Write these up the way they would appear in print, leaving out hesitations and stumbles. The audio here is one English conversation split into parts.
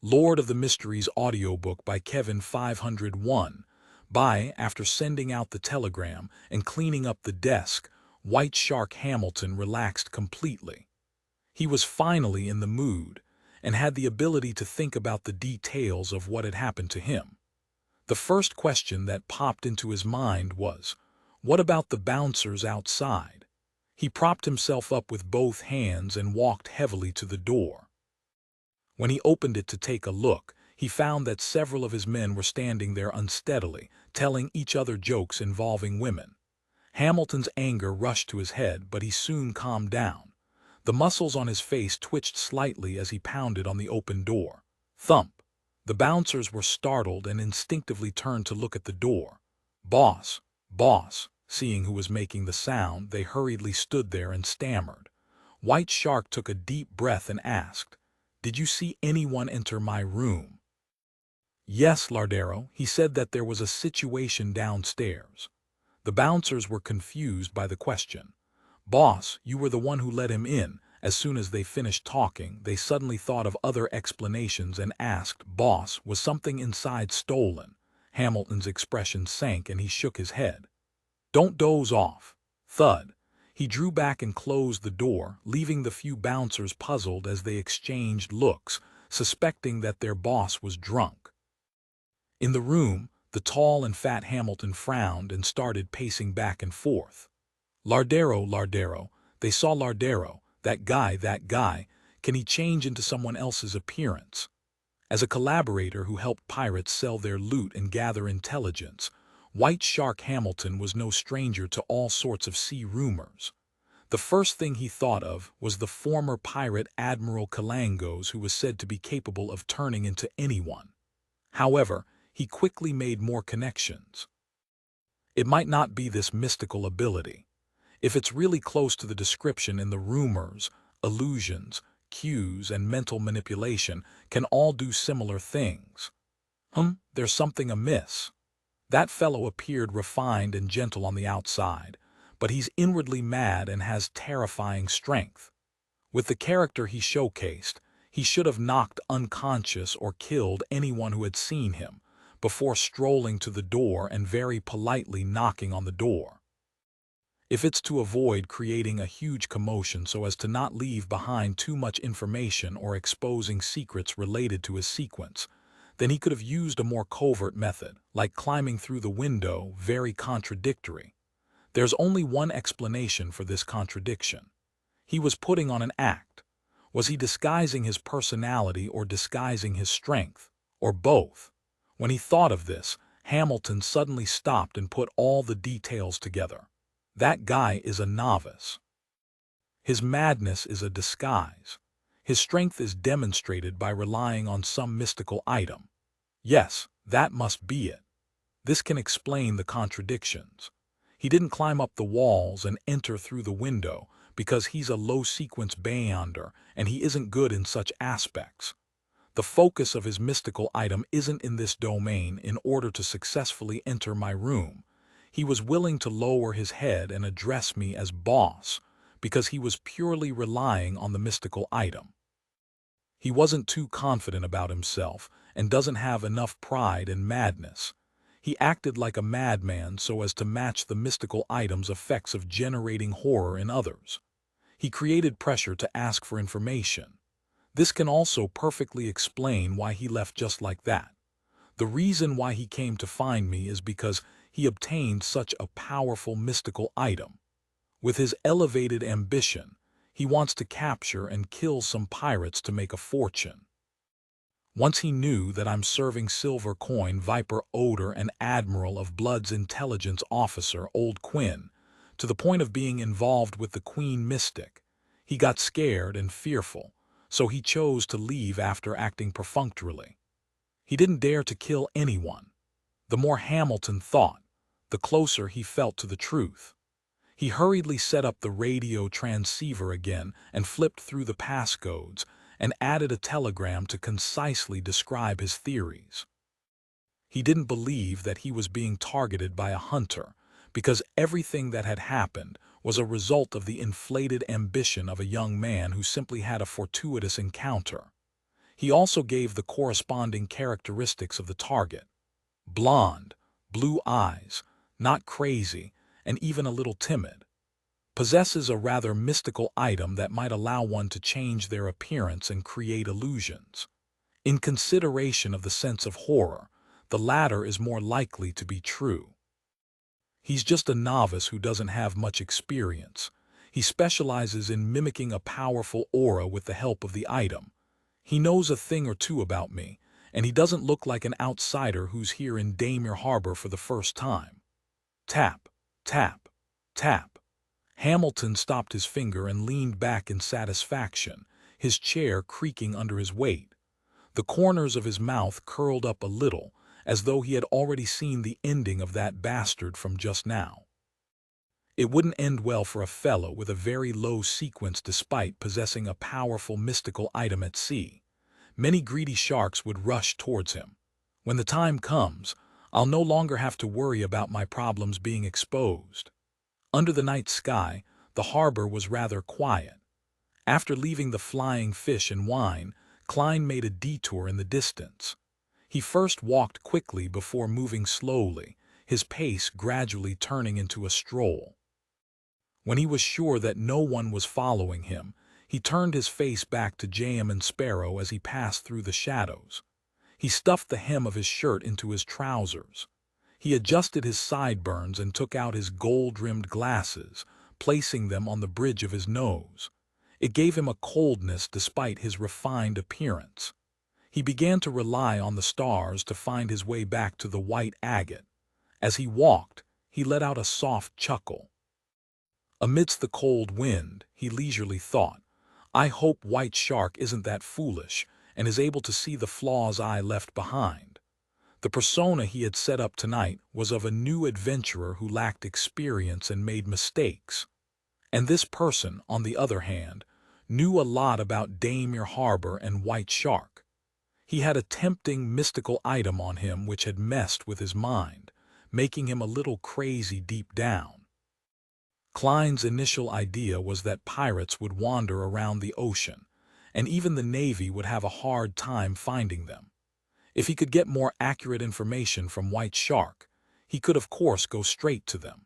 Lord of the Mysteries audiobook by Kevin 501. After sending out the telegram and cleaning up the desk, White Shark Hamilton relaxed completely. He was finally in the mood and had the ability to think about the details of what had happened to him. The first question that popped into his mind was, what about the bouncers outside? He propped himself up with both hands and walked heavily to the door. When he opened it to take a look, he found that several of his men were standing there unsteadily, telling each other jokes involving women. Hamilton's anger rushed to his head, but he soon calmed down. The muscles on his face twitched slightly as he pounded on the open door. Thump! The bouncers were startled and instinctively turned to look at the door. "Boss! Boss!" Seeing who was making the sound, they hurriedly stood there and stammered. White Shark took a deep breath and asked, "Did you see anyone enter my room?" "Yes, Lardero. He said that there was a situation downstairs." The bouncers were confused by the question. "Boss, you were the one who let him in." As soon as they finished talking, they suddenly thought of other explanations and asked, "Boss, was something inside stolen?" Hamilton's expression sank and he shook his head. "Don't doze off." Thud. He drew back and closed the door, leaving the few bouncers puzzled as they exchanged looks, suspecting that their boss was drunk. In the room, the tall and fat Hamilton frowned and started pacing back and forth. Lardero. They saw Lardero. That guy. Can he change into someone else's appearance? As a collaborator who helped pirates sell their loot and gather intelligence, White Shark Hamilton was no stranger to all sorts of sea rumors. The first thing he thought of was the former pirate Admiral Kalangos, who was said to be capable of turning into anyone. However, he quickly made more connections. It might not be this mystical ability. If it's really close to the description in the rumors, illusions, cues, and mental manipulation can all do similar things. There's something amiss. That fellow appeared refined and gentle on the outside, but he's inwardly mad and has terrifying strength. With the character he showcased, he should have knocked unconscious or killed anyone who had seen him, before strolling to the door and very politely knocking on the door. If it's to avoid creating a huge commotion so as to not leave behind too much information or exposing secrets related to his sequence, then he could have used a more covert method, like climbing through the window. Very contradictory. There's only one explanation for this contradiction. He was putting on an act. Was he disguising his personality or disguising his strength? Or both? When he thought of this, Hamilton suddenly stopped and put all the details together. That guy is a novice. His madness is a disguise. His strength is demonstrated by relying on some mystical item. Yes, that must be it. This can explain the contradictions. He didn't climb up the walls and enter through the window because he's a low-sequence beyonder and he isn't good in such aspects. The focus of his mystical item isn't in this domain. In order to successfully enter my room, he was willing to lower his head and address me as boss because he was purely relying on the mystical item. He wasn't too confident about himself and doesn't have enough pride and madness. He acted like a madman so as to match the mystical item's effects of generating horror in others. He created pressure to ask for information. This can also perfectly explain why he left just like that. The reason why he came to find me is because he obtained such a powerful mystical item. With his elevated ambition, he wants to capture and kill some pirates to make a fortune. Once he knew that I'm serving Silver Coin, Viper Odor, and Admiral of Blood's intelligence officer, Old Quinn, to the point of being involved with the Queen Mystic, he got scared and fearful, so he chose to leave after acting perfunctorily. He didn't dare to kill anyone. The more Hamilton thought, the closer he felt to the truth. He hurriedly set up the radio transceiver again and flipped through the passcodes and added a telegram to concisely describe his theories. He didn't believe that he was being targeted by a hunter because everything that had happened was a result of the inflated ambition of a young man who simply had a fortuitous encounter. He also gave the corresponding characteristics of the target: blonde, blue eyes, not crazy, and even a little timid. Possesses a rather mystical item that might allow one to change their appearance and create illusions. In consideration of the sense of horror, the latter is more likely to be true. He's just a novice who doesn't have much experience. He specializes in mimicking a powerful aura with the help of the item. He knows a thing or two about me, and he doesn't look like an outsider who's here in Daymere Harbor for the first time. Tap, tap, tap. Hamilton stopped his finger and leaned back in satisfaction, his chair creaking under his weight. The corners of his mouth curled up a little, as though he had already seen the ending of that bastard from just now. It wouldn't end well for a fellow with a very low sequence despite possessing a powerful mystical item at sea. Many greedy sharks would rush towards him. When the time comes, I'll no longer have to worry about my problems being exposed. Under the night sky, the harbor was rather quiet. After leaving the flying fish and wine, Klein made a detour in the distance. He first walked quickly before moving slowly, his pace gradually turning into a stroll. When he was sure that no one was following him, he turned his face back to Jam and Sparrow as he passed through the shadows. He stuffed the hem of his shirt into his trousers. He adjusted his sideburns and took out his gold-rimmed glasses, placing them on the bridge of his nose. It gave him a coldness despite his refined appearance. He began to rely on the stars to find his way back to the white agate. As he walked, he let out a soft chuckle. Amidst the cold wind, he leisurely thought, I hope White Shark isn't that foolish and is able to see the flaws I left behind. The persona he had set up tonight was of a new adventurer who lacked experience and made mistakes. And this person, on the other hand, knew a lot about Daymere Harbor and White Shark. He had a tempting mystical item on him which had messed with his mind, making him a little crazy deep down. Klein's initial idea was that pirates would wander around the ocean, and even the Navy would have a hard time finding them. If he could get more accurate information from White Shark, he could of course go straight to them.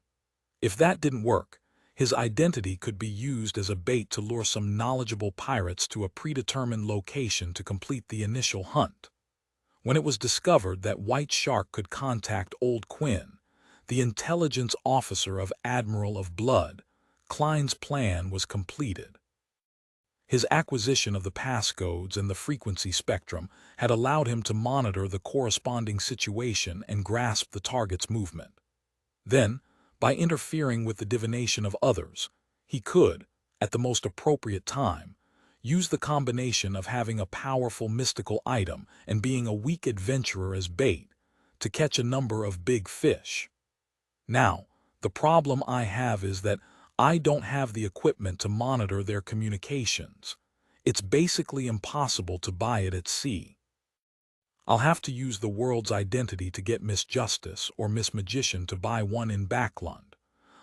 If that didn't work, his identity could be used as a bait to lure some knowledgeable pirates to a predetermined location to complete the initial hunt. When it was discovered that White Shark could contact Old Quinn, the intelligence officer of Admiral of Blood, Klein's plan was completed. His acquisition of the passcodes and the frequency spectrum had allowed him to monitor the corresponding situation and grasp the target's movement. Then, by interfering with the divination of others, he could, at the most appropriate time, use the combination of having a powerful mystical item and being a weak adventurer as bait to catch a number of big fish. Now, the problem I have is that I don't have the equipment to monitor their communications. It's basically impossible to buy it at sea. I'll have to use the world's identity to get Miss Justice or Miss Magician to buy one in Backlund.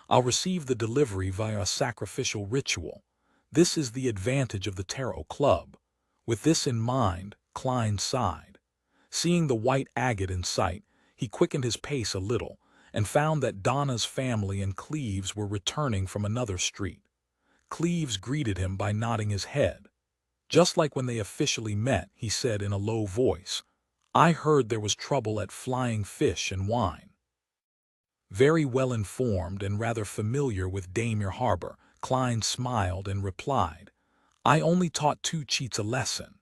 I'll receive the delivery via a sacrificial ritual. This is the advantage of the Tarot Club. With this in mind, Klein sighed. Seeing the white agate in sight, he quickened his pace a little and found that Donna's family and Cleves were returning from another street. Cleves greeted him by nodding his head. Just like when they officially met, he said in a low voice, I heard there was trouble at Flying Fish and Wine. Very well informed and rather familiar with Daymere Harbor, Klein smiled and replied, I only taught 2 cheats a lesson.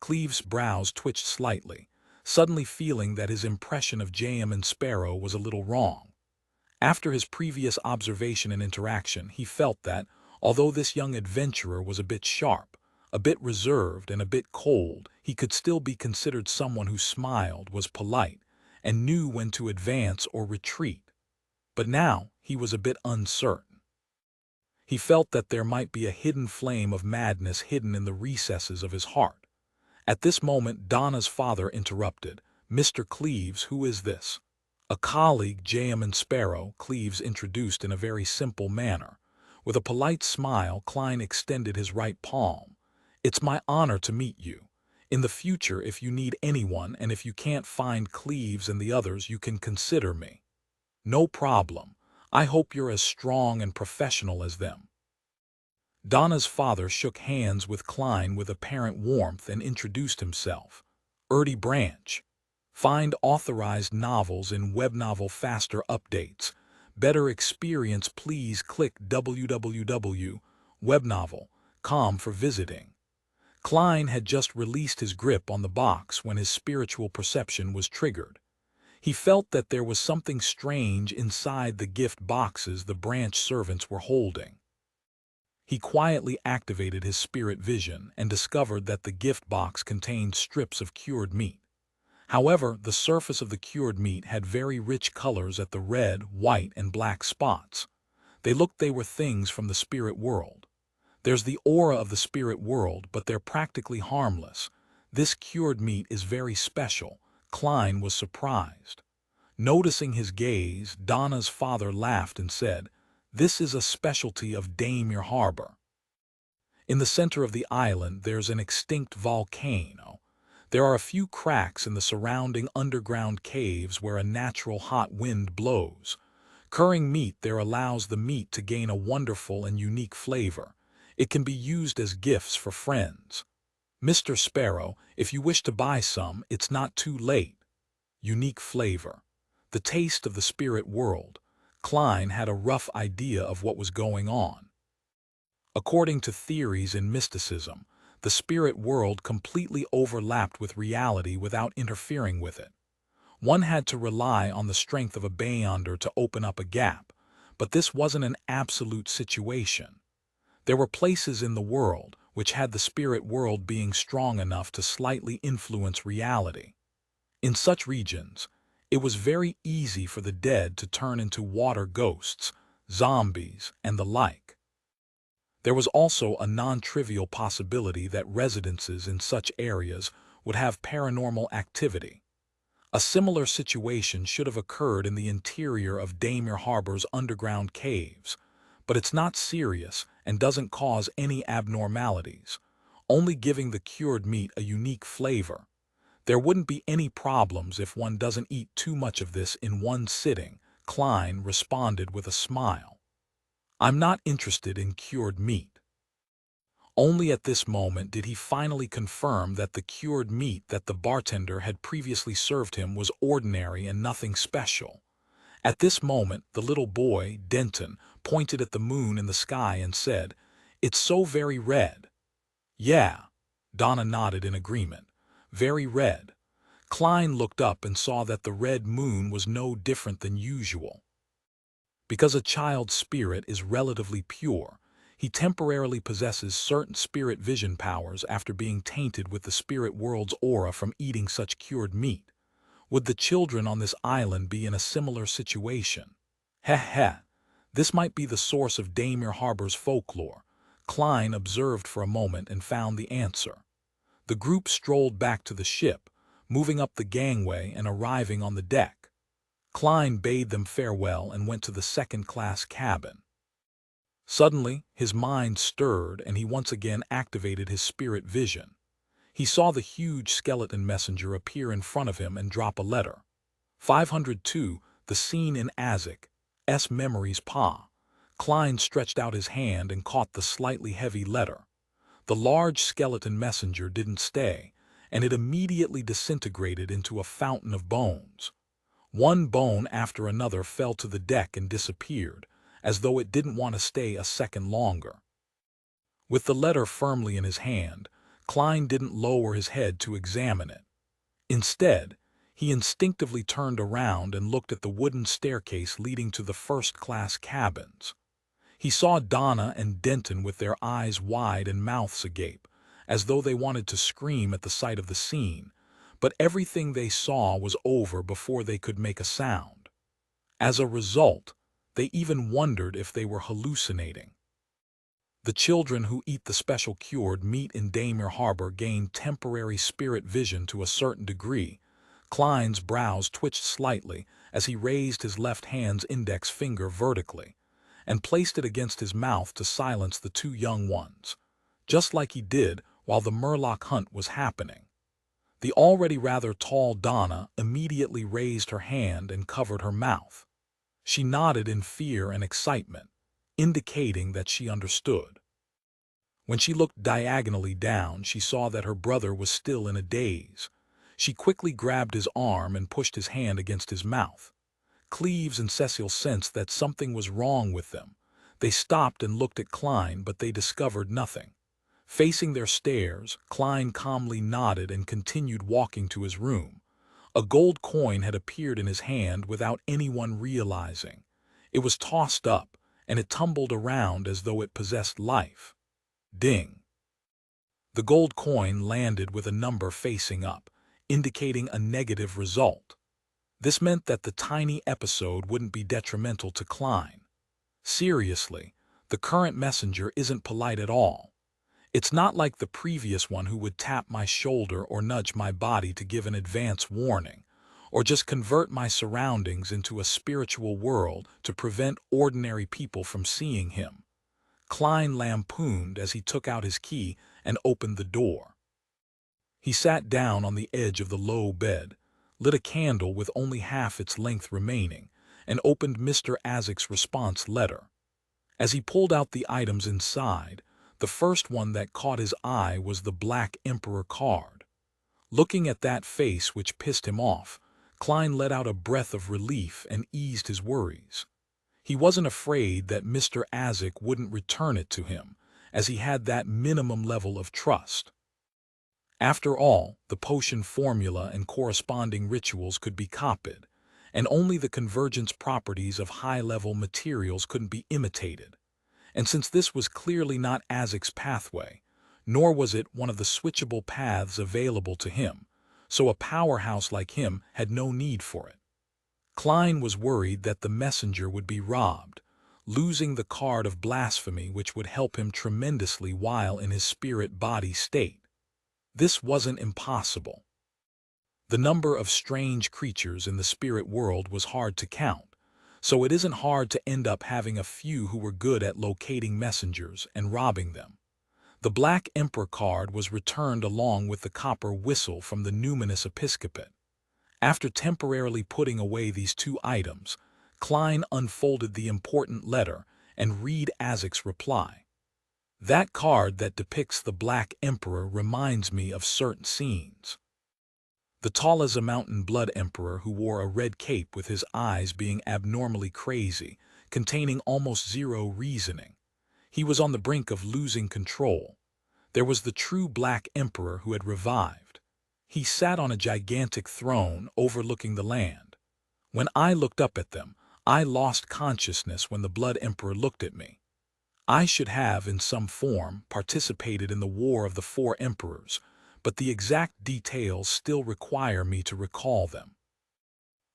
Cleves' brows twitched slightly, suddenly feeling that his impression of Jam and Sparrow was a little wrong. After his previous observation and interaction, he felt that, although this young adventurer was a bit sharp, a bit reserved and a bit cold, he could still be considered someone who smiled, was polite, and knew when to advance or retreat. But now he was a bit uncertain. He felt that there might be a hidden flame of madness hidden in the recesses of his heart. At this moment Donna's father interrupted. Mr. Cleves, who is this? A colleague, Jam and Sparrow, Cleves introduced in a very simple manner. With a polite smile, Klein extended his right palm. It's my honor to meet you. In the future, if you need anyone and if you can't find Cleves and the others, you can consider me. No problem. I hope you're as strong and professional as them." Donna's father shook hands with Klein with apparent warmth and introduced himself. "Erdy Branch. Find authorized novels in WebNovel Faster Updates. Better experience, please click www.webnovel.com for visiting." Klein had just released his grip on the box when his spiritual perception was triggered. He felt that there was something strange inside the gift boxes the branch servants were holding. He quietly activated his spirit vision and discovered that the gift box contained strips of cured meat. However, the surface of the cured meat had very rich colors at the red, white, and black spots. They were things from the spirit world. There's the aura of the spirit world, but they're practically harmless. This cured meat is very special. Klein was surprised. Noticing his gaze, Donna's father laughed and said, "This is a specialty of Daimir Harbor. In the center of the island, there's an extinct volcano. There are a few cracks in the surrounding underground caves where a natural hot wind blows. Curing meat there allows the meat to gain a wonderful and unique flavor. It can be used as gifts for friends. Mr. Sparrow, if you wish to buy some, it's not too late." Unique flavor. The taste of the spirit world. Klein had a rough idea of what was going on. According to theories in mysticism, the spirit world completely overlapped with reality without interfering with it. One had to rely on the strength of a beyonder to open up a gap, but this wasn't an absolute situation. There were places in the world which had the spirit world being strong enough to slightly influence reality. In such regions, it was very easy for the dead to turn into water ghosts, zombies, and the like. There was also a non-trivial possibility that residences in such areas would have paranormal activity. A similar situation should have occurred in the interior of Daimir Harbor's underground caves, but it's not serious and doesn't cause any abnormalities, only giving the cured meat a unique flavor. There wouldn't be any problems if one doesn't eat too much of this in one sitting, Klein responded with a smile. "I'm not interested in cured meat." Only at this moment did he finally confirm that the cured meat that the bartender had previously served him was ordinary and nothing special. At this moment, the little boy, Denton, pointed at the moon in the sky and said, "It's so very red." "Yeah," Donna nodded in agreement. "Very red." Klein looked up and saw that the red moon was no different than usual. Because a child's spirit is relatively pure, he temporarily possesses certain spirit vision powers after being tainted with the spirit world's aura from eating such cured meat. Would the children on this island be in a similar situation? Heh heh. This might be the source of Daimir Harbor's folklore. Klein observed for a moment and found the answer. The group strolled back to the ship, moving up the gangway and arriving on the deck. Klein bade them farewell and went to the second-class cabin. Suddenly, his mind stirred and he once again activated his spirit vision. He saw the huge skeleton messenger appear in front of him and drop a letter. 502, the scene in Azek's memories Pa. Klein stretched out his hand and caught the slightly heavy letter. The large skeleton messenger didn't stay, and it immediately disintegrated into a fountain of bones. One bone after another fell to the deck and disappeared, as though it didn't want to stay a second longer. With the letter firmly in his hand, Klein didn't lower his head to examine it. Instead, he instinctively turned around and looked at the wooden staircase leading to the first-class cabins. He saw Donna and Denton with their eyes wide and mouths agape, as though they wanted to scream at the sight of the scene, but everything they saw was over before they could make a sound. As a result, they even wondered if they were hallucinating. The children who eat the special cured meat in Daimir Harbor gain temporary spirit vision to a certain degree. Klein's brows twitched slightly as he raised his left hand's index finger vertically and placed it against his mouth to silence the two young ones, just like he did while the Murloc hunt was happening. The already rather tall Donna immediately raised her hand and covered her mouth. She nodded in fear and excitement, indicating that she understood. When she looked diagonally down, she saw that her brother was still in a daze. She quickly grabbed his arm and pushed his hand against his mouth. Cleves and Cecil sensed that something was wrong with them. They stopped and looked at Klein, but they discovered nothing. Facing their stares, Klein calmly nodded and continued walking to his room. A gold coin had appeared in his hand without anyone realizing. It was tossed up, and it tumbled around as though it possessed life. Ding! The gold coin landed with a number facing up, indicating a negative result. This meant that the tiny episode wouldn't be detrimental to Klein. Seriously, the current messenger isn't polite at all. It's not like the previous one who would tap my shoulder or nudge my body to give an advance warning, or just convert my surroundings into a spiritual world to prevent ordinary people from seeing him. Klein lampooned as he took out his key and opened the door. He sat down on the edge of the low bed, lit a candle with only half its length remaining, and opened Mr. Azek's response letter. As he pulled out the items inside, the first one that caught his eye was the Black Emperor card. Looking at that face which pissed him off, Klein let out a breath of relief and eased his worries. He wasn't afraid that Mr. Azek wouldn't return it to him, as he had that minimum level of trust. After all, the potion formula and corresponding rituals could be copied, and only the convergence properties of high-level materials couldn't be imitated. And since this was clearly not Azek's pathway, nor was it one of the switchable paths available to him, so a powerhouse like him had no need for it. Klein was worried that the messenger would be robbed, losing the card of blasphemy which would help him tremendously while in his spirit-body state. This wasn't impossible. The number of strange creatures in the spirit world was hard to count, so it isn't hard to end up having a few who were good at locating messengers and robbing them. The Black Emperor card was returned along with the copper whistle from the numinous episcopate. After temporarily putting away these two items, Klein unfolded the important letter and read Azek's reply. That card that depicts the Black Emperor reminds me of certain scenes. The tall as a mountain Blood Emperor who wore a red cape with his eyes being abnormally crazy, containing almost zero reasoning. He was on the brink of losing control. There was the true Black Emperor who had revived. He sat on a gigantic throne overlooking the land. When I looked up at them, I lost consciousness when the Blood Emperor looked at me. I should have, in some form, participated in the War of the Four Emperors, but the exact details still require me to recall them.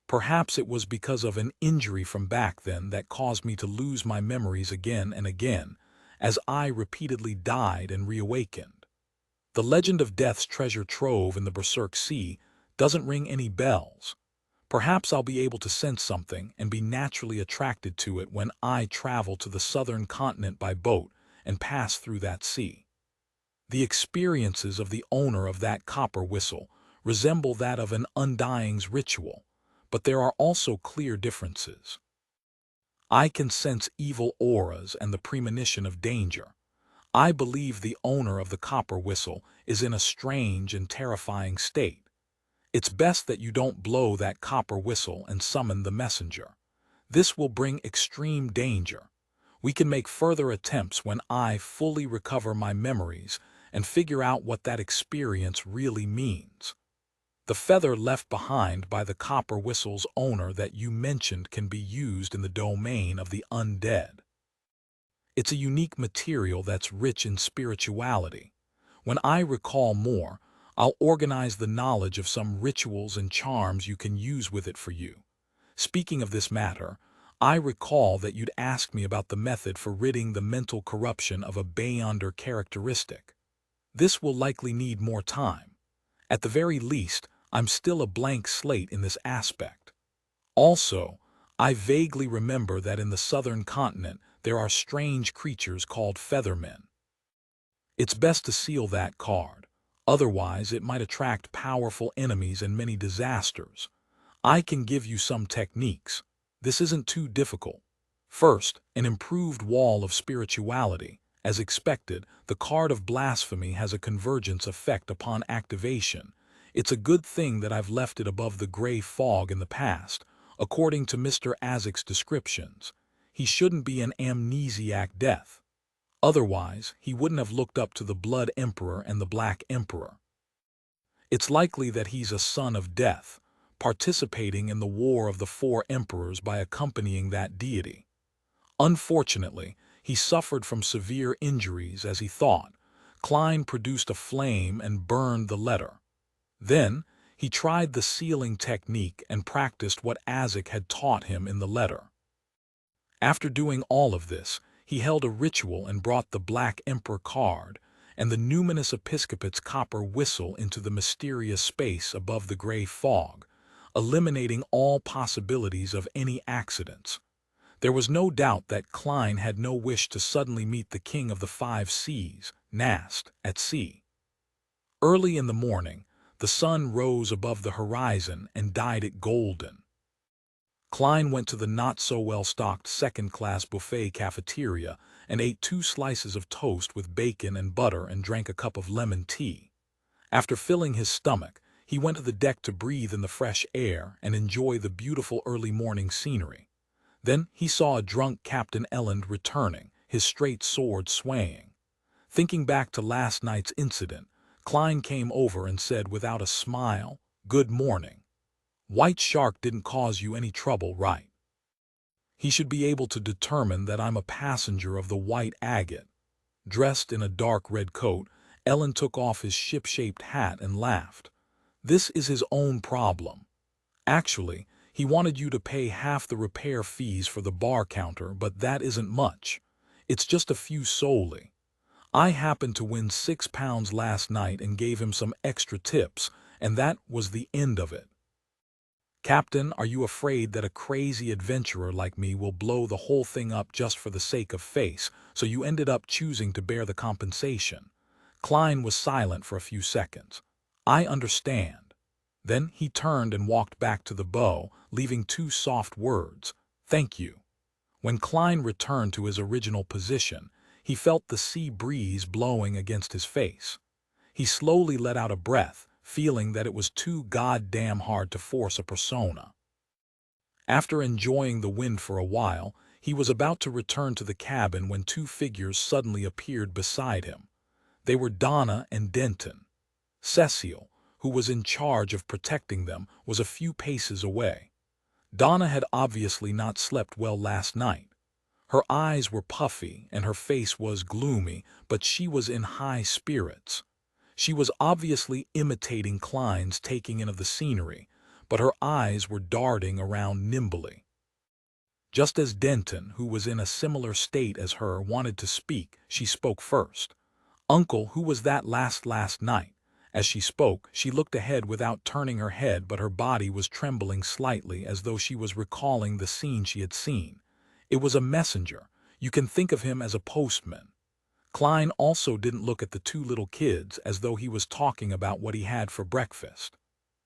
Perhaps it was because of an injury from back then that caused me to lose my memories again and again, as I repeatedly died and reawakened. The legend of Death's treasure trove in the Berserk Sea doesn't ring any bells. Perhaps I'll be able to sense something and be naturally attracted to it when I travel to the southern continent by boat and pass through that sea. The experiences of the owner of that copper whistle resemble that of an undying's ritual, but there are also clear differences. I can sense evil auras and the premonition of danger. I believe the owner of the copper whistle is in a strange and terrifying state. It's best that you don't blow that copper whistle and summon the messenger. This will bring extreme danger. We can make further attempts when I fully recover my memories and figure out what that experience really means. The feather left behind by the copper whistle's owner that you mentioned can be used in the domain of the undead. It's a unique material that's rich in spirituality. When I recall more, I'll organize the knowledge of some rituals and charms you can use with it for you. Speaking of this matter, I recall that you'd asked me about the method for ridding the mental corruption of a Beyonder characteristic. This will likely need more time. At the very least, I'm still a blank slate in this aspect. Also, I vaguely remember that in the southern continent there are strange creatures called feathermen. It's best to seal that card. Otherwise, it might attract powerful enemies and many disasters. I can give you some techniques. This isn't too difficult. First, an improved wall of spirituality. As expected, the card of blasphemy has a convergence effect upon activation. It's a good thing that I've left it above the gray fog in the past, according to Mr. Azek's descriptions. He shouldn't be an amnesiac death. Otherwise, he wouldn't have looked up to the Blood Emperor and the Black Emperor. It's likely that he's a son of death, participating in the War of the Four Emperors by accompanying that deity. Unfortunately, he suffered from severe injuries as he thought. Klein produced a flame and burned the letter. Then, he tried the sealing technique and practiced what Azek had taught him in the letter. After doing all of this, he held a ritual and brought the Black Emperor card and the numinous episcopate's copper whistle into the mysterious space above the gray fog, eliminating all possibilities of any accidents. There was no doubt that Klein had no wish to suddenly meet the king of the five seas, Nast, at sea. Early in the morning, the sun rose above the horizon and dyed it golden. Klein went to the not-so-well-stocked second-class buffet cafeteria and ate 2 slices of toast with bacon and butter and drank a cup of lemon tea. After filling his stomach, he went to the deck to breathe in the fresh air and enjoy the beautiful early morning scenery. Then he saw a drunk Captain Elland returning, his straight sword swaying. Thinking back to last night's incident, Klein came over and said without a smile, "Good morning. White Shark didn't cause you any trouble, right? He should be able to determine that I'm a passenger of the White Agate." Dressed in a dark red coat, Ellen took off his ship-shaped hat and laughed. "This is his own problem. Actually, he wanted you to pay half the repair fees for the bar counter, but that isn't much. It's just a few solely. I happened to win £6 last night and gave him some extra tips, and that was the end of it. Captain, are you afraid that a crazy adventurer like me will blow the whole thing up just for the sake of face, so you ended up choosing to bear the compensation?" Klein was silent for a few seconds. "I understand." Then he turned and walked back to the bow, leaving 2 soft words, "Thank you." When Klein returned to his original position, he felt the sea breeze blowing against his face. He slowly let out a breath, feeling that it was too goddamn hard to force a persona. After enjoying the wind for a while, he was about to return to the cabin when 2 figures suddenly appeared beside him. They were Donna and Denton. Cecile, who was in charge of protecting them, was a few paces away. Donna had obviously not slept well last night. Her eyes were puffy and her face was gloomy, but she was in high spirits. She was obviously imitating Klein's taking in of the scenery, but her eyes were darting around nimbly. Just as Denton, who was in a similar state as her, wanted to speak, she spoke first. "Uncle, who was that last night?" As she spoke, she looked ahead without turning her head, but her body was trembling slightly as though she was recalling the scene she had seen. "It was a messenger. You can think of him as a postman." Klein also didn't look at the 2 little kids as though he was talking about what he had for breakfast.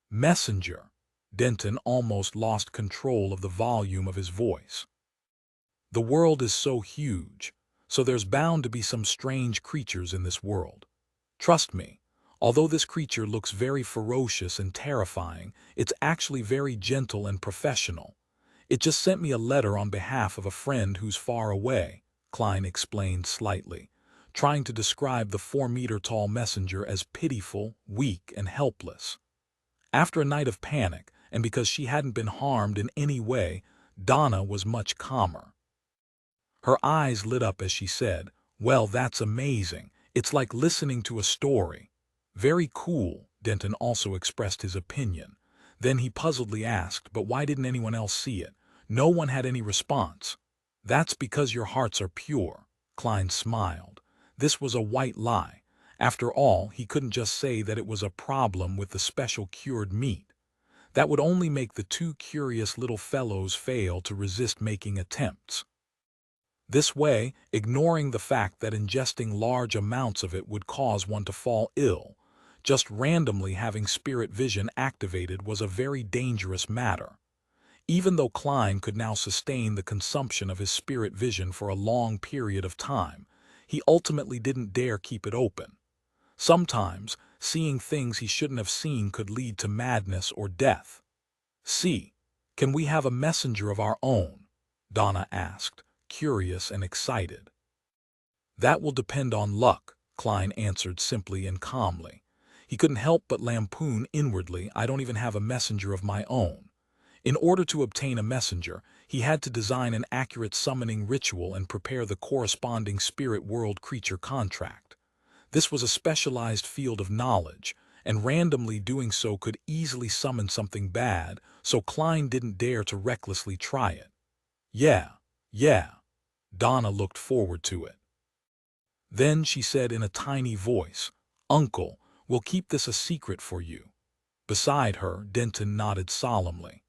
"Messenger." Denton almost lost control of the volume of his voice. "The world is so huge, so there's bound to be some strange creatures in this world. Trust me, although this creature looks very ferocious and terrifying, it's actually very gentle and professional. It just sent me a letter on behalf of a friend who's far away," Klein explained slightly, trying to describe the 4-meter-tall messenger as pitiful, weak, and helpless. After a night of panic, and because she hadn't been harmed in any way, Donna was much calmer. Her eyes lit up as she said, "Well, that's amazing. It's like listening to a story." "Very cool," Denton also expressed his opinion. Then he puzzledly asked, "But why didn't anyone else see it?" "No one had any response." "That's because your hearts are pure," Klein smiled. This was a white lie. After all, he couldn't just say that it was a problem with the special cured meat. That would only make the 2 curious little fellows fail to resist making attempts. This way, ignoring the fact that ingesting large amounts of it would cause one to fall ill, Just randomly having spirit vision activated was a very dangerous matter. Even though Klein could now sustain the consumption of his spirit vision for a long period of time, he ultimately didn't dare keep it open. Sometimes, seeing things he shouldn't have seen could lead to madness or death. "See, can we have a messenger of our own?" Donna asked, curious and excited. "That will depend on luck," Klein answered simply and calmly. He couldn't help but lampoon inwardly, "I don't even have a messenger of my own." In order to obtain a messenger, he had to design an accurate summoning ritual and prepare the corresponding spirit world creature contract. This was a specialized field of knowledge, and randomly doing so could easily summon something bad, so Klein didn't dare to recklessly try it. Yeah. Donna looked forward to it. Then she said in a tiny voice, "Uncle, we'll keep this a secret for you." Beside her, Denton nodded solemnly.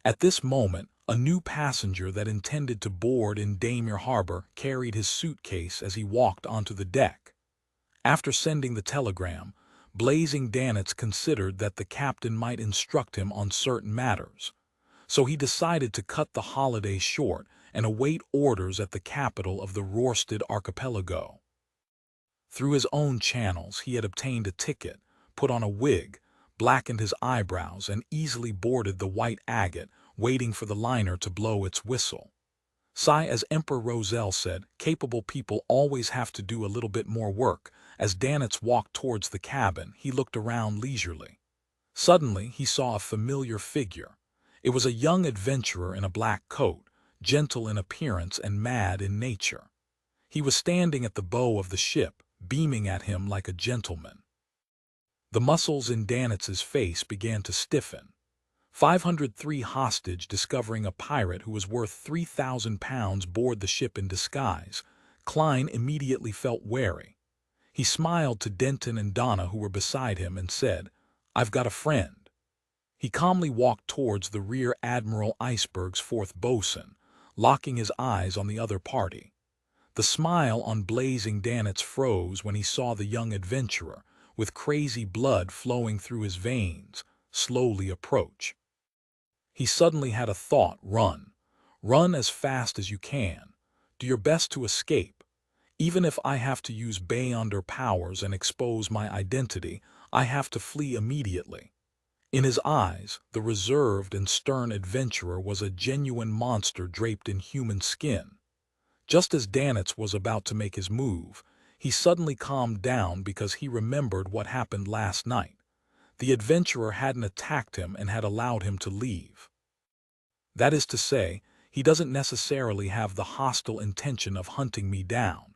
At this moment, a new passenger that intended to board in Daymere Harbor carried his suitcase as he walked onto the deck. After sending the telegram, Blazing Danitz considered that the captain might instruct him on certain matters. So he decided to cut the holiday short and await orders at the capital of the Rörsted archipelago. Through his own channels, he had obtained a ticket, put on a wig, blackened his eyebrows, and easily boarded the White Agate, waiting for the liner to blow its whistle. As Emperor Roselle said, capable people always have to do a little bit more work. As Danitz walked towards the cabin, he looked around leisurely. Suddenly, he saw a familiar figure. It was a young adventurer in a black coat, gentle in appearance and mad in nature. He was standing at the bow of the ship, beaming at him like a gentleman. The muscles in Danitz's face began to stiffen. 503 hostage discovering a pirate who was worth £3,000 board the ship in disguise, Klein immediately felt wary. He smiled to Denton and Donna who were beside him and said, "I've got a friend." He calmly walked towards the Rear Admiral Iceberg's fourth bosun, locking his eyes on the other party. The smile on Blazing Danitz froze when he saw the young adventurer, with crazy blood flowing through his veins, slowly approach. He suddenly had a thought: run. Run as fast as you can. Do your best to escape. Even if I have to use Beyonder powers and expose my identity, I have to flee immediately. In his eyes, the reserved and stern adventurer was a genuine monster draped in human skin. Just as Danitz was about to make his move, he suddenly calmed down because he remembered what happened last night. The adventurer hadn't attacked him and had allowed him to leave. That is to say, he doesn't necessarily have the hostile intention of hunting me down.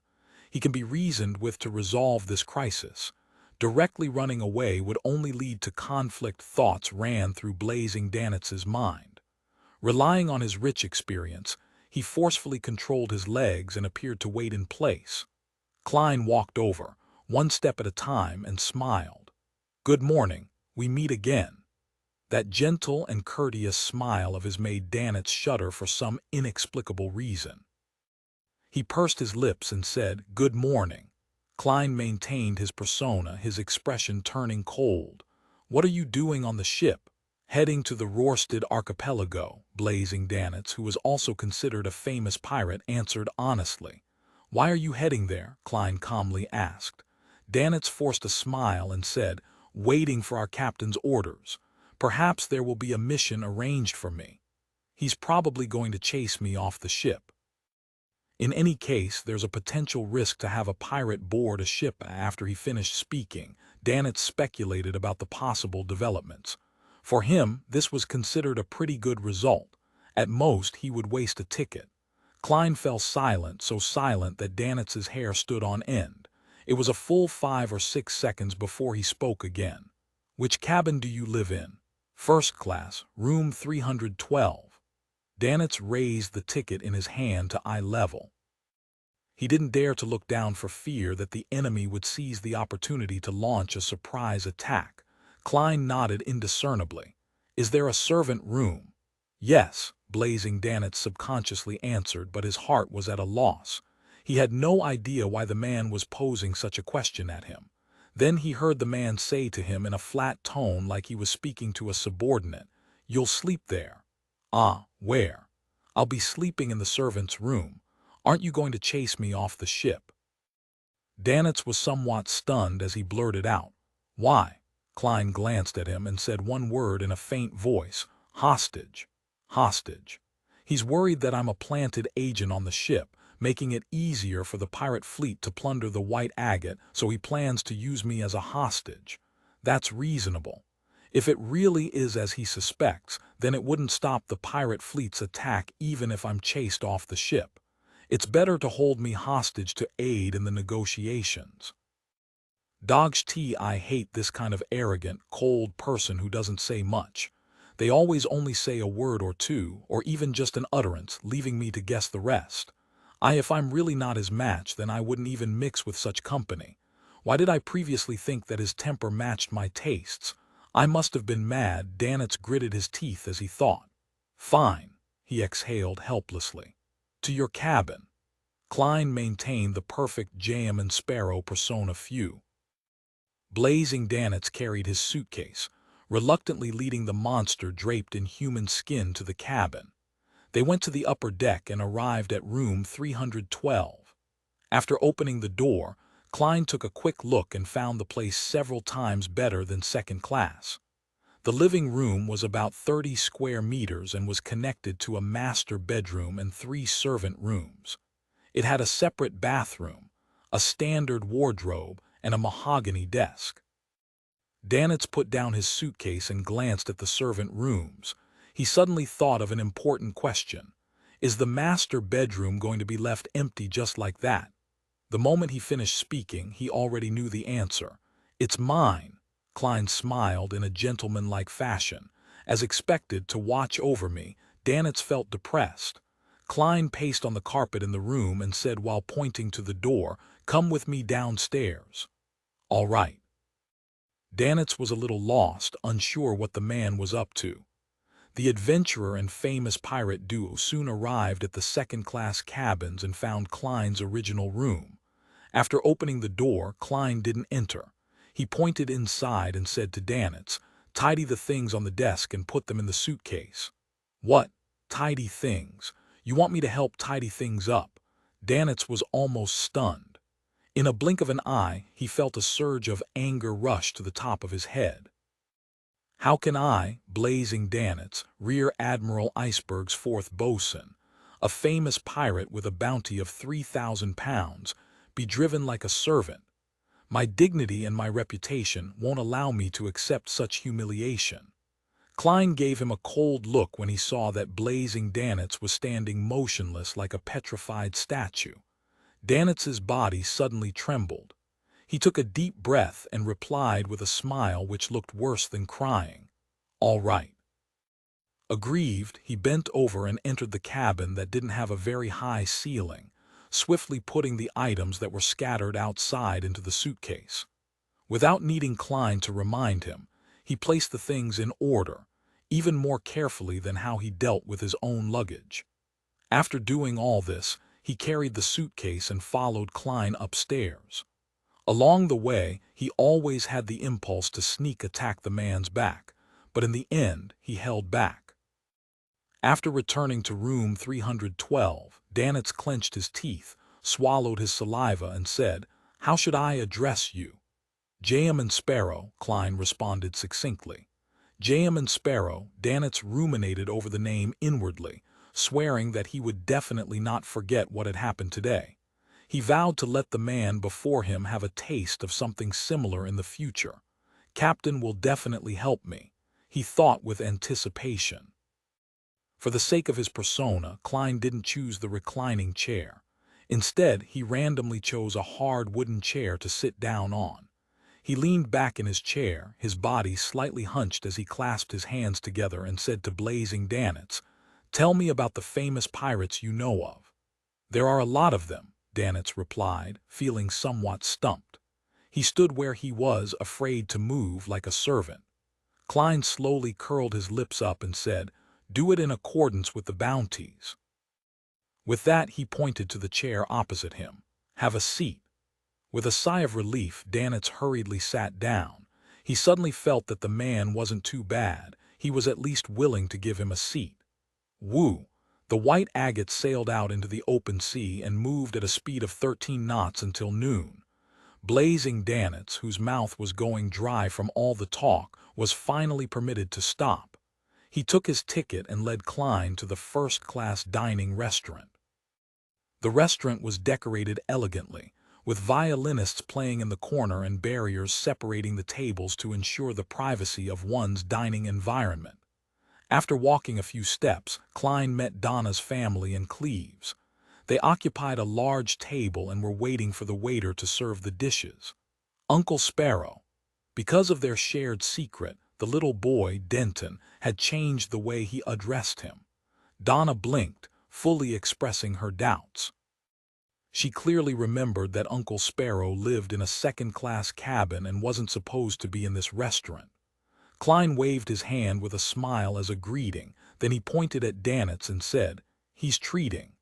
He can be reasoned with to resolve this crisis. Directly running away would only lead to conflict. Thoughts ran through Blazing Danitz's mind. Relying on his rich experience, he forcefully controlled his legs and appeared to wait in place. Klein walked over, one step at a time, and smiled. "Good morning, we meet again." That gentle and courteous smile of his made Danitz shudder for some inexplicable reason. He pursed his lips and said, "Good morning." Klein maintained his persona, his expression turning cold. "What are you doing on the ship?" "Heading to the Rörsted archipelago," Blazing Danitz, who was also considered a famous pirate, answered honestly. "Why are you heading there?" Klein calmly asked. Danitz forced a smile and said, "Waiting for our captain's orders. Perhaps there will be a mission arranged for me. He's probably going to chase me off the ship." In any case, there's a potential risk to have a pirate board a ship. After he finished speaking, Danitz speculated about the possible developments. For him, this was considered a pretty good result. At most, he would waste a ticket. Klein fell silent, so silent that Danitz's hair stood on end. It was a full 5 or 6 seconds before he spoke again. "Which cabin do you live in?" "First class, room 312. Danitz raised the ticket in his hand to eye level. He didn't dare to look down for fear that the enemy would seize the opportunity to launch a surprise attack. Klein nodded indiscernibly. "Is there a servant room?" "Yes," Blazing Danitz subconsciously answered, but his heart was at a loss. He had no idea why the man was posing such a question at him. Then he heard the man say to him in a flat tone like he was speaking to a subordinate, "You'll sleep there." "Ah, where?" "I'll be sleeping in the servant's room. Aren't you going to chase me off the ship?" Danitz was somewhat stunned as he blurted out, "Why?" Klein glanced at him and said one word in a faint voice, "Hostage. Hostage. He's worried that I'm a planted agent on the ship, making it easier for the pirate fleet to plunder the White Agate, so he plans to use me as a hostage. That's reasonable. If it really is as he suspects, then it wouldn't stop the pirate fleet's attack even if I'm chased off the ship. It's better to hold me hostage to aid in the negotiations." Dogs T. I hate this kind of arrogant, cold person who doesn't say much. They always only say a word or two, or even just an utterance, leaving me to guess the rest. If I'm really not his match, then I wouldn't even mix with such company. Why did I previously think that his temper matched my tastes? I must have been mad. Danitz gritted his teeth as he thought. "Fine," he exhaled helplessly. "To your cabin." Klein maintained the perfect jam and sparrow persona few. Blazing Danitz carried his suitcase, reluctantly leading the monster draped in human skin to the cabin. They went to the upper deck and arrived at room 312. After opening the door, Klein took a quick look and found the place several times better than second class. The living room was about 30 square meters and was connected to a master bedroom and 3 servant rooms. It had a separate bathroom, a standard wardrobe, and a mahogany desk. Danitz put down his suitcase and glanced at the servant rooms. He suddenly thought of an important question. Is the master bedroom going to be left empty just like that? The moment he finished speaking, he already knew the answer. "It's mine." Klein smiled in a gentlemanlike fashion. "As expected, to watch over me." Danitz felt depressed. Klein paced on the carpet in the room and said while pointing to the door, "Come with me downstairs." "All right." Danitz was a little lost, unsure what the man was up to. The adventurer and famous pirate duo soon arrived at the second-class cabins and found Klein's original room. After opening the door, Klein didn't enter. He pointed inside and said to Danitz, "Tidy the things on the desk and put them in the suitcase." "What? Tidy things? You want me to help tidy things up?" Danitz was almost stunned. In a blink of an eye, he felt a surge of anger rush to the top of his head. "How can I, Blazing Danitz, Rear Admiral Iceberg's fourth bosun, a famous pirate with a bounty of 3,000 pounds, be driven like a servant? My dignity and my reputation won't allow me to accept such humiliation." Klein gave him a cold look when he saw that Blazing Danitz was standing motionless like a petrified statue. Danitz's body suddenly trembled. He took a deep breath and replied with a smile which looked worse than crying, "All right." Aggrieved, he bent over and entered the cabin that didn't have a very high ceiling, swiftly putting the items that were scattered outside into the suitcase. Without needing Klein to remind him, he placed the things in order, even more carefully than how he dealt with his own luggage. After doing all this, he carried the suitcase and followed Klein upstairs. Along the way, he always had the impulse to sneak attack the man's back, but in the end, he held back. After returning to room 312, Danitz clenched his teeth, swallowed his saliva, and said, "How should I address you?" "J.M. and Sparrow," Klein responded succinctly. "J.M. and Sparrow." Danitz ruminated over the name inwardly, swearing that he would definitely not forget what had happened today. He vowed to let the man before him have a taste of something similar in the future. "Captain will definitely help me," he thought with anticipation. For the sake of his persona, Klein didn't choose the reclining chair. Instead, he randomly chose a hard wooden chair to sit down on. He leaned back in his chair, his body slightly hunched as he clasped his hands together and said to Blazing Danitz, "Tell me about the famous pirates you know of." "There are a lot of them," Danitz replied, feeling somewhat stumped. He stood where he was, afraid to move, like a servant. Klein slowly curled his lips up and said, "Do it in accordance with the bounties." With that, he pointed to the chair opposite him. "Have a seat." With a sigh of relief, Danitz hurriedly sat down. He suddenly felt that the man wasn't too bad. He was at least willing to give him a seat. Woo! The white agate sailed out into the open sea and moved at a speed of 13 knots until noon. Blazing Danitz, whose mouth was going dry from all the talk, was finally permitted to stop. He took his ticket and led Klein to the first-class dining restaurant. The restaurant was decorated elegantly, with violinists playing in the corner and barriers separating the tables to ensure the privacy of one's dining environment. After walking a few steps, Klein met Donna's family and Cleves. They occupied a large table and were waiting for the waiter to serve the dishes. Uncle Sparrow. Because of their shared secret, the little boy, Denton, had changed the way he addressed him. Donna blinked, fully expressing her doubts. She clearly remembered that Uncle Sparrow lived in a second-class cabin and wasn't supposed to be in this restaurant. Klein waved his hand with a smile as a greeting, then he pointed at Danitz and said, "He's treating."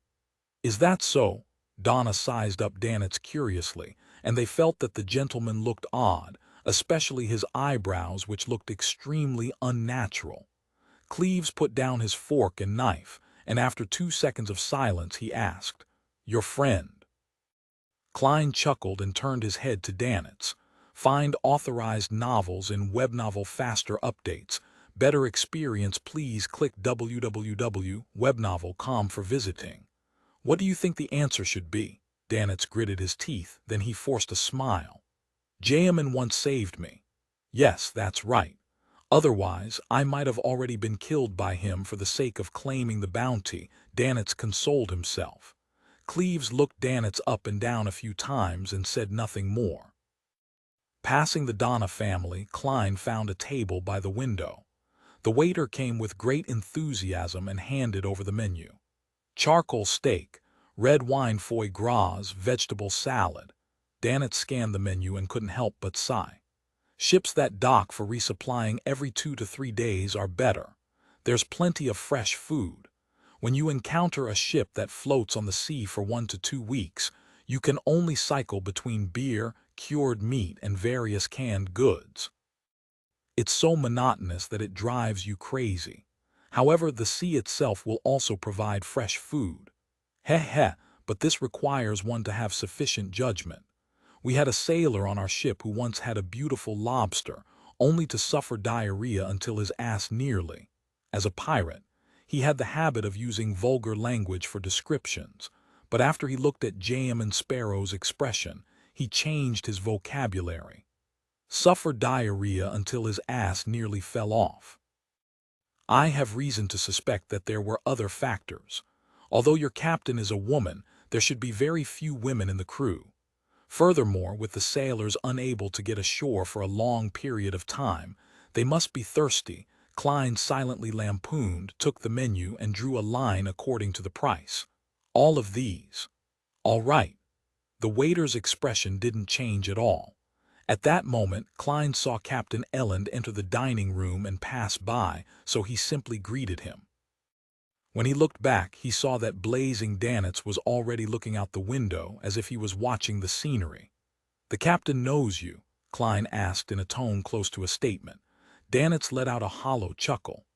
"Is that so?" Donna sized up Danitz curiously, and they felt that the gentleman looked odd, especially his eyebrows, which looked extremely unnatural. Cleves put down his fork and knife, and after 2 seconds of silence he asked, "Your friend?" Klein chuckled and turned his head to Danitz. "Find authorized novels in Webnovel Faster Updates. Better experience, please click www.webnovel.com for visiting." "What do you think the answer should be?" Danitz gritted his teeth, then he forced a smile. "Jayaman once saved me." "Yes, that's right. Otherwise, I might have already been killed by him for the sake of claiming the bounty," Danitz consoled himself. Cleves looked Danitz up and down a few times and said nothing more. Passing the Donna family, Klein found a table by the window. The waiter came with great enthusiasm and handed over the menu. Charcoal steak, red wine foie gras, vegetable salad. Danitz scanned the menu and couldn't help but sigh. Ships that dock for resupplying every 2 to 3 days are better. There's plenty of fresh food. When you encounter a ship that floats on the sea for 1 to 2 weeks, you can only cycle between beer, cured meat, and various canned goods. It's so monotonous that it drives you crazy. However, the sea itself will also provide fresh food. But this requires one to have sufficient judgment. We had a sailor on our ship who once had a beautiful lobster, only to suffer diarrhea until his ass nearly. As a pirate, he had the habit of using vulgar language for descriptions, but after he looked at Jayaman Sparrow's expression, he changed his vocabulary. Suffered diarrhea until his ass nearly fell off. I have reason to suspect that there were other factors. Although your captain is a woman, there should be very few women in the crew. Furthermore, with the sailors unable to get ashore for a long period of time, they must be thirsty. Klein silently lampooned, took the menu, and drew a line according to the price. All of these. All right. The waiter's expression didn't change at all. At that moment, Klein saw Captain Elland enter the dining room and pass by, so he simply greeted him. When he looked back, he saw that blazing Danitz was already looking out the window as if he was watching the scenery. "The captain knows you?" Klein asked in a tone close to a statement. Danitz let out a hollow chuckle.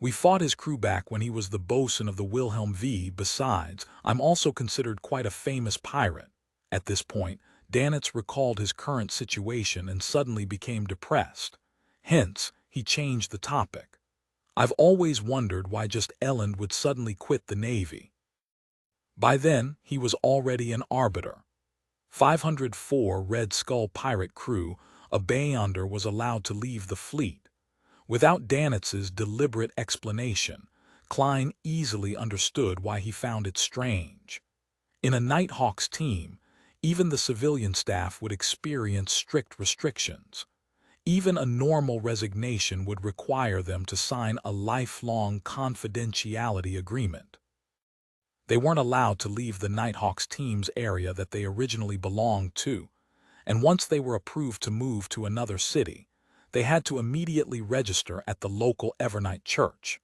"We fought his crew back when he was the bosun of the Wilhelm V. Besides, I'm also considered quite a famous pirate." At this point, Danitz recalled his current situation and suddenly became depressed. Hence, he changed the topic. "I've always wondered why just Elland would suddenly quit the Navy." By then, he was already an arbiter. 504 Red Skull pirate crew, a Beyonder was allowed to leave the fleet. Without Danitz's deliberate explanation, Klein easily understood why he found it strange. In a Nighthawk's team, even the civilian staff would experience strict restrictions. Even a normal resignation would require them to sign a lifelong confidentiality agreement. They weren't allowed to leave the Nighthawks team's area that they originally belonged to, and once they were approved to move to another city, they had to immediately register at the local Evernight church.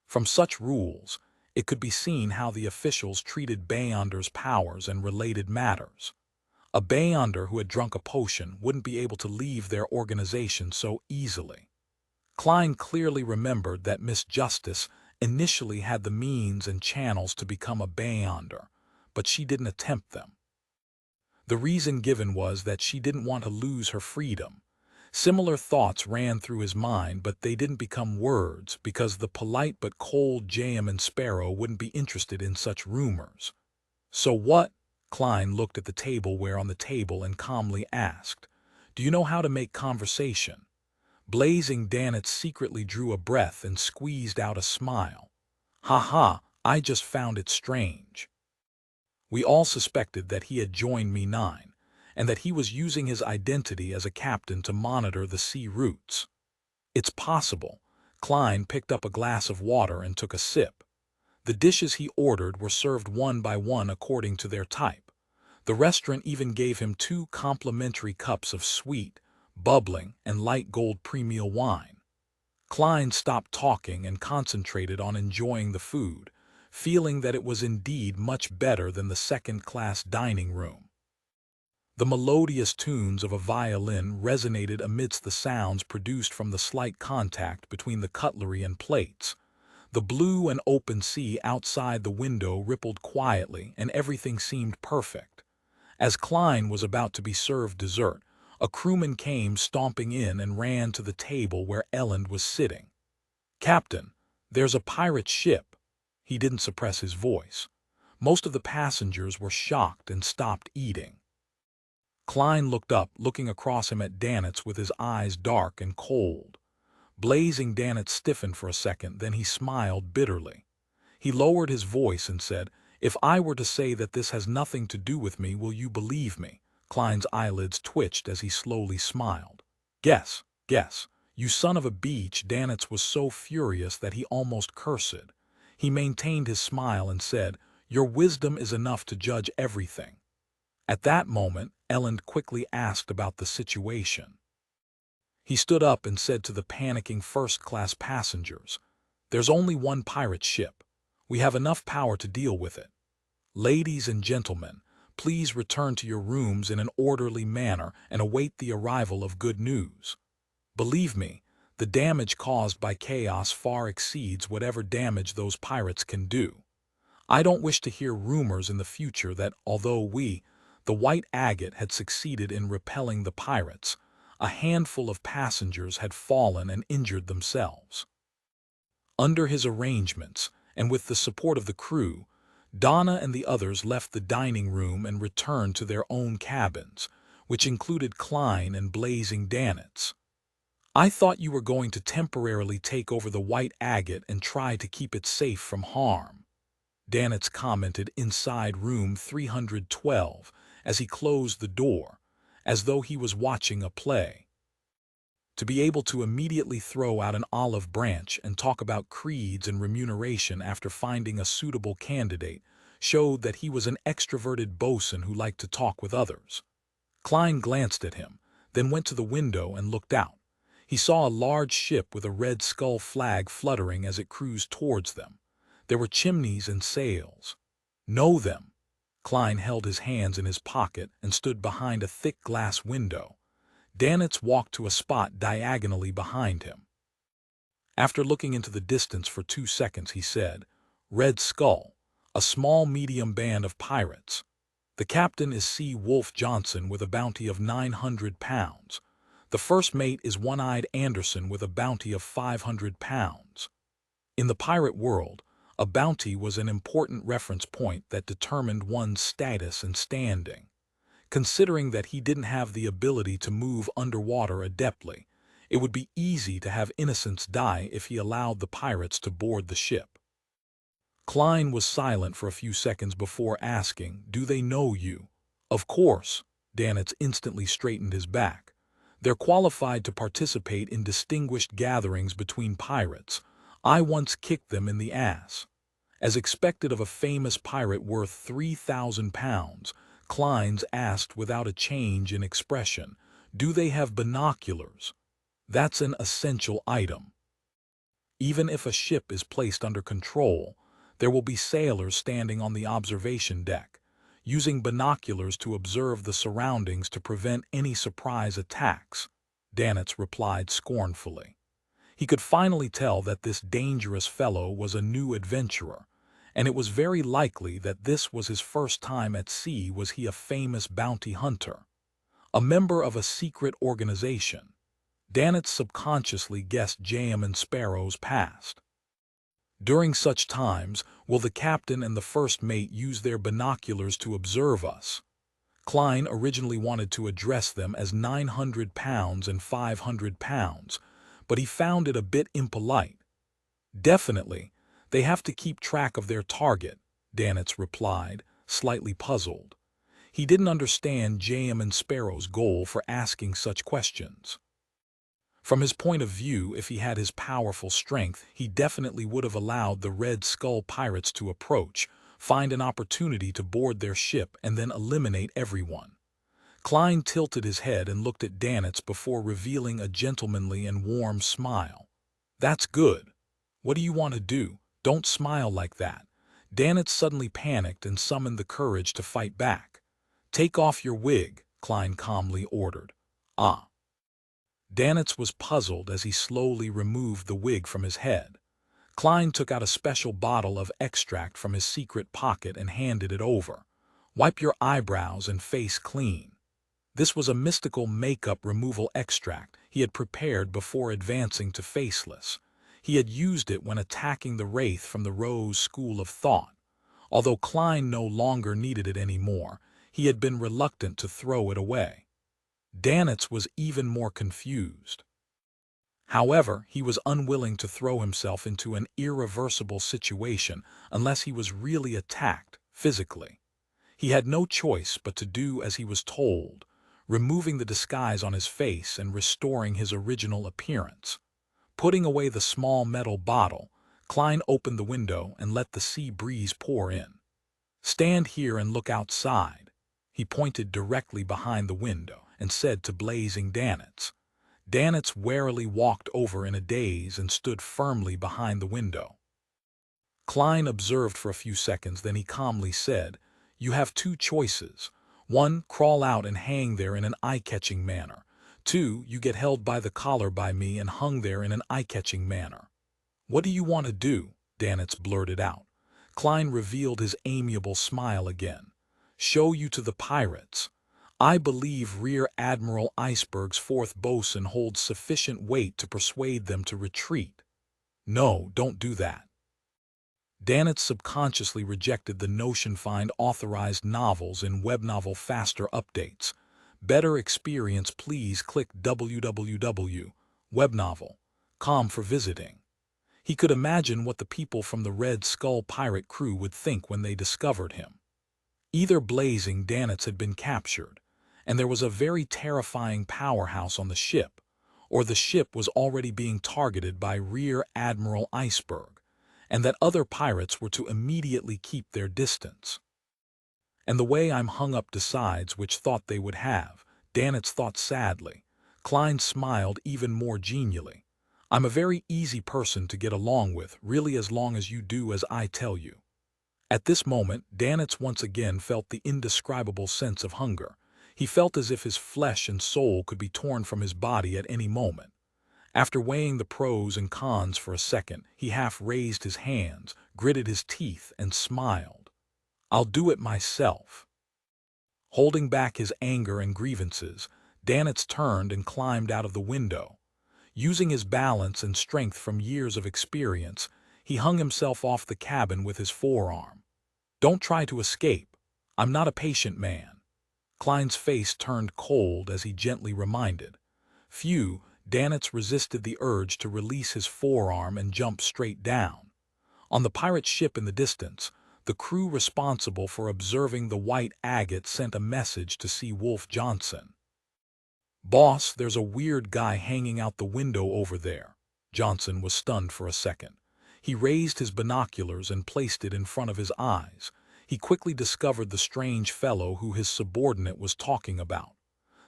From such rules, it could be seen how the officials treated Beyonder's powers and related matters. A Beyonder who had drunk a potion wouldn't be able to leave their organization so easily. Klein clearly remembered that Miss Justice initially had the means and channels to become a Beyonder, but she didn't attempt them. The reason given was that she didn't want to lose her freedom. Similar thoughts ran through his mind, but they didn't become words because the polite but cold Jayman Sparrow wouldn't be interested in such rumors. So what? Klein looked at the tableware on the table and calmly asked, "Do you know how to make conversation?" Blazing Danitz secretly drew a breath and squeezed out a smile. "Ha ha, I just found it strange. We all suspected that he had joined Me-9, and that he was using his identity as a captain to monitor the sea routes. It's possible." Klein picked up a glass of water and took a sip. The dishes he ordered were served one by one according to their type. The restaurant even gave him 2 complimentary cups of sweet, bubbling, and light gold premium wine. Klein stopped talking and concentrated on enjoying the food, feeling that it was indeed much better than the second-class dining room. The melodious tunes of a violin resonated amidst the sounds produced from the slight contact between the cutlery and plates. The blue and open sea outside the window rippled quietly, and everything seemed perfect. As Klein was about to be served dessert, a crewman came stomping in and ran to the table where Elend was sitting. "Captain, there's a pirate ship." He didn't suppress his voice. Most of the passengers were shocked and stopped eating. Klein looked up, looking across him at Danitz with his eyes dark and cold. Blazing Danitz stiffened for a second, then he smiled bitterly. He lowered his voice and said, "If I were to say that this has nothing to do with me, will you believe me?" Klein's eyelids twitched as he slowly smiled. Guess, you son of a beach." Danitz was so furious that he almost cursed. He maintained his smile and said, "Your wisdom is enough to judge everything." At that moment, Elend quickly asked about the situation. He stood up and said to the panicking first-class passengers, "There's only one pirate ship. We have enough power to deal with it. Ladies and gentlemen, please return to your rooms in an orderly manner and await the arrival of good news. Believe me, the damage caused by chaos far exceeds whatever damage those pirates can do. I don't wish to hear rumors in the future that although we, the White Agate, had succeeded in repelling the pirates, a handful of passengers had fallen and injured themselves." Under his arrangements, and with the support of the crew, Donna and the others left the dining room and returned to their own cabins, which included Klein and Blazing Danitz. "I thought you were going to temporarily take over the White Agate and try to keep it safe from harm," Danitz commented inside room 312 as he closed the door, as though he was watching a play. To be able to immediately throw out an olive branch and talk about creeds and remuneration after finding a suitable candidate showed that he was an extroverted bosun who liked to talk with others. Klein glanced at him, then went to the window and looked out. He saw a large ship with a red skull flag fluttering as it cruised towards them. There were chimneys and sails. "Know them." Klein held his hands in his pocket and stood behind a thick glass window. Danitz walked to a spot diagonally behind him. After looking into the distance for 2 seconds, he said, "Red Skull, a small medium band of pirates. The captain is C. Wolf Johnson with a bounty of 900 pounds. The first mate is One-Eyed Anderson with a bounty of 500 pounds. In the pirate world, a bounty was an important reference point that determined one's status and standing. Considering that he didn't have the ability to move underwater adeptly, it would be easy to have innocents die if he allowed the pirates to board the ship." Klein was silent for a few seconds before asking, "Do they know you?" "Of course." Danitz instantly straightened his back. "They're qualified to participate in distinguished gatherings between pirates. I once kicked them in the ass." As expected of a famous pirate worth 3,000 pounds, Klein's asked without a change in expression, "Do they have binoculars?" "That's an essential item. Even if a ship is placed under control, there will be sailors standing on the observation deck. using binoculars to observe the surroundings to prevent any surprise attacks, Danitz replied scornfully. He could finally tell that this dangerous fellow was a new adventurer, and it was very likely that this was his first time at sea. Was he a famous bounty hunter? A member of a secret organization? Danitz subconsciously guessed Jam and Sparrow's past. During such times, will the captain and the first mate use their binoculars to observe us? Klein originally wanted to address them as 900 pounds and 500 pounds, but he found it a bit impolite. Definitely, they have to keep track of their target, Danitz replied, slightly puzzled. He didn't understand Jam and Sparrow's goal for asking such questions. From his point of view, if he had his powerful strength, he definitely would have allowed the Red Skull pirates to approach, find an opportunity to board their ship, and then eliminate everyone. Klein tilted his head and looked at Danitz before revealing a gentlemanly and warm smile. That's good. What do you want to do? Don't smile like that. Danitz suddenly panicked and summoned the courage to fight back. Take off your wig, Klein calmly ordered. Ah. Danitz was puzzled as he slowly removed the wig from his head. Klein took out a special bottle of extract from his secret pocket and handed it over. Wipe your eyebrows and face clean. This was a mystical makeup removal extract he had prepared before advancing to faceless. He had used it when attacking the Wraith from the Rose School of Thought. Although Klein no longer needed it anymore, he had been reluctant to throw it away. Danitz was even more confused. However, he was unwilling to throw himself into an irreversible situation unless he was really attacked physically. He had no choice but to do as he was told, removing the disguise on his face and restoring his original appearance. Putting away the small metal bottle, Klein opened the window and let the sea breeze pour in. Stand here and look outside. He pointed directly behind the window and said to blazing Danitz. Danitz warily walked over in a daze and stood firmly behind the window. Klein observed for a few seconds, then he calmly said, "You have two choices. 1, crawl out and hang there in an eye-catching manner. 2, you get held by the collar by me and hung there in an eye-catching manner." "What do you want to do?" Danitz blurted out. Klein revealed his amiable smile again. "Show you to the pirates. I believe Rear Admiral Iceberg's 4th bosun holds sufficient weight to persuade them to retreat." "No, don't do that." Danitz subconsciously rejected the notion. Find authorized novels in Webnovel Faster Updates. Better experience, please click www.webnovel.com for visiting. He could imagine what the people from the Red Skull pirate crew would think when they discovered him. Either blazing Danitz had been captured, and there was a very terrifying powerhouse on the ship, or the ship was already being targeted by Rear Admiral Iceberg, and that other pirates were to immediately keep their distance. And the way I'm hung up decides which thought they would have, Danitz thought sadly. Klein smiled even more genially. "I'm a very easy person to get along with, really, as long as you do as I tell you." At this moment, Danitz once again felt the indescribable sense of hunger. He felt as if his flesh and soul could be torn from his body at any moment. After weighing the pros and cons for a second, he half raised his hands, gritted his teeth, and smiled. "I'll do it myself." Holding back his anger and grievances, Danitz turned and climbed out of the window. Using his balance and strength from years of experience, he hung himself off the cabin with his forearm. "Don't try to escape. I'm not a patient man." Klein's face turned cold as he gently reminded. Phew, Danitz resisted the urge to release his forearm and jump straight down. On the pirate ship in the distance, the crew responsible for observing the white agate sent a message to Sea Wolf Johnson. "Boss, there's a weird guy hanging out the window over there." Johnson was stunned for a second. He raised his binoculars and placed it in front of his eyes. He quickly discovered the strange fellow who his subordinate was talking about.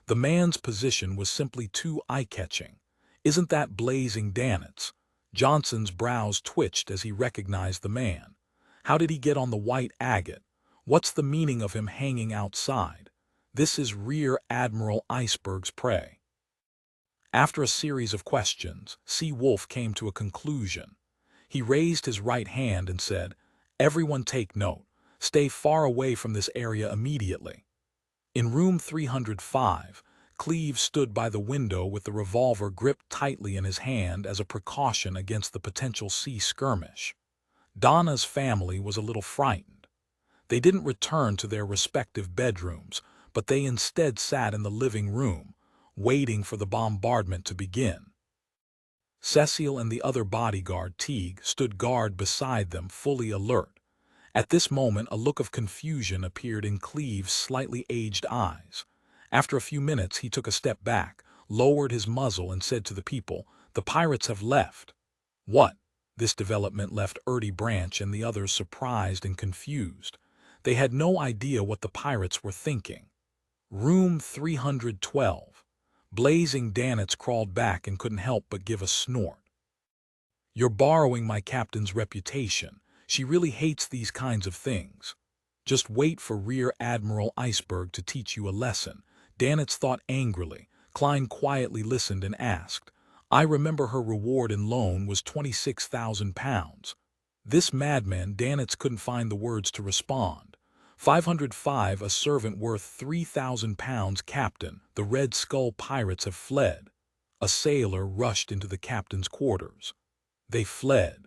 The man's position was simply too eye-catching. "Isn't that blazing Danitz?" Johnson's brows twitched as he recognized the man. "How did he get on the white agate? What's the meaning of him hanging outside? This is Rear Admiral Iceberg's prey. After a series of questions, Sea Wolf came to a conclusion. He raised his right hand and said, "Everyone take note. Stay far away from this area immediately." In room 305, Cleves stood by the window with the revolver gripped tightly in his hand as a precaution against the potential sea skirmish. Donna's family was a little frightened. They didn't return to their respective bedrooms, but they instead sat in the living room, waiting for the bombardment to begin. Cecile and the other bodyguard, Teague, stood guard beside them, fully alert. At this moment, a look of confusion appeared in Cleves' slightly aged eyes. After a few minutes, he took a step back, lowered his muzzle, and said to the people, "The pirates have left." What? This development left Branch and the others surprised and confused. They had no idea what the pirates were thinking. Room 312. Blazing Danitz crawled back and couldn't help but give a snort. "You're borrowing my captain's reputation. She really hates these kinds of things. Just wait for Rear Admiral Iceberg to teach you a lesson," Danitz thought angrily. Klein quietly listened and asked, "I remember her reward in loan was 26,000 pounds. This madman." Danitz couldn't find the words to respond. 505, a servant worth 3,000 pounds, "Captain, the Red Skull pirates have fled." A sailor rushed into the captain's quarters. "They fled."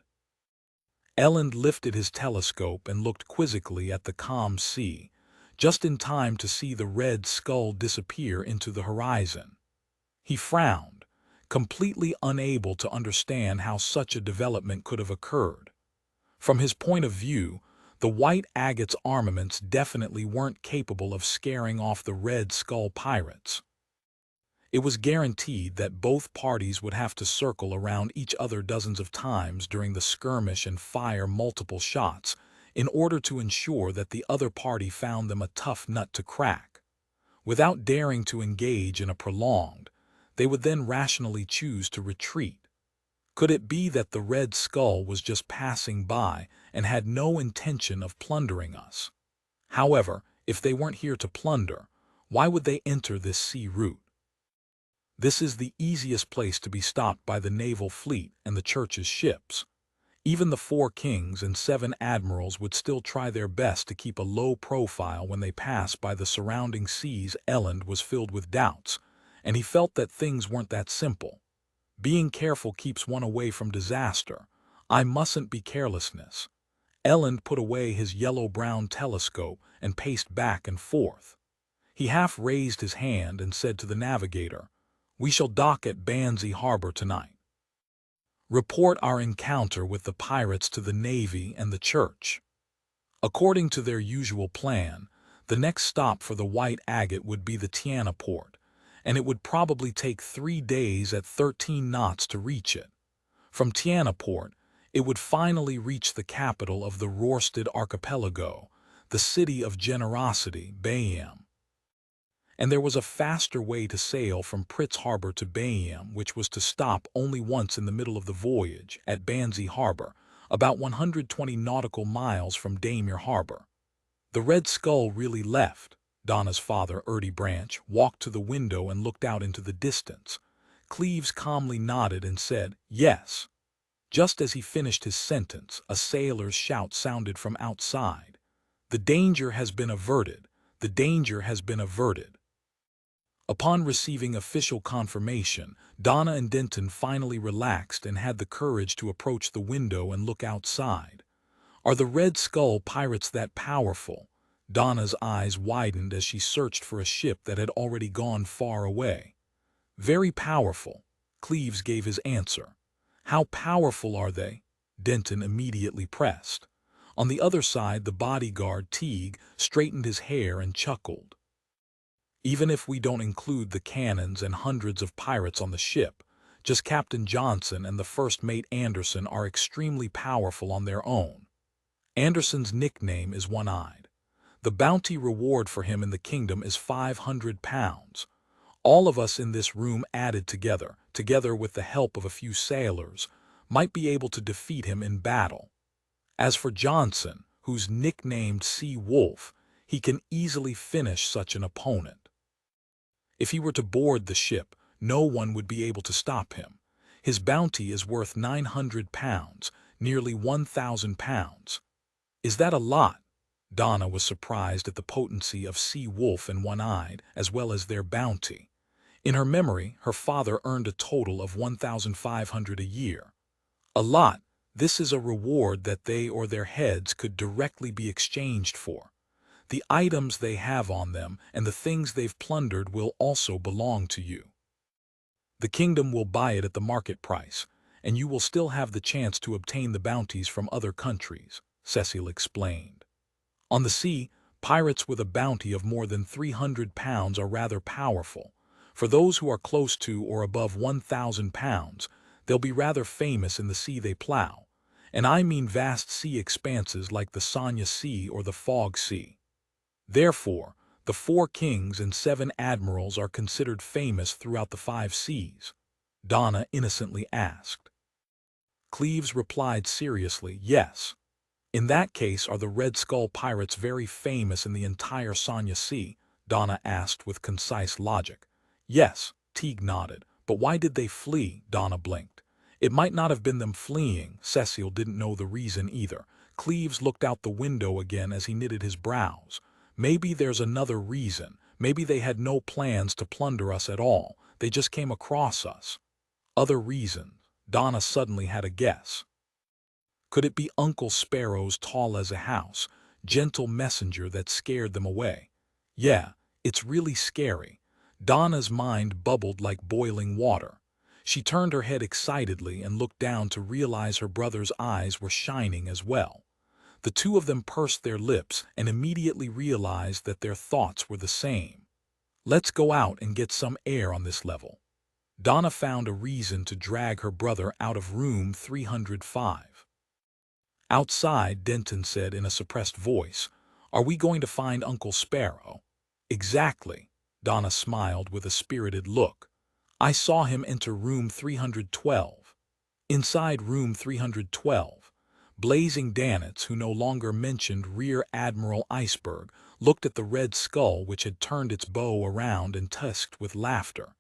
Elland lifted his telescope and looked quizzically at the calm sea, just in time to see the Red Skull disappear into the horizon. He frowned, completely unable to understand how such a development could have occurred. From his point of view, the White Agate's armaments definitely weren't capable of scaring off the Red Skull pirates. It was guaranteed that both parties would have to circle around each other dozens of times during the skirmish and fire multiple shots in order to ensure that the other party found them a tough nut to crack. Without daring to engage in a prolonged, they would then rationally choose to retreat. Could it be that the Red Skull was just passing by and had no intention of plundering us? However, if they weren't here to plunder, why would they enter this sea route? This is the easiest place to be stopped by the naval fleet and the church's ships. Even the 4 kings and 7 admirals would still try their best to keep a low profile when they pass by the surrounding seas. Elland was filled with doubts, and he felt that things weren't that simple. Being careful keeps one away from disaster. I mustn't be carelessness. Elland put away his yellow-brown telescope and paced back and forth. He half raised his hand and said to the navigator, "We shall dock at Banzi Harbor tonight. Report our encounter with the pirates to the Navy and the Church." According to their usual plan, the next stop for the White Agate would be the Tiana port, and it would probably take 3 days at 13 knots to reach it. From Tiana port, it would finally reach the capital of the Rorstad archipelago, the city of generosity, Bayam. And there was a faster way to sail from Pritz Harbor to Bayam, which was to stop only once in the middle of the voyage at Banzi Harbor, about 120 nautical miles from Damir Harbor. The Red Skull really left. Donna's father, Branch, walked to the window and looked out into the distance. Cleves calmly nodded and said, "Yes." Just as he finished his sentence, a sailor's shout sounded from outside. "The danger has been averted. The danger has been averted." Upon receiving official confirmation, Donna and Denton finally relaxed and had the courage to approach the window and look outside. "Are the Red Skull pirates that powerful?" Donna's eyes widened as she searched for a ship that had already gone far away. "Very powerful," Cleves gave his answer. "How powerful are they?" Denton immediately pressed. On the other side, the bodyguard, Teague, straightened his hair and chuckled. "Even if we don't include the cannons and hundreds of pirates on the ship, just Captain Johnson and the first mate Anderson are extremely powerful on their own. Anderson's nickname is One-Eyed. The bounty reward for him in the kingdom is 500 pounds. All of us in this room added together with the help of a few sailors, might be able to defeat him in battle. As for Johnson, who's nicknamed Sea Wolf, he can easily finish such an opponent. If he were to board the ship, no one would be able to stop him. His bounty is worth 900 pounds, nearly 1,000 pounds. Is that a lot? Donna was surprised at the potency of Sea Wolf and One-Eyed, as well as their bounty. In her memory, her father earned a total of 1,500 a year. A lot. This is a reward that they or their heads could directly be exchanged for. The items they have on them and the things they've plundered will also belong to you. The kingdom will buy it at the market price, and you will still have the chance to obtain the bounties from other countries, Cecil explained. On the sea, pirates with a bounty of more than 300 pounds are rather powerful. For those who are close to or above 1,000 pounds, they'll be rather famous in the sea they plow, and I mean vast sea expanses like the Sonya Sea or the Fog Sea. Therefore, the 4 kings and 7 admirals are considered famous throughout the 5 seas. Donna innocently asked. Cleves replied seriously, yes. In that case, are the Red Skull pirates very famous in the entire Sonya Sea? Donna asked with concise logic. Yes, Teague nodded. But why did they flee? Donna blinked. It might not have been them fleeing. Cecil didn't know the reason either. Cleves looked out the window again as he knitted his brows. Maybe there's another reason. Maybe they had no plans to plunder us at all. They just came across us. Other reasons. Donna suddenly had a guess. Could it be Uncle Sparrow's tall as a house, gentle messenger that scared them away? Yeah, it's really scary. Donna's mind bubbled like boiling water. She turned her head excitedly and looked down to realize her brother's eyes were shining as well. The two of them pursed their lips and immediately realized that their thoughts were the same. Let's go out and get some air on this level. Donna found a reason to drag her brother out of room 305. Outside, Denton said in a suppressed voice, "Are we going to find Uncle Sparrow?" Exactly. Donna smiled with a spirited look. I saw him enter room 312. Inside room 312, Blazing Danitz, who no longer mentioned Rear Admiral Iceberg, looked at the red skull which had turned its bow around and tusked with laughter.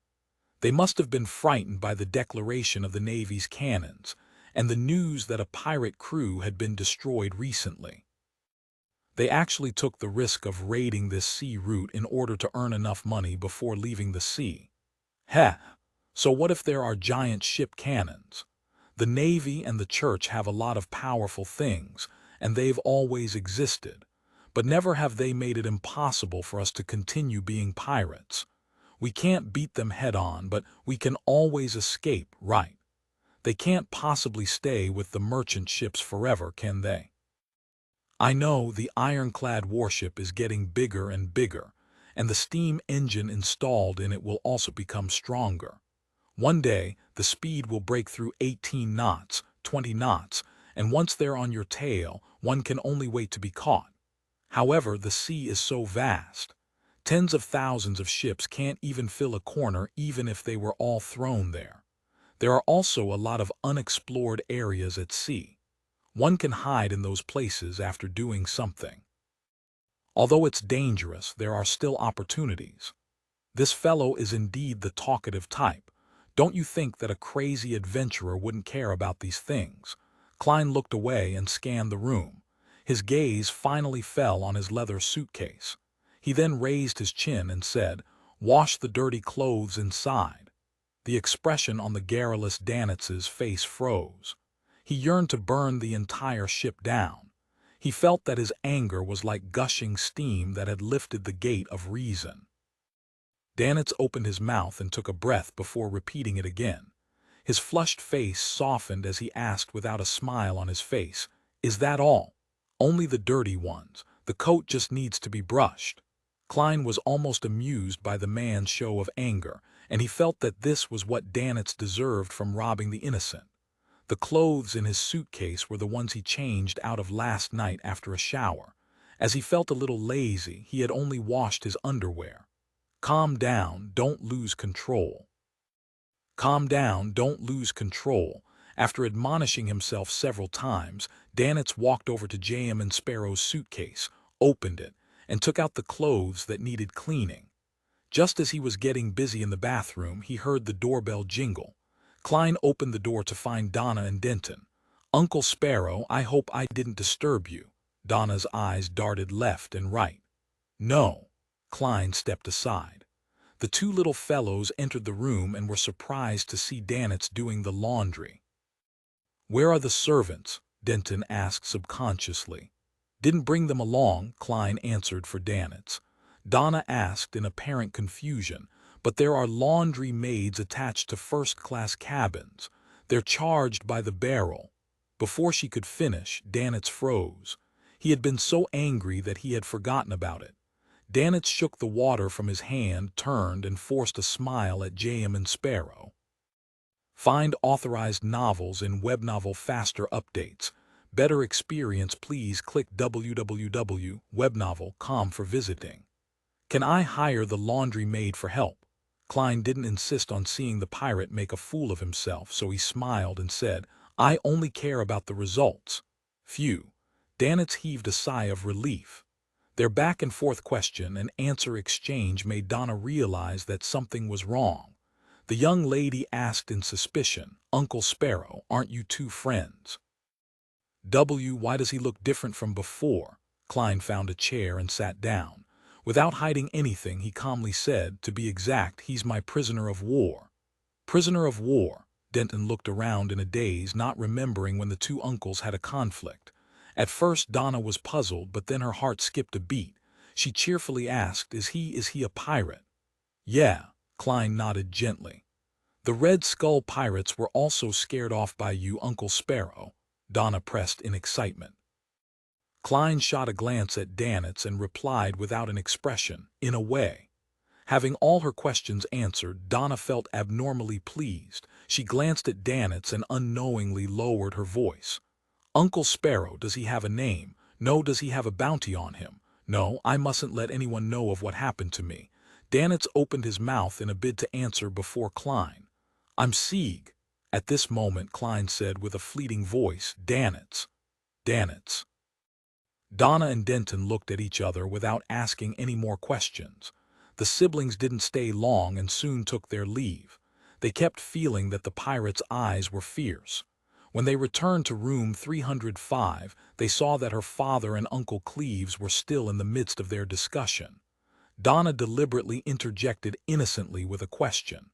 They must have been frightened by the declaration of the Navy's cannons and the news that a pirate crew had been destroyed recently. They actually took the risk of raiding this sea route in order to earn enough money before leaving the sea. Heh, so what if there are giant ship cannons? The Navy and the Church have a lot of powerful things, and they've always existed, but never have they made it impossible for us to continue being pirates. We can't beat them head-on, but we can always escape, right? They can't possibly stay with the merchant ships forever, can they? I know the ironclad warship is getting bigger and bigger, and the steam engine installed in it will also become stronger. One day, the speed will break through 18 knots, 20 knots, and once they're on your tail, one can only wait to be caught. However, the sea is so vast. Tens of thousands of ships can't even fill a corner even if they were all thrown there. There are also a lot of unexplored areas at sea. One can hide in those places after doing something. Although it's dangerous, there are still opportunities. This fellow is indeed the talkative type. Don't you think that a crazy adventurer wouldn't care about these things? Klein looked away and scanned the room. His gaze finally fell on his leather suitcase. He then raised his chin and said, "Wash the dirty clothes inside." The expression on the garrulous Danitz's face froze. He yearned to burn the entire ship down. He felt that his anger was like gushing steam that had lifted the gate of reason. Danitz opened his mouth and took a breath before repeating it again. His flushed face softened as he asked without a smile on his face, "Is that all?" "Only the dirty ones. The coat just needs to be brushed." Klein was almost amused by the man's show of anger, and he felt that this was what Danitz deserved from robbing the innocent. The clothes in his suitcase were the ones he changed out of last night after a shower. As he felt a little lazy, he had only washed his underwear. Calm down, don't lose control. Calm down, don't lose control. After admonishing himself several times, Danitz walked over to J.M. and Sparrow's suitcase, opened it, and took out the clothes that needed cleaning. Just as he was getting busy in the bathroom, he heard the doorbell jingle. Klein opened the door to find Donna and Denton. "Uncle Sparrow, I hope I didn't disturb you." Donna's eyes darted left and right. "No." Klein stepped aside. The two little fellows entered the room and were surprised to see Danitz doing the laundry. "Where are the servants?" Denton asked subconsciously. "Didn't bring them along," Klein answered for Danitz. Donna asked in apparent confusion, "But there are laundry maids attached to first-class cabins. They're charged by the barrel." Before she could finish, Danitz froze. He had been so angry that he had forgotten about it. Danitz shook the water from his hand, turned, and forced a smile at J.M. and Sparrow. Find authorized novels in Webnovel Faster Updates. Better experience, please click www.webnovel.com for visiting. "Can I hire the laundry maid for help?" Klein didn't insist on seeing the pirate make a fool of himself, so he smiled and said, "I only care about the results." Phew. Danitz heaved a sigh of relief. Their back-and-forth question and answer exchange made Donna realize that something was wrong. The young lady asked in suspicion, "Uncle Sparrow, aren't you two friends?" Why does he look different from before?" Klein found a chair and sat down. Without hiding anything, he calmly said, "To be exact, he's my prisoner of war." "Prisoner of war?" Denton looked around in a daze, not remembering when the two uncles had a conflict. At first Donna was puzzled, but then her heart skipped a beat. She cheerfully asked, Is he a pirate?" "Yeah," Klein nodded gently. "The Red Skull pirates were also scared off by you, Uncle Sparrow," Donna pressed in excitement. Klein shot a glance at Danitz and replied without an expression, "In a way." Having all her questions answered, Donna felt abnormally pleased. She glanced at Danitz and unknowingly lowered her voice. "Uncle Sparrow, does he have a name? No, does he have a bounty on him? No, I mustn't let anyone know of what happened to me." Danitz opened his mouth in a bid to answer before Klein. "I'm Sieg." At this moment, Klein said with a fleeting voice, "Danitz." "Danitz." Donna and Denton looked at each other without asking any more questions. The siblings didn't stay long and soon took their leave. They kept feeling that the pirate's eyes were fierce. When they returned to room 305, they saw that her father and Uncle Cleves were still in the midst of their discussion. Donna deliberately interjected innocently with a question.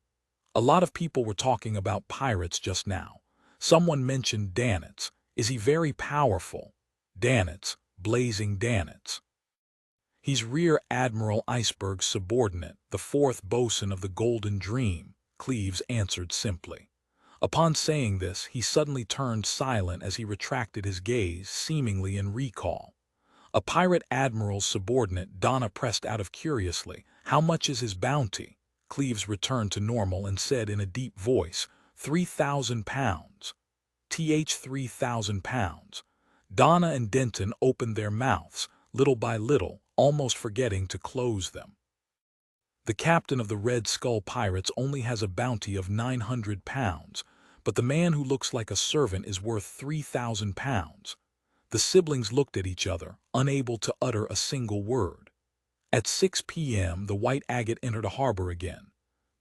"A lot of people were talking about pirates just now. Someone mentioned Danitz. Is he very powerful?" "Danitz, blazing Danitz." "He's Rear Admiral Iceberg's subordinate, the fourth bosun of the Golden Dream," Cleves answered simply. Upon saying this, he suddenly turned silent as he retracted his gaze, seemingly in recall. "A pirate admiral's subordinate," Donna pressed out of curiously. "How much is his bounty?" Cleves returned to normal and said in a deep voice, £3,000. 3,000 pounds. Donna and Denton opened their mouths, little by little, almost forgetting to close them. "The captain of the Red Skull Pirates only has a bounty of £900, but the man who looks like a servant is worth £3,000. The siblings looked at each other, unable to utter a single word. At 6 p.m. the White Agate entered a harbor again.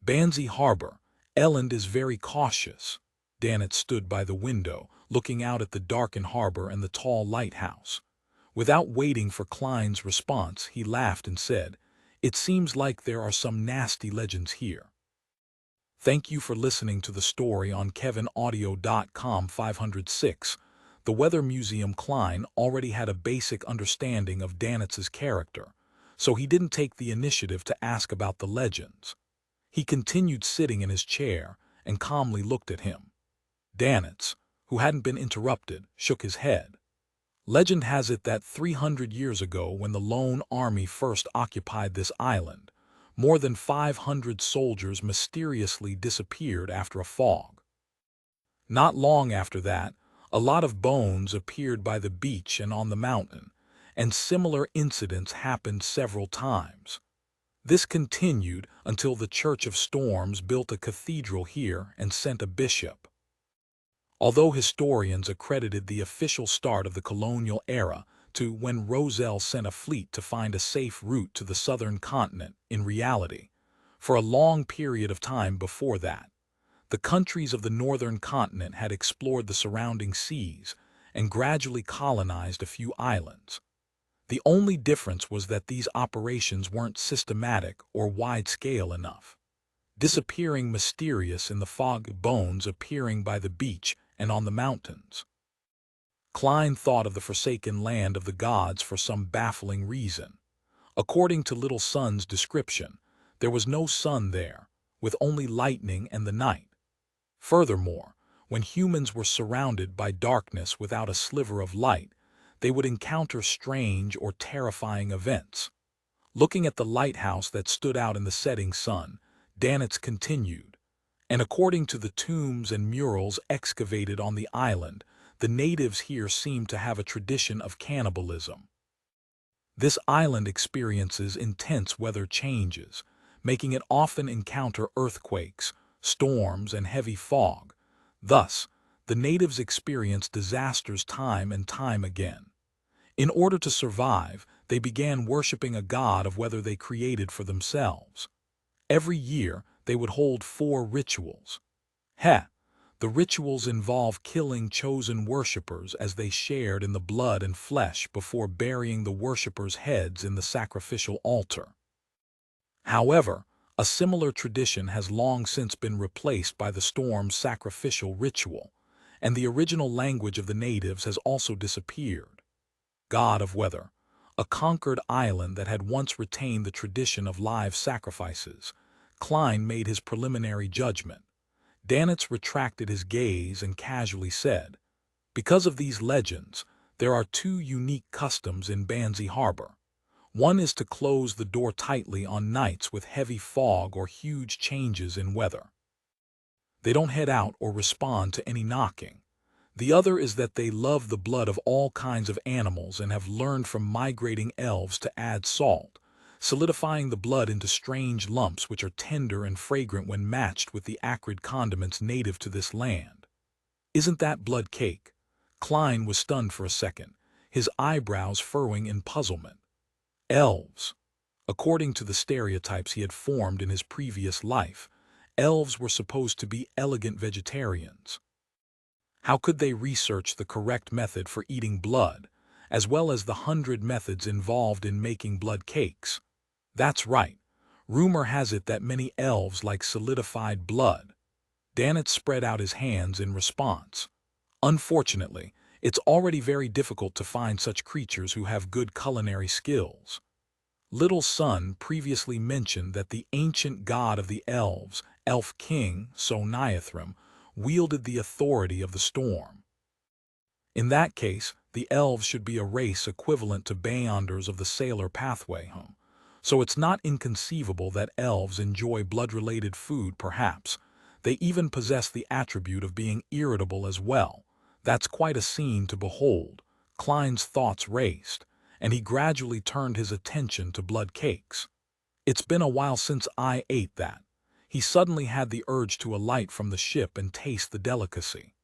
Banzi Harbor. Elland is very cautious. Danitz stood by the window, looking out at the darkened harbor and the tall lighthouse. Without waiting for Klein's response, he laughed and said, "It seems like there are some nasty legends here." Thank you for listening to the story on KevinAudio.com 506. The Weather Museum. Klein already had a basic understanding of Danitz's character, so he didn't take the initiative to ask about the legends. He continued sitting in his chair and calmly looked at him. Danitz, who hadn't been interrupted, shook his head. "Legend has it that 300 years ago, when the Lone Army first occupied this island, more than 500 soldiers mysteriously disappeared after a fog. Not long after that, a lot of bones appeared by the beach and on the mountain, and similar incidents happened several times. This continued until the Church of Storms built a cathedral here and sent a bishop." although historians accredited the official start of the colonial era to when Roselle sent a fleet to find a safe route to the southern continent. In reality, for a long period of time before that, the countries of the northern continent had explored the surrounding seas and gradually colonized a few islands. The only difference was that these operations weren't systematic or wide-scale enough, disappearing mysterious in the fog, bones appearing by the beach and on the mountains. Klein thought of the forsaken land of the gods for some baffling reason. According to Little Sun's description, there was no sun there, with only lightning and the night. Furthermore, when humans were surrounded by darkness without a sliver of light, they would encounter strange or terrifying events. Looking at the lighthouse that stood out in the setting sun, Danitz continued, and according to the tombs and murals excavated on the island, the natives here seem to have a tradition of cannibalism. This island experiences intense weather changes, making it often encounter earthquakes, storms, and heavy fog. Thus, the natives experience disasters time and time again. In order to survive, they began worshiping a god of weather they created for themselves. Every year, they would hold 4 rituals. The rituals involve killing chosen worshippers as they shared in the blood and flesh before burying the worshippers' heads in the sacrificial altar. However, a similar tradition has long since been replaced by the storm's sacrificial ritual, and the original language of the natives has also disappeared. God of Weather, a conquered island that had once retained the tradition of live sacrifices, Klein made his preliminary judgment. Danitz retracted his gaze and casually said, "Because of these legends, there are 2 unique customs in Banzi Harbor. One is to close the door tightly on nights with heavy fog or huge changes in weather. They don't head out or respond to any knocking. The other is that they love the blood of all kinds of animals and have learned from migrating elves to add salt, solidifying the blood into strange lumps which are tender and fragrant when matched with the acrid condiments native to this land. Isn't that blood cake?" Klein was stunned for a second, his eyebrows furrowing in puzzlement. Elves. According to the stereotypes he had formed in his previous life, elves were supposed to be elegant vegetarians. How could they research the correct method for eating blood, as well as the 100 methods involved in making blood cakes? That's right. Rumor has it that many elves like solidified blood. Danitz spread out his hands in response. Unfortunately, it's already very difficult to find such creatures who have good culinary skills. Little Sun previously mentioned that the ancient god of the elves, Elf King Soniathrim, wielded the authority of the storm. In that case, the elves should be a race equivalent to Beyonders of the Seer Pathway. So it's not inconceivable that elves enjoy blood-related food perhaps. They even possess the attribute of being irritable as well. That's quite a scene to behold. Klein's thoughts raced, and he gradually turned his attention to blood cakes. It's been a while since I ate that. He suddenly had the urge to alight from the ship and taste the delicacy.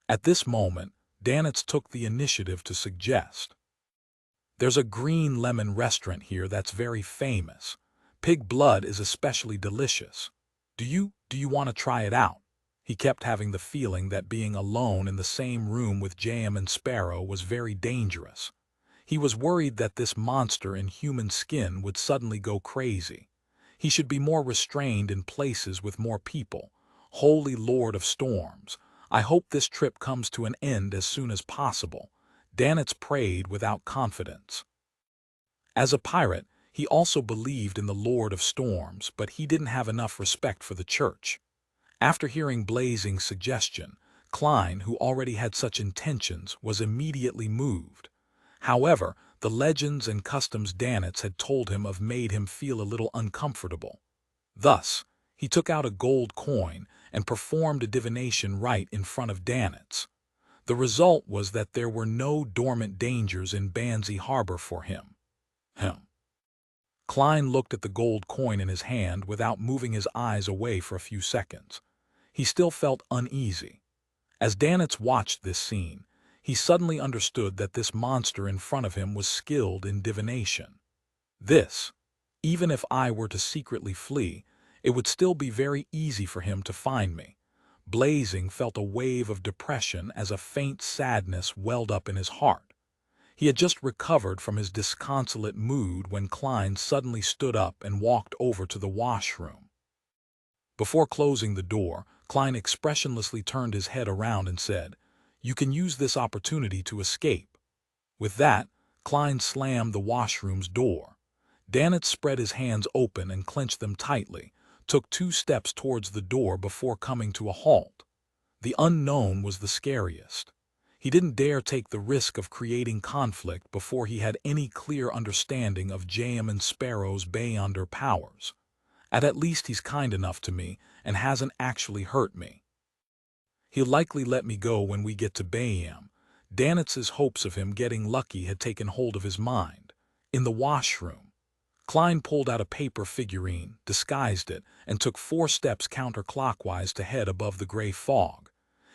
At this moment, Danitz took the initiative to suggest, "There's a green lemon restaurant here that's very famous. Pig blood is especially delicious. Do you want to try it out?" He kept having the feeling that being alone in the same room with Jam and Sparrow was very dangerous. He was worried that this monster in human skin would suddenly go crazy. He should be more restrained in places with more people. Holy Lord of Storms, I hope this trip comes to an end as soon as possible. Danitz prayed without confidence. As a pirate, he also believed in the Lord of Storms, but he didn't have enough respect for the church. After hearing Blazing's suggestion, Klein, who already had such intentions, was immediately moved. However, the legends and customs Danitz had told him of made him feel a little uncomfortable. Thus, he took out a gold coin and performed a divination rite in front of Danitz. The result was that there were no dormant dangers in Banzi Harbor for him. Klein looked at the gold coin in his hand without moving his eyes away for a few seconds. He still felt uneasy. As Danitz watched this scene, he suddenly understood that this monster in front of him was skilled in divination. This, even if I were to secretly flee, it would still be very easy for him to find me. Blazing felt a wave of depression as a faint sadness welled up in his heart. He had just recovered from his disconsolate mood when Klein suddenly stood up and walked over to the washroom. Before closing the door, Klein expressionlessly turned his head around and said, "You can use this opportunity to escape." With that, Klein slammed the washroom's door. Danitz spread his hands open and clenched them tightly, took 2 steps towards the door before coming to a halt. The unknown was the scariest. He didn't dare take the risk of creating conflict before he had any clear understanding of J.M. and Sparrow's beyonder powers. At least he's kind enough to me and hasn't actually hurt me. He'll likely let me go when we get to Bayam. Danitz's hopes of him getting lucky had taken hold of his mind. In the washroom, Klein pulled out a paper figurine, disguised it, and took 4 steps counterclockwise to head above the gray fog.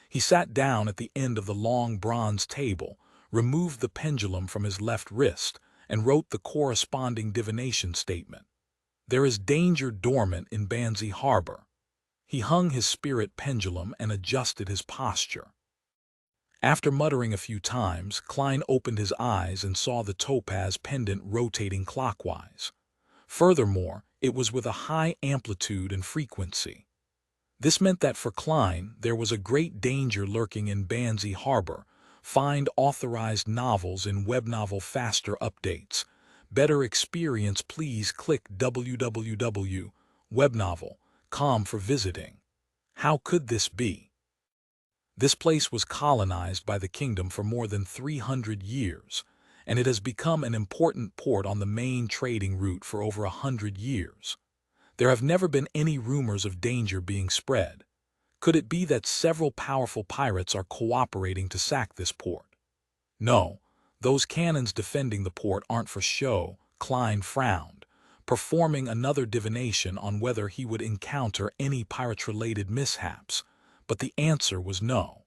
He sat down at the end of the long bronze table, removed the pendulum from his left wrist, and wrote the corresponding divination statement. "There is danger dormant in Banzi Harbor." He hung his spirit pendulum and adjusted his posture. After muttering a few times, Klein opened his eyes and saw the topaz pendant rotating clockwise. Furthermore, it was with a high amplitude and frequency. This meant that for Klein, there was a great danger lurking in Banzi Harbor. Find authorized novels in Webnovel Faster Updates. Better experience, please click www.webnovel.com for visiting. How could this be? This place was colonized by the kingdom for more than 300 years, and it has become an important port on the main trading route for over 100 years. There have never been any rumors of danger being spread. Could it be that several powerful pirates are cooperating to sack this port? No, those cannons defending the port aren't for show. Klein frowned, performing another divination on whether he would encounter any pirate-related mishaps, but the answer was no.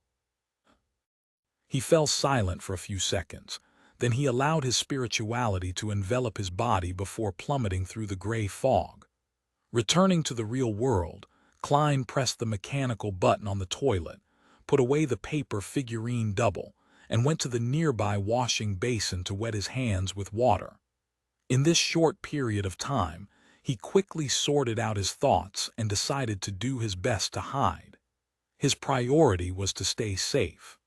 He fell silent for a few seconds. Then he allowed his spirituality to envelop his body before plummeting through the gray fog. Returning to the real world, Klein pressed the mechanical button on the toilet, put away the paper figurine double, and went to the nearby washing basin to wet his hands with water. In this short period of time, he quickly sorted out his thoughts and decided to do his best to hide. His priority was to stay safe.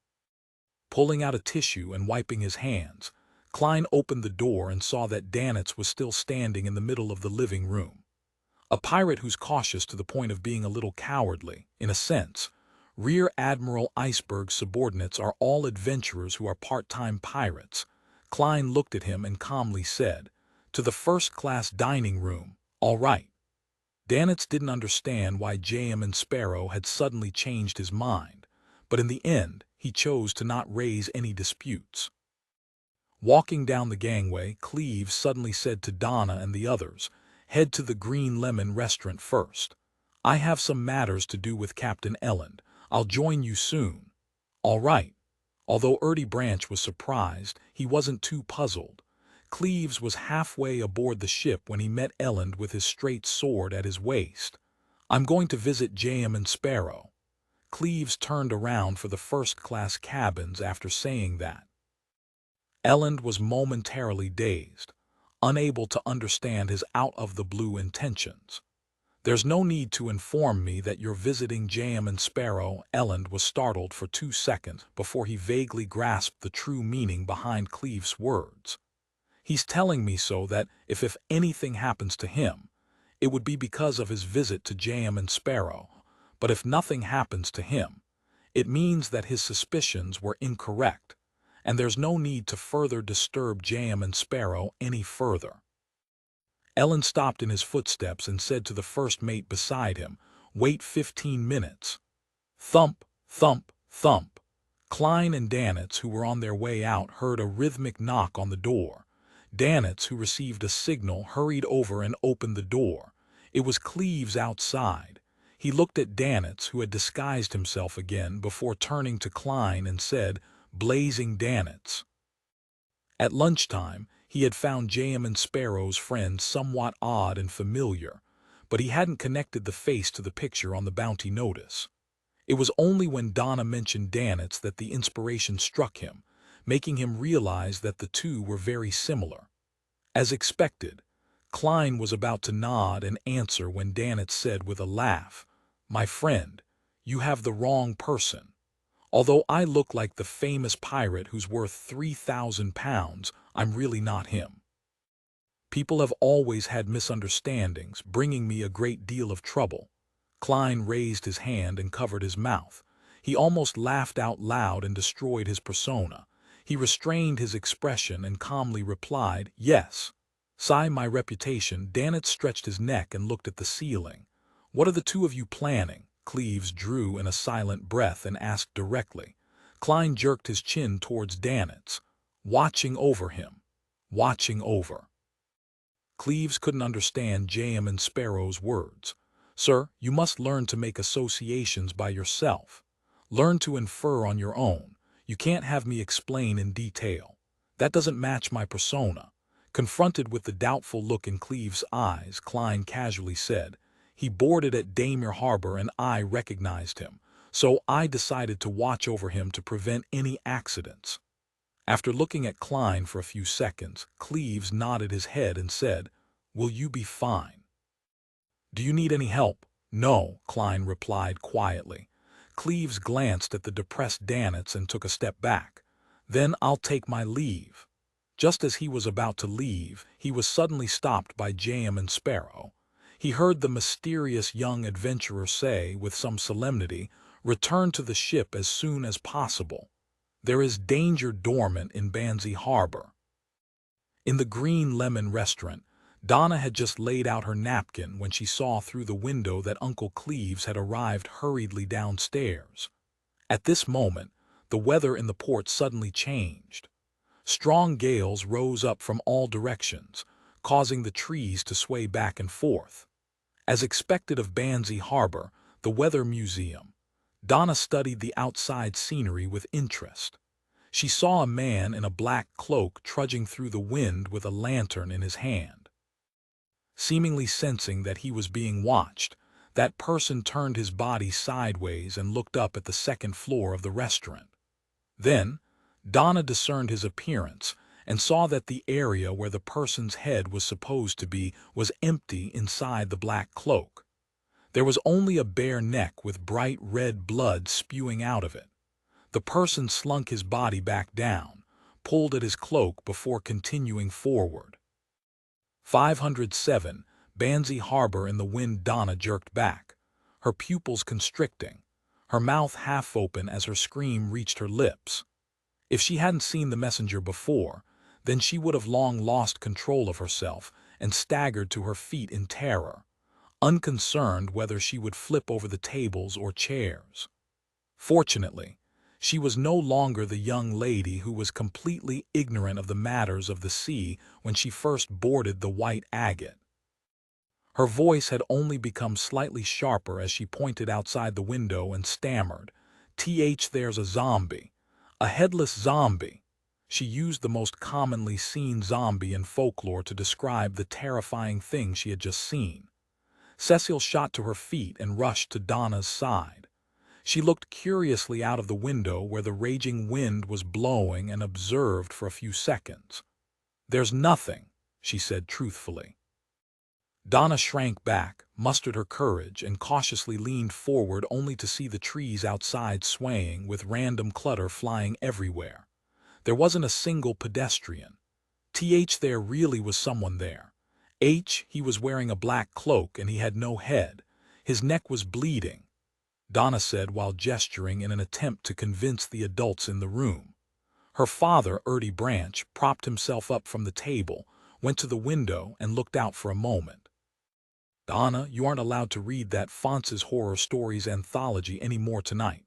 Pulling out a tissue and wiping his hands, Klein opened the door and saw that Danitz was still standing in the middle of the living room. A pirate who's cautious to the point of being a little cowardly, in a sense. Rear Admiral Iceberg's subordinates are all adventurers who are part-time pirates. Klein looked at him and calmly said, "To the first-class dining room, all right." Danitz didn't understand why J.M. and Sparrow had suddenly changed his mind, but in the end, he chose to not raise any disputes. Walking down the gangway, Cleves suddenly said to Donna and the others, "Head to the Green Lemon restaurant first. I have some matters to do with Captain Elland. I'll join you soon." "All right." Although Erty Branch was surprised, he wasn't too puzzled. Cleves was halfway aboard the ship when he met Elland with his straight sword at his waist. "I'm going to visit J.M. and Sparrow." Cleves turned around for the first-class cabins after saying that. Elland was momentarily dazed, unable to understand his out-of-the-blue intentions. "There's no need to inform me that you're visiting J.M. and Sparrow." Elland was startled for 2 seconds before he vaguely grasped the true meaning behind Cleves' words. "He's telling me so that if anything happens to him, it would be because of his visit to J.M. and Sparrow. But if nothing happens to him, it means that his suspicions were incorrect, and there's no need to further disturb J.M. and Sparrow any further." Elland stopped in his footsteps and said to the first mate beside him, "Wait 15 minutes. Thump, thump, thump. Klein and Danitz, who were on their way out, heard a rhythmic knock on the door. Danitz, who received a signal, hurried over and opened the door. It was Cleves outside. He looked at Danitz, who had disguised himself again, before turning to Klein and said, "Blazing Danitz." At lunchtime, he had found J.M. and Sparrow's friend somewhat odd and familiar, but he hadn't connected the face to the picture on the bounty notice. It was only when Donna mentioned Danitz that the inspiration struck him, making him realize that the two were very similar. As expected, Klein was about to nod and answer when Danitz said with a laugh, "My friend, you have the wrong person. Although I look like the famous pirate who's worth 3,000 pounds, I'm really not him. People have always had misunderstandings, bringing me a great deal of trouble." Klein raised his hand and covered his mouth. He almost laughed out loud and destroyed his persona. He restrained his expression and calmly replied, "Yes. Sigh my reputation." Danitz stretched his neck and looked at the ceiling. "What are the two of you planning?" Cleves drew in a silent breath and asked directly. Klein jerked his chin towards Danitz. "Watching over him. Watching over." Cleves couldn't understand J.M. and Sparrow's words. "Sir, you must learn to make associations by yourself. Learn to infer on your own. You can't have me explain in detail. That doesn't match my persona." Confronted with the doubtful look in Cleves' eyes, Klein casually said, "He boarded at Daymir Harbor and I recognized him, so I decided to watch over him to prevent any accidents." After looking at Klein for a few seconds, Cleves nodded his head and said, "Will you be fine? Do you need any help?" "No," Klein replied quietly. Cleves glanced at the depressed Danitz and took a step back. "Then I'll take my leave." Just as he was about to leave, he was suddenly stopped by J.M. and Sparrow. He heard the mysterious young adventurer say, with some solemnity, "Return to the ship as soon as possible. There is danger dormant in Banzi Harbor." In the Green Lemon restaurant, Donna had just laid out her napkin when she saw through the window that Uncle Cleves had arrived hurriedly downstairs. At this moment, the weather in the port suddenly changed. Strong gales rose up from all directions, causing the trees to sway back and forth. As expected of Banzi Harbor, the Weather Museum, Donna studied the outside scenery with interest. She saw a man in a black cloak trudging through the wind with a lantern in his hand. Seemingly sensing that he was being watched, that person turned his body sideways and looked up at the second floor of the restaurant. Then, Donna discerned his appearance and saw that the area where the person's head was supposed to be was empty inside the black cloak. There was only a bare neck with bright red blood spewing out of it. The person slunk his body back down, pulled at his cloak before continuing forward. 507, Banzi Harbor in the wind. Donna jerked back, her pupils constricting, her mouth half open as her scream reached her lips. If she hadn't seen the messenger before, then she would have long lost control of herself and staggered to her feet in terror, unconcerned whether she would flip over the tables or chairs. Fortunately, she was no longer the young lady who was completely ignorant of the matters of the sea when she first boarded the White Agate. Her voice had only become slightly sharper as she pointed outside the window and stammered, "There's a zombie. A headless zombie." She used the most commonly seen zombie in folklore to describe the terrifying thing she had just seen. Cecile shot to her feet and rushed to Donna's side. She looked curiously out of the window where the raging wind was blowing and observed for a few seconds. "There's nothing," she said truthfully. Donna shrank back, mustered her courage, and cautiously leaned forward only to see the trees outside swaying with random clutter flying everywhere. There wasn't a single pedestrian. There really was someone there. He was wearing a black cloak and he had no head. His neck was bleeding, Donna said while gesturing in an attempt to convince the adults in the room. Her father, Ertie Branch, propped himself up from the table, went to the window and looked out for a moment. "Donna, you aren't allowed to read that Fonz's Horror Stories anthology anymore tonight."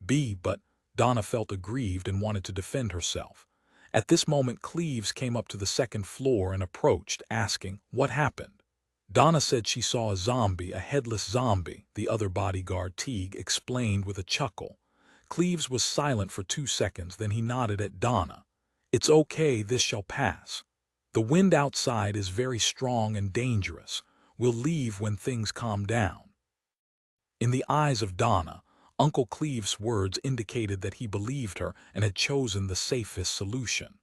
But Donna felt aggrieved and wanted to defend herself. At this moment Cleves came up to the second floor and approached, asking, "What happened?" Donna said she saw a zombie, a headless zombie, the other bodyguard, Teague, explained with a chuckle. Cleves was silent for 2 seconds, then he nodded at Donna. It's okay, this shall pass. The wind outside is very strong and dangerous. We'll leave when things calm down. In the eyes of Donna, Uncle Cleve's words indicated that he believed her and had chosen the safest solution.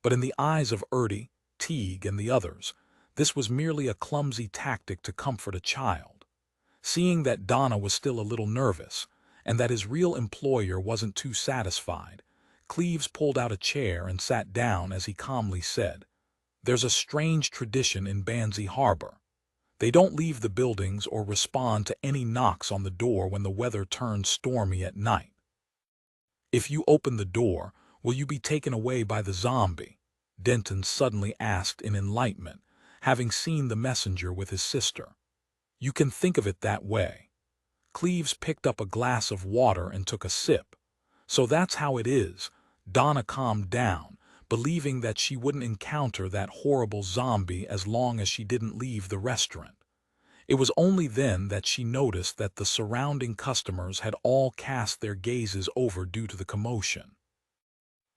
But in the eyes of Ertie, Teague, and the others, this was merely a clumsy tactic to comfort a child. Seeing that Donna was still a little nervous, and that his real employer wasn't too satisfied, Cleves pulled out a chair and sat down as he calmly said, "There's a strange tradition in Banzi Harbor. They don't leave the buildings or respond to any knocks on the door when the weather turns stormy at night. If you open the door, will you be taken away by the zombie?" Denton suddenly asked in enlightenment, having seen the messenger with his sister. "You can think of it that way." Cleves picked up a glass of water and took a sip. "So that's how it is." Donna calmed down, believing that she wouldn't encounter that horrible zombie as long as she didn't leave the restaurant. It was only then that she noticed that the surrounding customers had all cast their gazes over due to the commotion.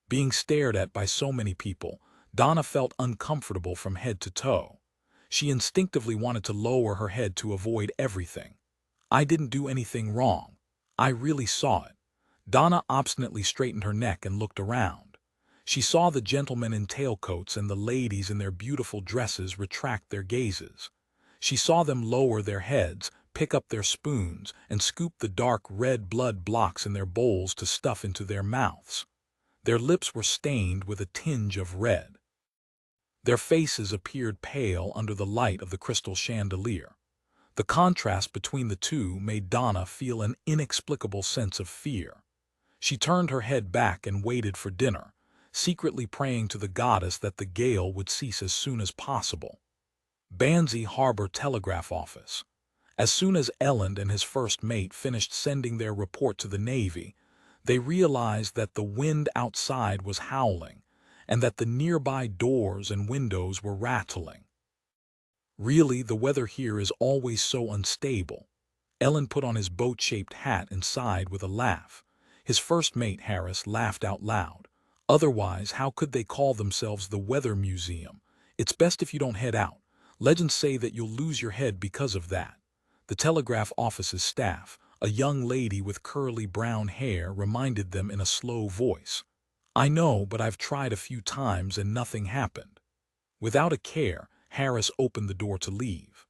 Being stared at by so many people, Donna felt uncomfortable from head to toe. She instinctively wanted to lower her head to avoid everything. "I didn't do anything wrong. I really saw it." Donna obstinately straightened her neck and looked around. She saw the gentlemen in tailcoats and the ladies in their beautiful dresses retract their gazes. She saw them lower their heads, pick up their spoons, and scoop the dark red blood blocks in their bowls to stuff into their mouths. Their lips were stained with a tinge of red. Their faces appeared pale under the light of the crystal chandelier. The contrast between the two made Donna feel an inexplicable sense of fear. She turned her head back and waited for dinner, secretly praying to the goddess that the gale would cease as soon as possible. Banzi Harbor Telegraph Office. As soon as Elland and his first mate finished sending their report to the Navy, they realized that the wind outside was howling and that the nearby doors and windows were rattling. "Really, the weather here is always so unstable." Elland put on his boat-shaped hat and sighed with a laugh. His first mate, Harris, laughed out loud. "Otherwise, how could they call themselves the Weather Museum? It's best if you don't head out. Legends say that you'll lose your head because of that." The telegraph office's staff, a young lady with curly brown hair, reminded them in a slow voice. "I know, but I've tried a few times and nothing happened." Without a care, Harris opened the door to leave.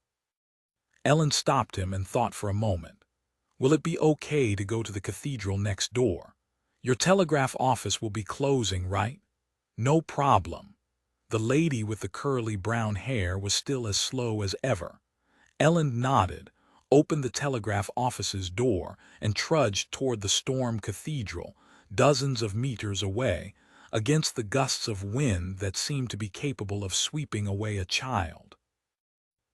Ellen stopped him and thought for a moment. "Will it be okay to go to the cathedral next door? Your telegraph office will be closing, right?" "No problem." The lady with the curly brown hair was still as slow as ever. Ellen nodded, opened the telegraph office's door, and trudged toward the Storm Cathedral, dozens of meters away, against the gusts of wind that seemed to be capable of sweeping away a child.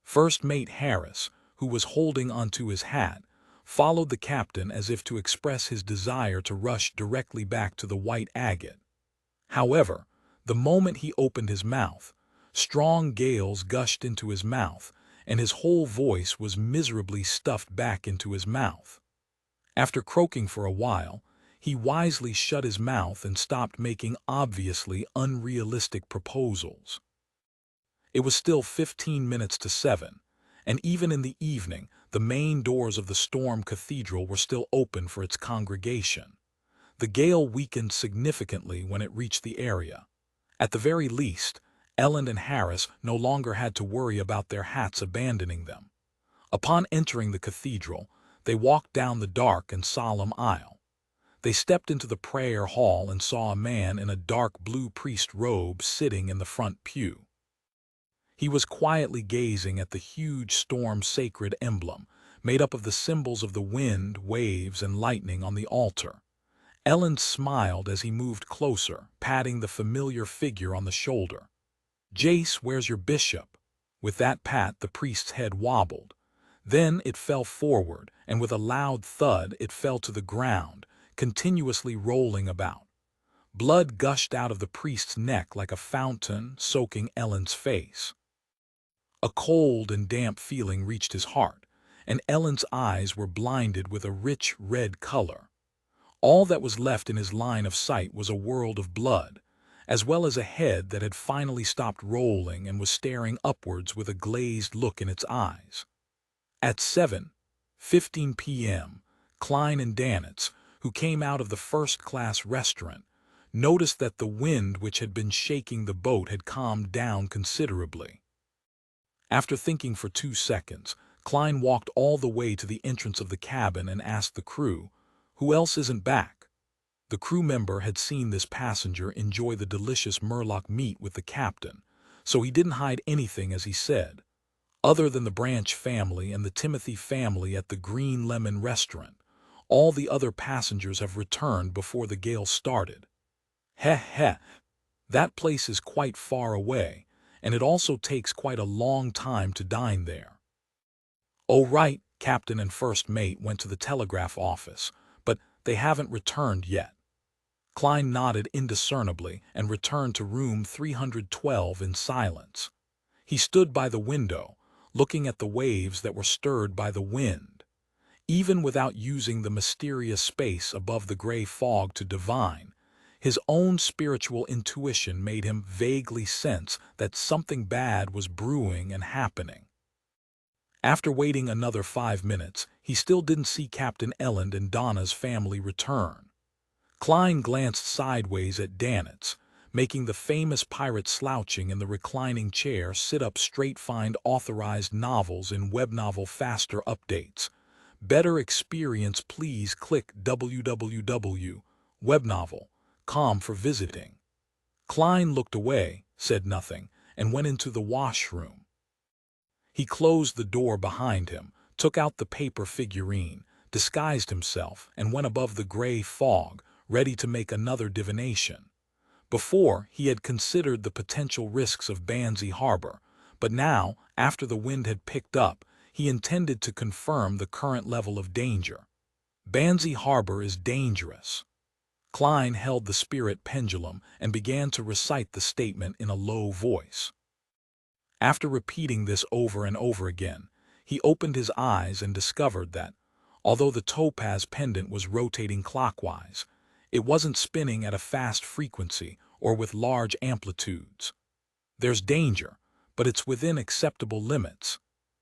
First Mate Harris, who was holding onto his hat, followed the captain as if to express his desire to rush directly back to the White Agate. However, the moment he opened his mouth, strong gales gushed into his mouth, and his whole voice was miserably stuffed back into his mouth. After croaking for a while, he wisely shut his mouth and stopped making obviously unrealistic proposals. It was still 15 minutes to 7, and even in the evening, the main doors of the Storm Cathedral were still open for its congregation. The gale weakened significantly when it reached the area. At the very least, Ellen and Harris no longer had to worry about their hats abandoning them. Upon entering the cathedral, they walked down the dark and solemn aisle. They stepped into the prayer hall and saw a man in a dark blue priest robe sitting in the front pew. He was quietly gazing at the huge storm-sacred emblem, made up of the symbols of the wind, waves, and lightning on the altar. Ellen smiled as he moved closer, patting the familiar figure on the shoulder. "Jace, where's your bishop?" With that pat, the priest's head wobbled. Then it fell forward, and with a loud thud it fell to the ground, continuously rolling about. Blood gushed out of the priest's neck like a fountain, soaking Ellen's face. A cold and damp feeling reached his heart, and Ellen's eyes were blinded with a rich red color. All that was left in his line of sight was a world of blood, as well as a head that had finally stopped rolling and was staring upwards with a glazed look in its eyes. At 7:15 p.m., Klein and Danitz, who came out of the first-class restaurant, noticed that the wind which had been shaking the boat had calmed down considerably. After thinking for 2 seconds, Klein walked all the way to the entrance of the cabin and asked the crew, "Who else isn't back?" The crew member had seen this passenger enjoy the delicious Murloc meat with the captain, so he didn't hide anything as he said, "Other than the Branch family and the Timothy family at the Green Lemon restaurant, all the other passengers have returned before the gale started." "Heh heh, that place is quite far away, and it also takes quite a long time to dine there." "Oh right, captain and first mate went to the telegraph office, but they haven't returned yet." Klein nodded indiscernibly and returned to room 312 in silence. He stood by the window, looking at the waves that were stirred by the wind. Even without using the mysterious space above the gray fog to divine, his own spiritual intuition made him vaguely sense that something bad was brewing and happening. After waiting another 5 minutes, he still didn't see Captain Elend and Donna's family return. Klein glanced sideways at Danitz, making the famous pirate slouching in the reclining chair sit up straight. Find authorized novels in webnovel faster updates. Better experience, please click www.webnovel.com for visiting. Klein looked away, said nothing, and went into the washroom. He closed the door behind him, took out the paper figurine, disguised himself, and went above the gray fog, ready to make another divination. Before, he had considered the potential risks of Banzi Harbor, but now, after the wind had picked up, he intended to confirm the current level of danger. Banzi Harbor is dangerous. Klein held the spirit pendulum and began to recite the statement in a low voice. After repeating this over and over again, he opened his eyes and discovered that, although the topaz pendant was rotating clockwise, it wasn't spinning at a fast frequency or with large amplitudes. "There's danger, but it's within acceptable limits.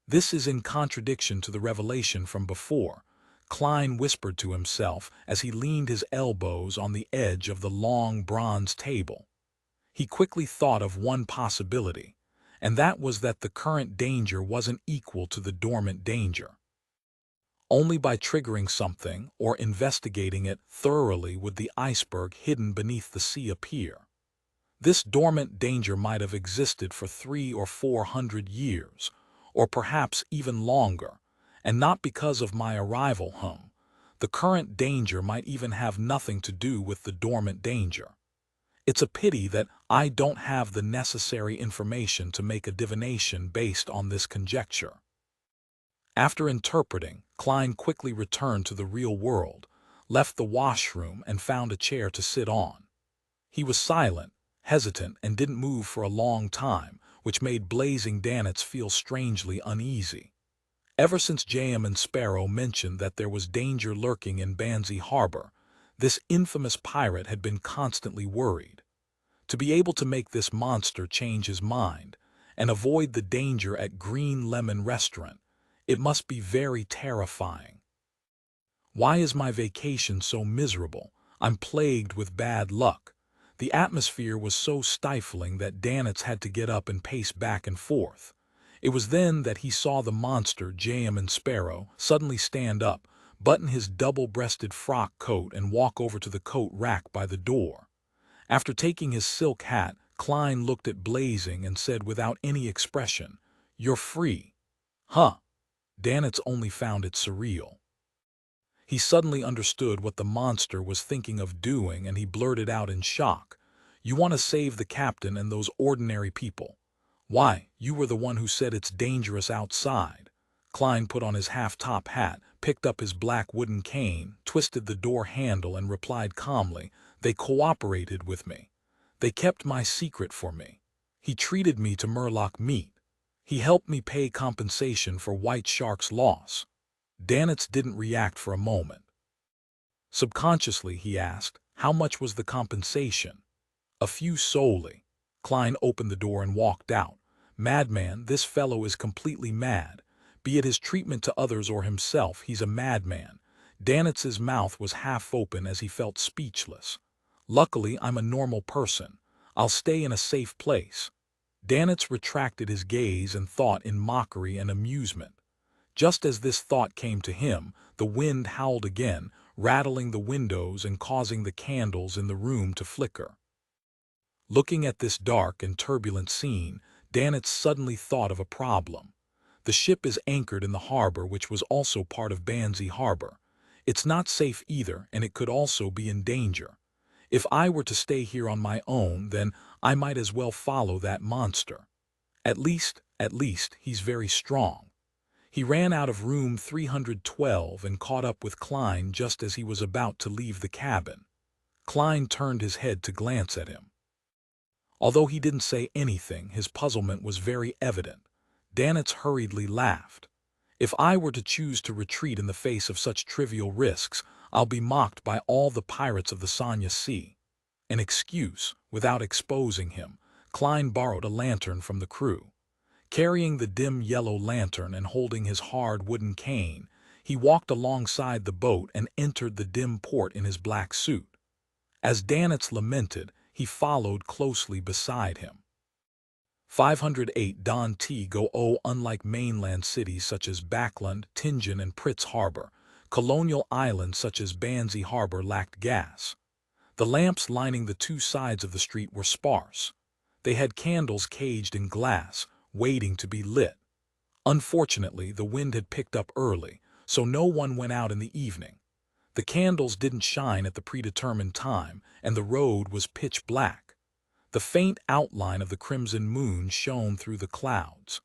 This is in contradiction to the revelation from before," Klein whispered to himself as he leaned his elbows on the edge of the long bronze table. He quickly thought of one possibility, and that was that the current danger wasn't equal to the dormant danger. Only by triggering something or investigating it thoroughly would the iceberg hidden beneath the sea appear. This dormant danger might have existed for 300 or 400 years, or perhaps even longer, and not because of my arrival. The current danger might even have nothing to do with the dormant danger. It's a pity that I don't have the necessary information to make a divination based on this conjecture. After interpreting, Klein quickly returned to the real world, left the washroom, and found a chair to sit on. He was silent, hesitant, and didn't move for a long time, which made Blazing Danitz feel strangely uneasy. Ever since Jam and Sparrow mentioned that there was danger lurking in Banzi Harbor, this infamous pirate had been constantly worried. To be able to make this monster change his mind and avoid the danger at Green Lemon Restaurant, it must be very terrifying. "Why is my vacation so miserable? I'm plagued with bad luck." The atmosphere was so stifling that Danitz had to get up and pace back and forth. It was then that he saw the monster Jam and Sparrow suddenly stand up, button his double-breasted frock coat, and walk over to the coat rack by the door. After taking his silk hat, Klein looked at Blazing and said without any expression, "You're free." "Huh." Danitz only found it surreal. He suddenly understood what the monster was thinking of doing, and he blurted out in shock, "You want to save the captain and those ordinary people. Why, you were the one who said it's dangerous outside." Klein put on his half-top hat, picked up his black wooden cane, twisted the door handle, and replied calmly, "They cooperated with me. They kept my secret for me. He treated me to Murloc meat. He helped me pay compensation for White Shark's loss. Danitz didn't react for a moment. Subconsciously, he asked, how much was the compensation? A few solely. Klein opened the door and walked out. Madman, this fellow is completely mad. Be it his treatment to others or himself, he's a madman. Danitz's mouth was half open as he felt speechless. Luckily, I'm a normal person. I'll stay in a safe place. Danitz retracted his gaze and thought in mockery and amusement. Just as this thought came to him, the wind howled again, rattling the windows and causing the candles in the room to flicker. Looking at this dark and turbulent scene, Danitz suddenly thought of a problem. The ship is anchored in the harbor, which was also part of Banzi Harbor. It's not safe either, and it could also be in danger. If I were to stay here on my own, then I might as well follow that monster. At least, he's very strong. He ran out of room 312 and caught up with Klein just as he was about to leave the cabin. Klein turned his head to glance at him. Although he didn't say anything, his puzzlement was very evident. Danitz hurriedly laughed. If I were to choose to retreat in the face of such trivial risks, I'll be mocked by all the pirates of the Sanya Sea. An excuse, without exposing him, Klein borrowed a lantern from the crew. Carrying the dim yellow lantern and holding his hard wooden cane, he walked alongside the boat and entered the dim port in his black suit. As Danitz lamented, he followed closely beside him. 508 Don T. Go O. Unlike mainland cities such as Backland, Tingen, and Pritz Harbor, colonial islands such as Banzi Harbor lacked gas. The lamps lining the two sides of the street were sparse. They had candles caged in glass, waiting to be lit. Unfortunately, the wind had picked up early, so no one went out in the evening. The candles didn't shine at the predetermined time, and the road was pitch black. The faint outline of the crimson moon shone through the clouds.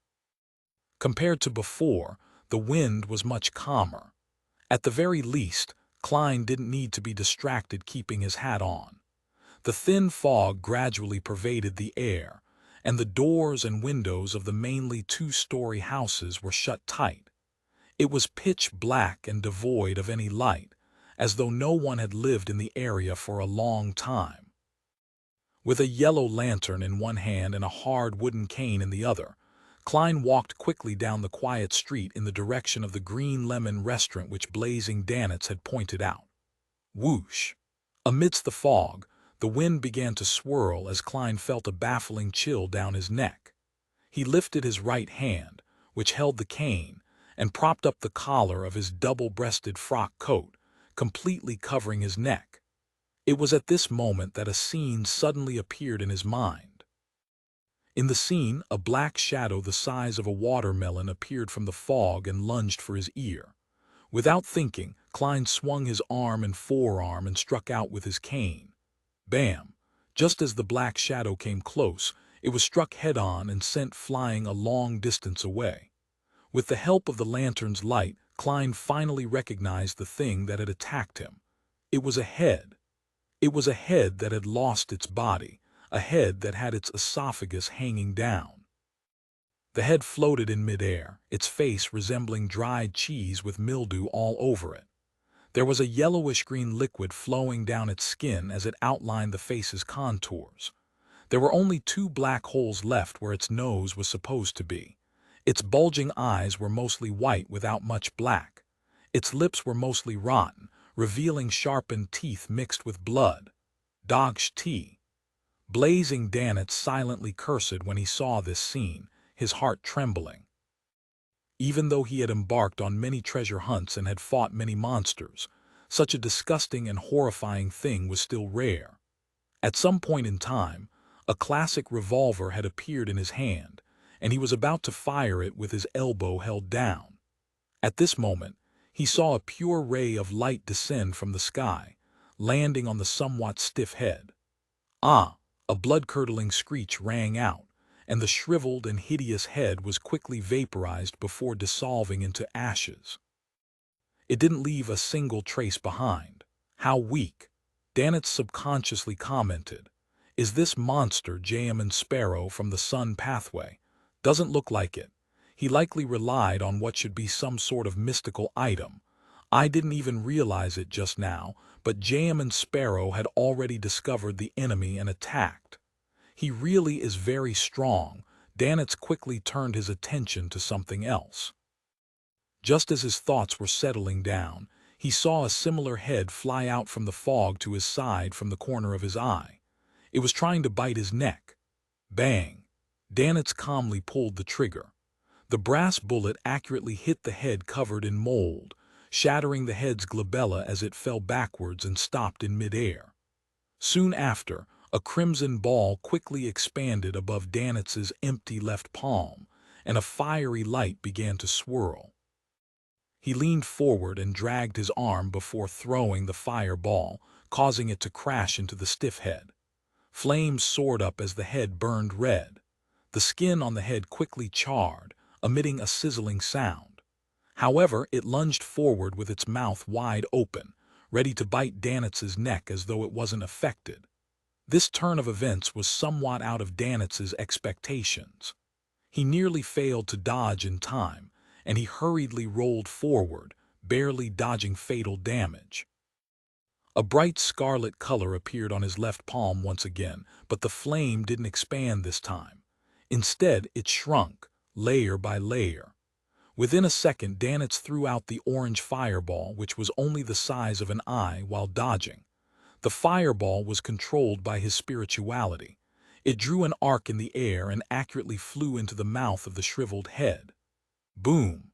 Compared to before, the wind was much calmer. At the very least, Klein didn't need to be distracted keeping his hat on. The thin fog gradually pervaded the air, and the doors and windows of the mainly two-story houses were shut tight. It was pitch black and devoid of any light, as though no one had lived in the area for a long time. With a yellow lantern in one hand and a hard wooden cane in the other, Klein walked quickly down the quiet street in the direction of the Green Lemon restaurant which Blazing Danitz had pointed out. Whoosh! Amidst the fog, the wind began to swirl as Klein felt a baffling chill down his neck. He lifted his right hand, which held the cane, and propped up the collar of his double-breasted frock coat, completely covering his neck. It was at this moment that a scene suddenly appeared in his mind. In the scene, a black shadow the size of a watermelon appeared from the fog and lunged for his ear. Without thinking, Klein swung his arm and forearm and struck out with his cane. Bam! Just as the black shadow came close, it was struck head-on and sent flying a long distance away. With the help of the lantern's light, Klein finally recognized the thing that had attacked him. It was a head. It was a head that had lost its body, a head that had its esophagus hanging down. The head floated in midair, its face resembling dried cheese with mildew all over it. There was a yellowish-green liquid flowing down its skin as it outlined the face's contours. There were only two black holes left where its nose was supposed to be. Its bulging eyes were mostly white without much black. Its lips were mostly rotten, revealing sharpened teeth mixed with blood. Dogsh tea. Blazing Danitz silently cursed when he saw this scene, his heart trembling. Even though he had embarked on many treasure hunts and had fought many monsters, such a disgusting and horrifying thing was still rare. At some point in time, a classic revolver had appeared in his hand, and he was about to fire it with his elbow held down. At this moment, he saw a pure ray of light descend from the sky, landing on the somewhat stiff head. Ah! A blood-curdling screech rang out, and the shriveled and hideous head was quickly vaporized before dissolving into ashes. It didn't leave a single trace behind. How weak! Danitz subconsciously commented. Is this monster Jayaman Sparrow from the Sun Pathway? Doesn't look like it. He likely relied on what should be some sort of mystical item. I didn't even realize it just now, but Jam and Sparrow had already discovered the enemy and attacked. He really is very strong. Danitz quickly turned his attention to something else. Just as his thoughts were settling down, he saw a similar head fly out from the fog to his side from the corner of his eye. It was trying to bite his neck. Bang! Danitz calmly pulled the trigger. The brass bullet accurately hit the head covered in mold, shattering the head's glabella as it fell backwards and stopped in midair. Soon after, a crimson ball quickly expanded above Danitz's empty left palm, and a fiery light began to swirl. He leaned forward and dragged his arm before throwing the fireball, causing it to crash into the stiff head. Flames soared up as the head burned red. The skin on the head quickly charred, emitting a sizzling sound. However, it lunged forward with its mouth wide open, ready to bite Danitz's neck as though it wasn't affected. This turn of events was somewhat out of Danitz's expectations. He nearly failed to dodge in time, and he hurriedly rolled forward, barely dodging fatal damage. A bright scarlet color appeared on his left palm once again, but the flame didn't expand this time. Instead, it shrunk, layer by layer. Within a second, Danitz threw out the orange fireball, which was only the size of an eye, while dodging. The fireball was controlled by his spirituality. It drew an arc in the air and accurately flew into the mouth of the shriveled head. Boom!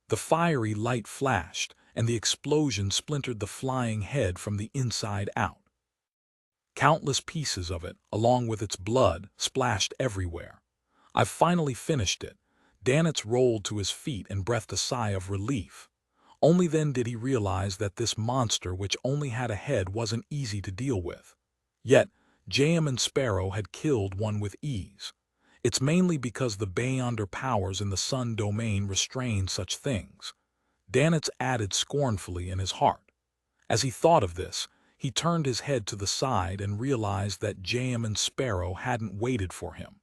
The fiery light flashed, and the explosion splintered the flying head from the inside out. Countless pieces of it, along with its blood, splashed everywhere. "I've finally finished it." Danitz rolled to his feet and breathed a sigh of relief. Only then did he realize that this monster which only had a head wasn't easy to deal with. Yet, Jam and Sparrow had killed one with ease. It's mainly because the Beyonder powers in the Sun domain restrain such things. Danitz added scornfully in his heart. As he thought of this, he turned his head to the side and realized that Jam and Sparrow hadn't waited for him.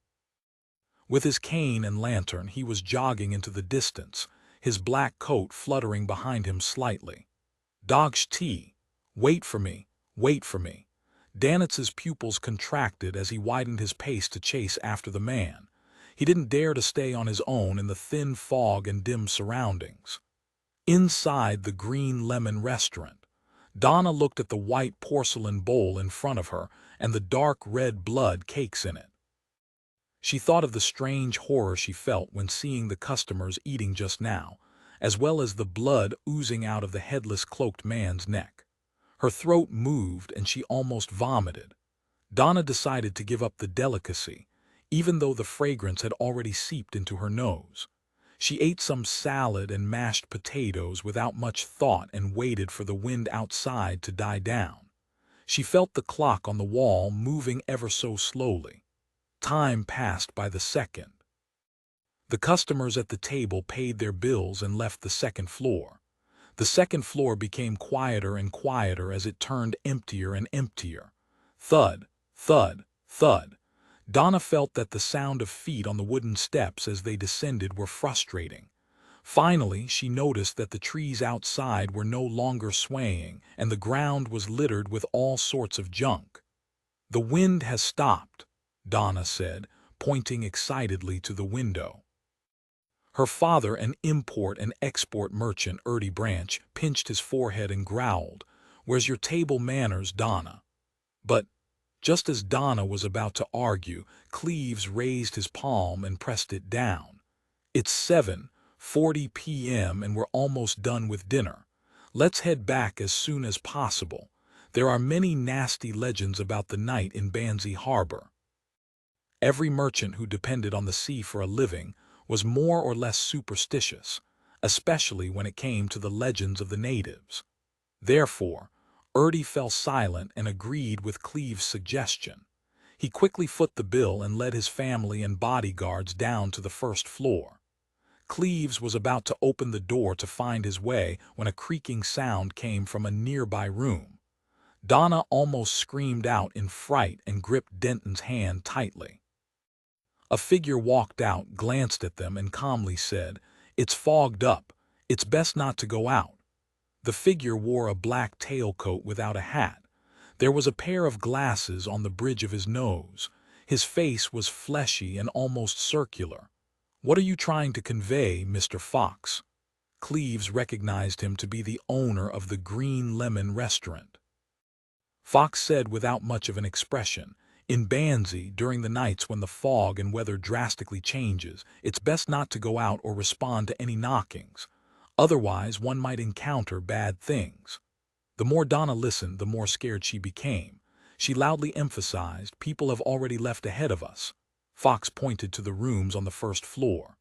With his cane and lantern, he was jogging into the distance, his black coat fluttering behind him slightly. "Dogsh tea! Wait for me! Wait for me!" Danitz's pupils contracted as he widened his pace to chase after the man. He didn't dare to stay on his own in the thin fog and dim surroundings. Inside the Green Lemon restaurant, Donna looked at the white porcelain bowl in front of her and the dark red blood cakes in it. She thought of the strange horror she felt when seeing the customers eating just now, as well as the blood oozing out of the headless cloaked man's neck. Her throat moved and she almost vomited. Donna decided to give up the delicacy, even though the fragrance had already seeped into her nose. She ate some salad and mashed potatoes without much thought and waited for the wind outside to die down. She felt the clock on the wall moving ever so slowly. Time passed by the second. The customers at the table paid their bills and left the second floor. The second floor became quieter and quieter as it turned emptier and emptier. Thud, thud, thud. Donna felt that the sound of feet on the wooden steps as they descended were frustrating. Finally, she noticed that the trees outside were no longer swaying and the ground was littered with all sorts of junk. "The wind has stopped," Donna said, pointing excitedly to the window. Her father, an import and export merchant, Erdy Branch, pinched his forehead and growled, "Where's your table manners, Donna?" But, just as Donna was about to argue, Cleves raised his palm and pressed it down. "It's 7:40 p.m. and we're almost done with dinner. Let's head back as soon as possible. There are many nasty legends about the night in Banzi Harbor." Every merchant who depended on the sea for a living was more or less superstitious, especially when it came to the legends of the natives. Therefore, Erdy fell silent and agreed with Cleves' suggestion. He quickly foot the bill and led his family and bodyguards down to the first floor. Cleves was about to open the door to find his way when a creaking sound came from a nearby room. Donna almost screamed out in fright and gripped Denton's hand tightly. A figure walked out, glanced at them, and calmly said, "It's fogged up. It's best not to go out." The figure wore a black tailcoat without a hat. There was a pair of glasses on the bridge of his nose. His face was fleshy and almost circular. "What are you trying to convey, Mr. Fox?" Cleves recognized him to be the owner of the Green Lemon restaurant. Fox said without much of an expression, "In Banzi, during the nights when the fog and weather drastically changes, it's best not to go out or respond to any knockings. Otherwise, one might encounter bad things." The more Donna listened, the more scared she became. She loudly emphasized, "People have already left ahead of us." Fox pointed to the rooms on the first floor.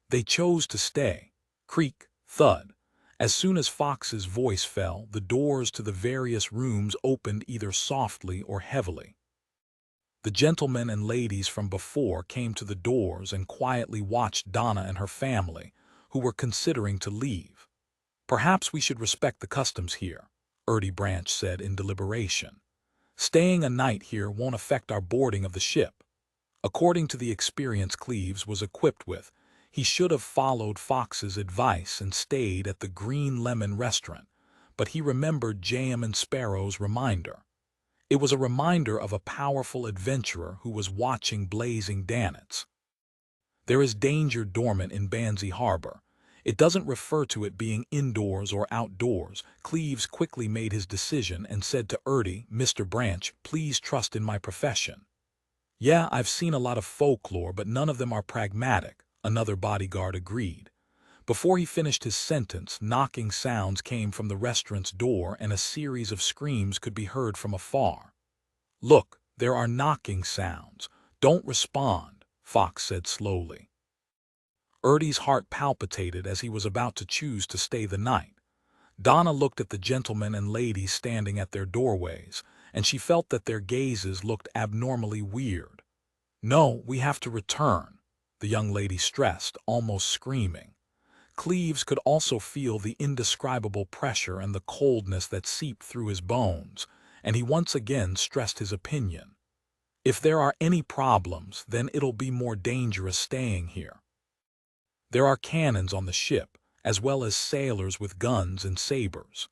"They chose to stay." Creak, thud. As soon as Fox's voice fell, the doors to the various rooms opened either softly or heavily. The gentlemen and ladies from before came to the doors and quietly watched Donna and her family, who were considering to leave. "Perhaps we should respect the customs here," Branch said in deliberation. "Staying a night here won't affect our boarding of the ship." According to the experience Cleves was equipped with, he should have followed Fox's advice and stayed at the Green Lemon restaurant, but he remembered Jam and Sparrow's reminder. It was a reminder of a powerful adventurer who was watching blazing Danets. There is danger dormant in Banzi Harbor. It doesn't refer to it being indoors or outdoors. Cleves quickly made his decision and said to "Mr. Branch, please trust in my profession." "Yeah, I've seen a lot of folklore, but none of them are pragmatic," another bodyguard agreed. Before he finished his sentence, knocking sounds came from the restaurant's door and a series of screams could be heard from afar. "Look, there are knocking sounds. Don't respond," Fox said slowly. Ertie's heart palpitated as he was about to choose to stay the night. Donna looked at the gentlemen and ladies standing at their doorways, and she felt that their gazes looked abnormally weird. "No, we have to return," the young lady stressed, almost screaming. Cleves could also feel the indescribable pressure and the coldness that seeped through his bones, and he once again stressed his opinion. "If there are any problems, then it'll be more dangerous staying here. There are cannons on the ship, as well as sailors with guns and sabers."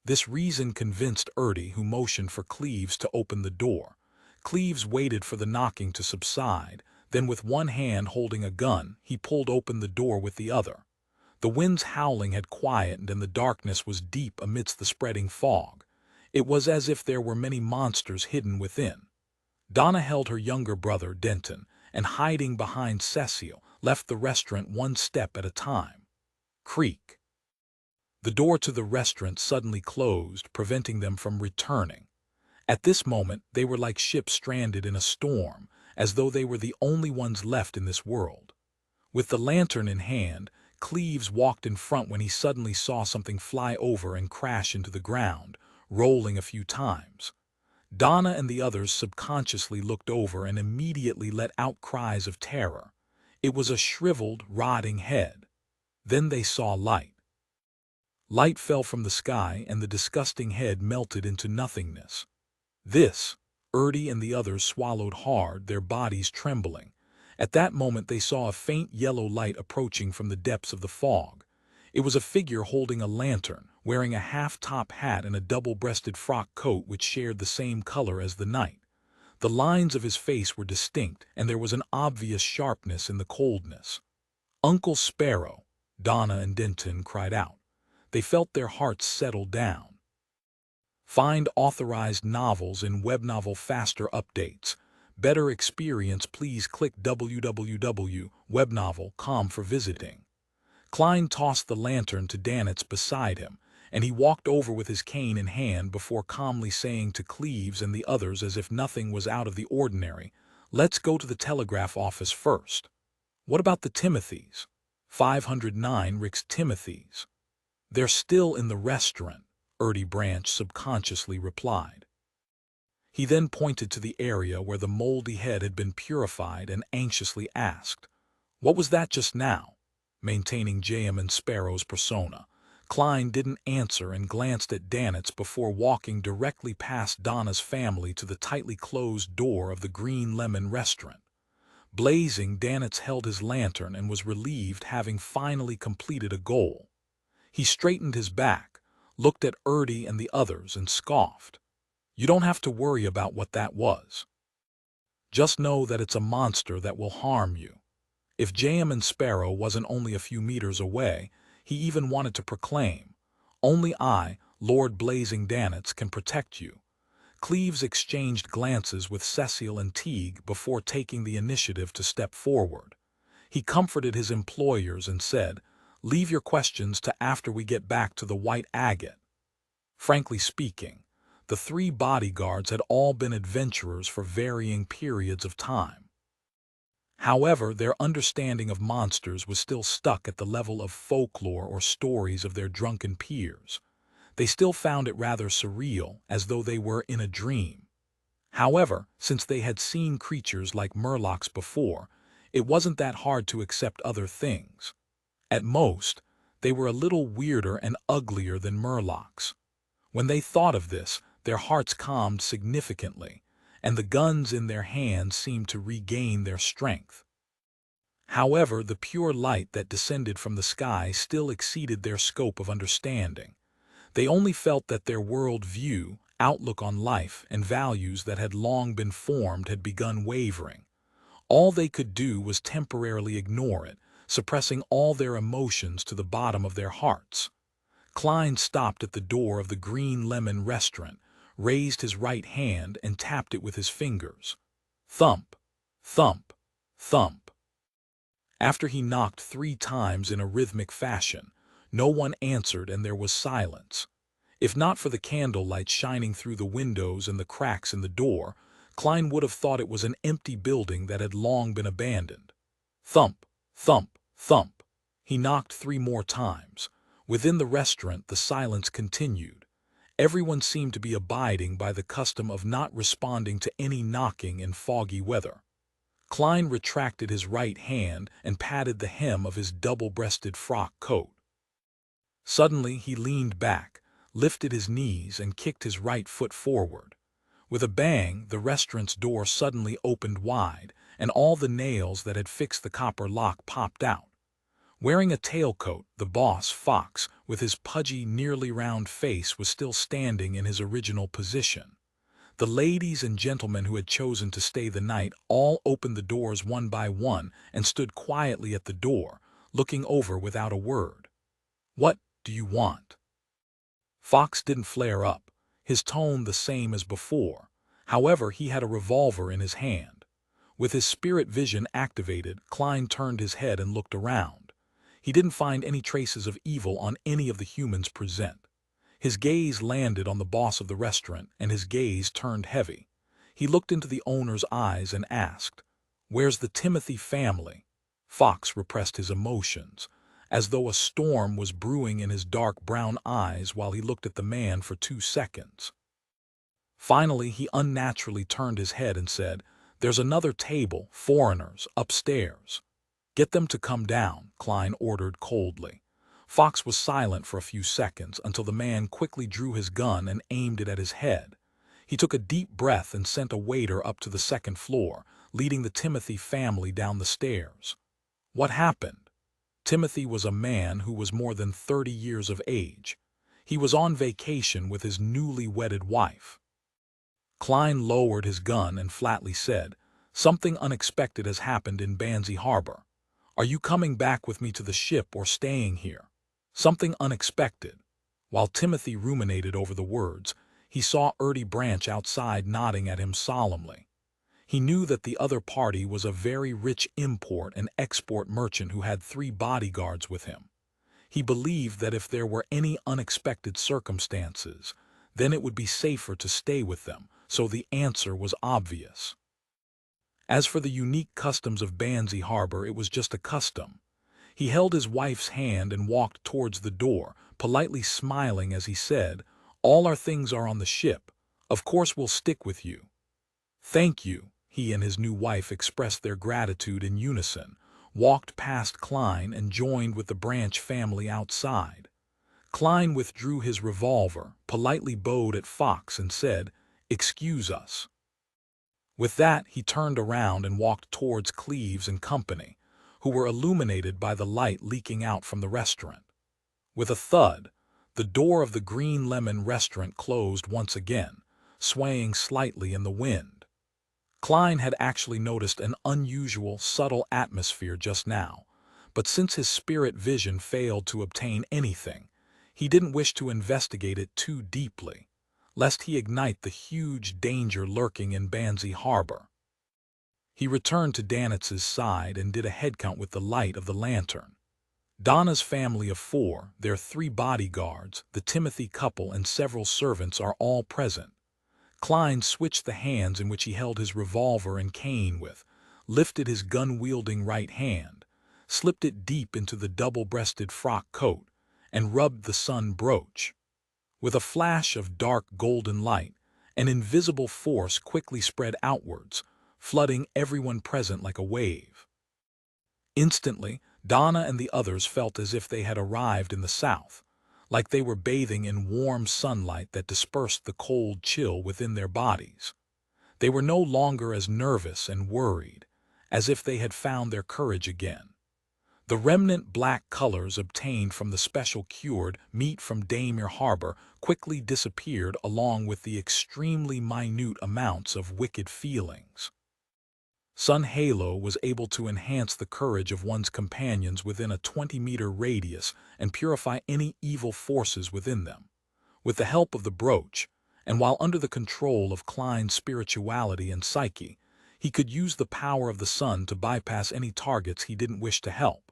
This reason convinced who motioned for Cleves to open the door. Cleves waited for the knocking to subside, then with one hand holding a gun, he pulled open the door with the other. The wind's howling had quietened and the darkness was deep amidst the spreading fog. It was as if there were many monsters hidden within. Donna held her younger brother, Denton, and hiding behind Cecile, left the restaurant one step at a time. Creak. The door to the restaurant suddenly closed, preventing them from returning. At this moment, they were like ships stranded in a storm, as though they were the only ones left in this world. With the lantern in hand, Cleves walked in front when he suddenly saw something fly over and crash into the ground, rolling a few times. Donna and the others subconsciously looked over and immediately let out cries of terror. It was a shriveled, rotting head. Then they saw light. Light fell from the sky and the disgusting head melted into nothingness. "This," and the others swallowed hard, their bodies trembling. At that moment they saw a faint yellow light approaching from the depths of the fog. It was a figure holding a lantern, wearing a half-top hat and a double-breasted frock coat which shared the same color as the night. The lines of his face were distinct, and there was an obvious sharpness in the coldness. "Uncle Sparrow!" Donna and Denton cried out. They felt their hearts settle down. Find authorized novels in Webnovel Faster Updates. Better experience, please click www.webnovel.com for visiting. Klein tossed the lantern to Danets beside him, and he walked over with his cane in hand before calmly saying to Cleves and the others as if nothing was out of the ordinary, "Let's go to the telegraph office first." "What about the Timothys?" 509 Rick's Timothys. "They're still in the restaurant," Branch subconsciously replied. He then pointed to the area where the moldy head had been purified and anxiously asked, "What was that just now?" Maintaining Jam and Sparrow's persona, Klein didn't answer and glanced at Danets before walking directly past Donna's family to the tightly closed door of the Green Lemon restaurant. Blazing, Danitz held his lantern and was relieved, having finally completed a goal. He straightened his back, looked at Erdy and the others, and scoffed. You don't have to worry about what that was. Just know that it's a monster that will harm you. If Jam and Sparrow wasn't only a few meters away, he even wanted to proclaim, "Only I, Lord Blazing Danitz, can protect you." Cleves exchanged glances with Cecile and Teague before taking the initiative to step forward. He comforted his employers and said, "Leave your questions to after we get back to the White Agate." Frankly speaking, the three bodyguards had all been adventurers for varying periods of time. However, their understanding of monsters was still stuck at the level of folklore or stories of their drunken peers. They still found it rather surreal, as though they were in a dream. However, since they had seen creatures like murlocs before, it wasn't that hard to accept other things. At most, they were a little weirder and uglier than murlocs. When they thought of this, their hearts calmed significantly, and the guns in their hands seemed to regain their strength. However, the pure light that descended from the sky still exceeded their scope of understanding. They only felt that their world view, outlook on life, and values that had long been formed had begun wavering. All they could do was temporarily ignore it, suppressing all their emotions to the bottom of their hearts. Klein stopped at the door of the Green Lemon restaurant, raised his right hand and tapped it with his fingers. Thump, thump, thump. After he knocked 3 times in a rhythmic fashion, no one answered and there was silence. If not for the candlelight shining through the windows and the cracks in the door, Klein would have thought it was an empty building that had long been abandoned. Thump, thump, thump. He knocked 3 more times. Within the restaurant, the silence continued. Everyone seemed to be abiding by the custom of not responding to any knocking in foggy weather. Klein retracted his right hand and patted the hem of his double-breasted frock coat. Suddenly he leaned back, lifted his knees and kicked his right foot forward. With a bang, the restaurant's door suddenly opened wide, and all the nails that had fixed the copper lock popped out. Wearing a tailcoat, the boss, Fox, with his pudgy, nearly round face, was still standing in his original position. The ladies and gentlemen who had chosen to stay the night all opened the doors one by one and stood quietly at the door, looking over without a word. "What do you want?" Fox didn't flare up, his tone the same as before. However, he had a revolver in his hand. With his spirit vision activated, Klein turned his head and looked around. He didn't find any traces of evil on any of the humans present. His gaze landed on the boss of the restaurant, and his gaze turned heavy. He looked into the owner's eyes and asked, "Where's the Timothy family?" Fox repressed his emotions, as though a storm was brewing in his dark brown eyes while he looked at the man for 2 seconds. Finally, he unnaturally turned his head and said, "There's another table, foreigners, upstairs." "Get them to come down," Klein ordered coldly. Fox was silent for a few seconds until the man quickly drew his gun and aimed it at his head. He took a deep breath and sent a waiter up to the 2nd floor, leading the Timothy family down the stairs. What happened? Timothy was a man who was more than 30 years of age. He was on vacation with his newly wedded wife. Klein lowered his gun and flatly said, "Something unexpected has happened in Banzi Harbor. Are you coming back with me to the ship or staying here?" Something unexpected. While Timothy ruminated over the words, he saw Erdy Branch outside nodding at him solemnly. He knew that the other party was a very rich import and export merchant who had 3 bodyguards with him. He believed that if there were any unexpected circumstances, then it would be safer to stay with them, so the answer was obvious. As for the unique customs of Banzi Harbor, it was just a custom. He held his wife's hand and walked towards the door, politely smiling as he said, "All our things are on the ship. Of course we'll stick with you." "Thank you." He and his new wife expressed their gratitude in unison, walked past Klein and joined with the Branch family outside. Klein withdrew his revolver, politely bowed at Fox and said, "Excuse us." With that, he turned around and walked towards Cleves and company, who were illuminated by the light leaking out from the restaurant. With a thud, the door of the Green Lemon restaurant closed once again, swaying slightly in the wind. Klein had actually noticed an unusual, subtle atmosphere just now, but since his spirit vision failed to obtain anything, he didn't wish to investigate it too deeply, lest he ignite the huge danger lurking in Banzi Harbor. He returned to Danitz's side and did a headcount with the light of the lantern. Donna's family of 4, their 3 bodyguards, the Timothy couple, and several servants are all present. Klein switched the hands in which he held his revolver and cane with, lifted his gun-wielding right hand, slipped it deep into the double-breasted frock coat, and rubbed the sun brooch. With a flash of dark golden light, an invisible force quickly spread outwards, flooding everyone present like a wave. Instantly, Donna and the others felt as if they had arrived in the south, like they were bathing in warm sunlight that dispersed the cold chill within their bodies. They were no longer as nervous and worried, as if they had found their courage again. The remnant black colors obtained from the special cured meat from Daymir Harbor quickly disappeared along with the extremely minute amounts of wicked feelings. Sun Halo was able to enhance the courage of one's companions within a 20-meter radius and purify any evil forces within them. With the help of the brooch, and while under the control of Klein's spirituality and psyche, he could use the power of the sun to bypass any targets he didn't wish to help.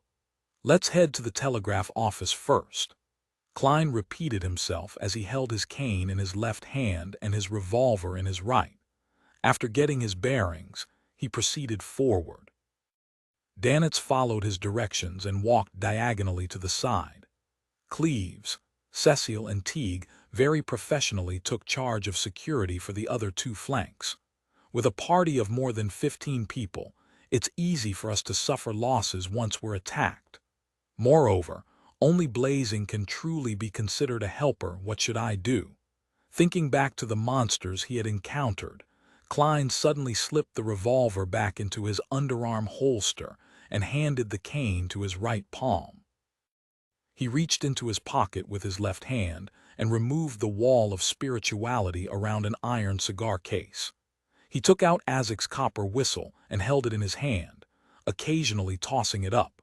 "Let's head to the telegraph office first," Klein repeated himself as he held his cane in his left hand and his revolver in his right. After getting his bearings, he proceeded forward. Danitz followed his directions and walked diagonally to the side. Cleves, Cecile, and Teague very professionally took charge of security for the other 2 flanks. With a party of more than 15 people, it's easy for us to suffer losses once we're attacked. Moreover, only Blazing can truly be considered a helper. What should I do? Thinking back to the monsters he had encountered, Klein suddenly slipped the revolver back into his underarm holster and handed the cane to his right palm. He reached into his pocket with his left hand and removed the wall of spirituality around an iron cigar case. He took out Azek's copper whistle and held it in his hand, occasionally tossing it up.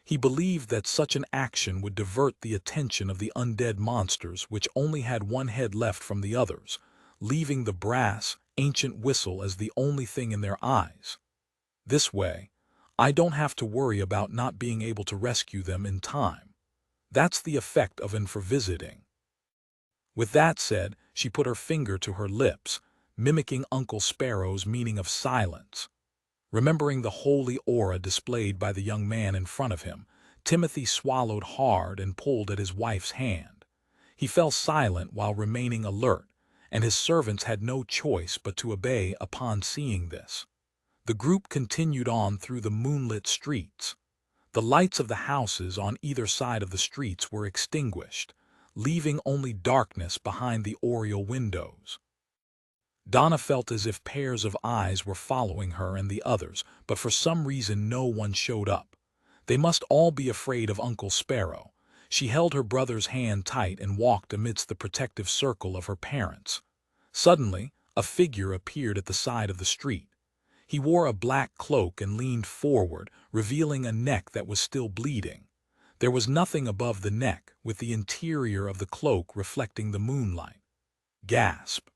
He believed that such an action would divert the attention of the undead monsters, which only had one head left from the others, leaving the brass, ancient whistle as the only thing in their eyes. This way, I don't have to worry about not being able to rescue them in time. That's the effect of infravisiting. With that said, she put her finger to her lips, mimicking Uncle Sparrow's meaning of silence. Remembering the holy aura displayed by the young man in front of him, Timothy swallowed hard and pulled at his wife's hand. He fell silent while remaining alert, and his servants had no choice but to obey upon seeing this. The group continued on through the moonlit streets. The lights of the houses on either side of the streets were extinguished, leaving only darkness behind the oriel windows. Donna felt as if pairs of eyes were following her and the others, but for some reason no one showed up. They must all be afraid of Uncle Sparrow. She held her brother's hand tight and walked amidst the protective circle of her parents. Suddenly, a figure appeared at the side of the street. He wore a black cloak and leaned forward, revealing a neck that was still bleeding. There was nothing above the neck, with the interior of the cloak reflecting the moonlight. Gasp!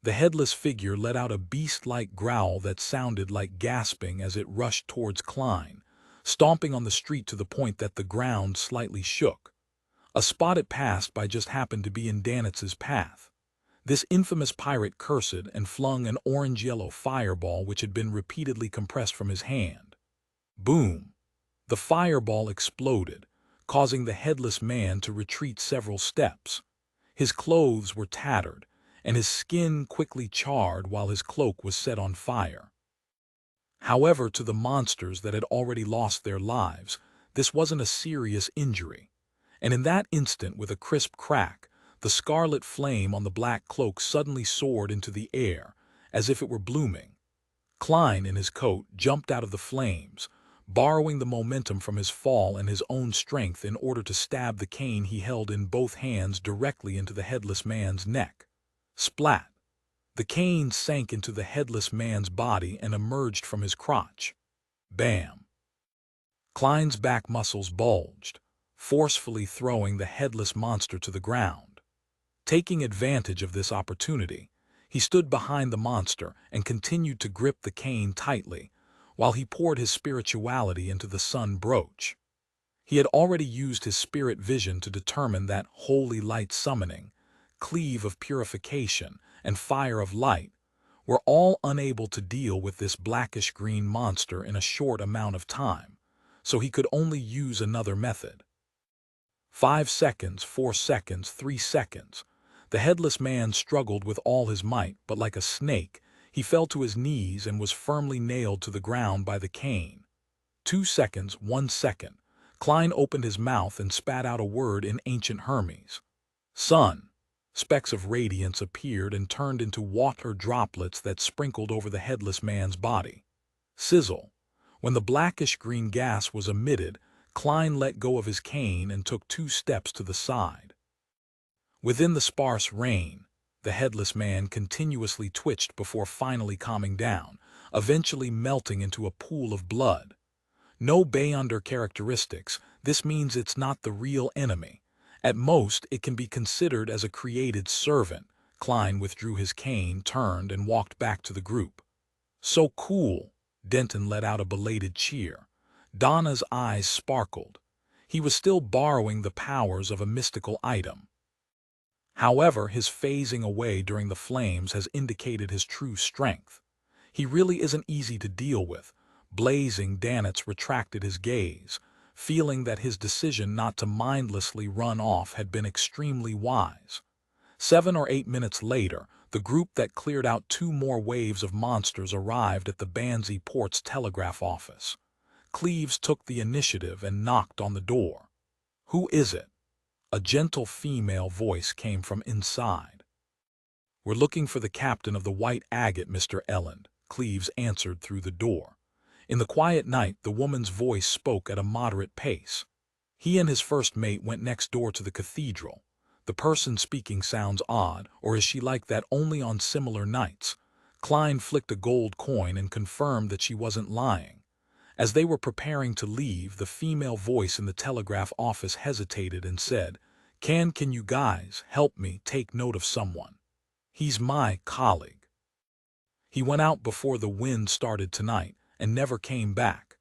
The headless figure let out a beast-like growl that sounded like gasping as it rushed towards Klein, stomping on the street to the point that the ground slightly shook. A spot it passed by just happened to be in Danitz's path. This infamous pirate cursed and flung an orange-yellow fireball which had been repeatedly compressed from his hand. Boom! The fireball exploded, causing the headless man to retreat several steps. His clothes were tattered, and his skin quickly charred while his cloak was set on fire. However, to the monsters that had already lost their lives, this wasn't a serious injury, and in that instant, with a crisp crack, the scarlet flame on the black cloak suddenly soared into the air, as if it were blooming, Klein, in his coat, jumped out of the flames, borrowing the momentum from his fall and his own strength in order to stab the cane he held in both hands directly into the headless man's neck. Splat! The cane sank into the headless man's body and emerged from his crotch. Bam! Klein's back muscles bulged, forcefully throwing the headless monster to the ground. Taking advantage of this opportunity, he stood behind the monster and continued to grip the cane tightly, while he poured his spirituality into the sun brooch. He had already used his spirit vision to determine that holy light summoning, cleave of purification, and fire of light were all unable to deal with this blackish-green monster in a short amount of time, so he could only use another method. 5 seconds, 4 seconds, 3 seconds. The headless man struggled with all his might, but like a snake, he fell to his knees and was firmly nailed to the ground by the cane. 2 seconds, 1 second. Klein opened his mouth and spat out a word in ancient Hermes. Sun. Specks of radiance appeared and turned into water droplets that sprinkled over the headless man's body. Sizzle. When the blackish-green gas was emitted, Klein let go of his cane and took 2 steps to the side. Within the sparse rain, the headless man continuously twitched before finally calming down, eventually melting into a pool of blood. No Beyonder characteristics. This means it's not the real enemy. At most, it can be considered as a created servant. Klein withdrew his cane, turned, and walked back to the group. So cool! Denton let out a belated cheer. Donna's eyes sparkled. He was still borrowing the powers of a mystical item. However, his phasing away during the flames has indicated his true strength. He really isn't easy to deal with. Blazing Danitz retracted his gaze, feeling that his decision not to mindlessly run off had been extremely wise. 7 or 8 minutes later, the group that cleared out 2 more waves of monsters arrived at the Banzi Port's telegraph office. Cleves took the initiative and knocked on the door. "Who is it?" A gentle female voice came from inside. "We're looking for the captain of the White Agate, Mr. Elland," Cleves answered through the door. In the quiet night, the woman's voice spoke at a moderate pace. "He and his first mate went next door to the cathedral. The person speaking sounds odd, or is she like that only on similar nights?" Klein flicked a gold coin and confirmed that she wasn't lying. As they were preparing to leave, the female voice in the telegraph office hesitated and said, Can you guys help me take note of someone? He's my colleague. He went out before the wind started tonight and never came back.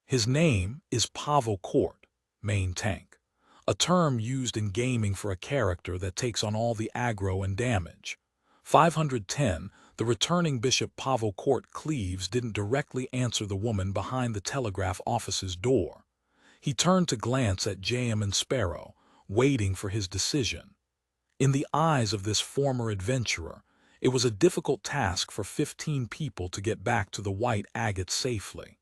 His name is Pavel Court, main tank, a term used in gaming for a character that takes on all the aggro and damage. 510. The returning Bishop Pavel Court Cleves didn't directly answer the woman behind the telegraph office's door. He turned to glance at Jam and Sparrow, waiting for his decision. In the eyes of this former adventurer, it was a difficult task for 15 people to get back to the White Agate safely.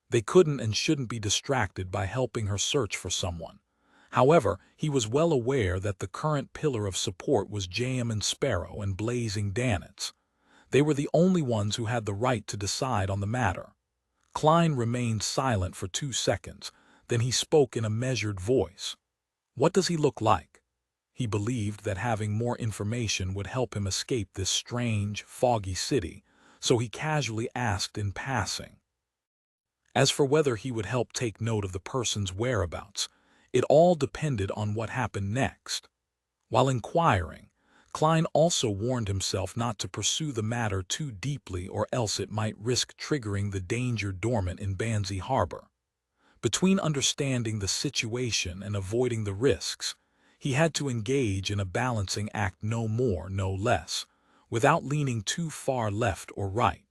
They couldn't and shouldn't be distracted by helping her search for someone. However, he was well aware that the current pillar of support was Jam and Sparrow and Blazing Danitz. They were the only ones who had the right to decide on the matter. Klein remained silent for 2 seconds, then he spoke in a measured voice. "What does he look like?" He believed that having more information would help him escape this strange, foggy city, so he casually asked in passing. As for whether he would help take note of the person's whereabouts, it all depended on what happened next. While inquiring, Klein also warned himself not to pursue the matter too deeply or else it might risk triggering the danger dormant in Banzi Harbor. Between understanding the situation and avoiding the risks, he had to engage in a balancing act, no more, no less, without leaning too far left or right.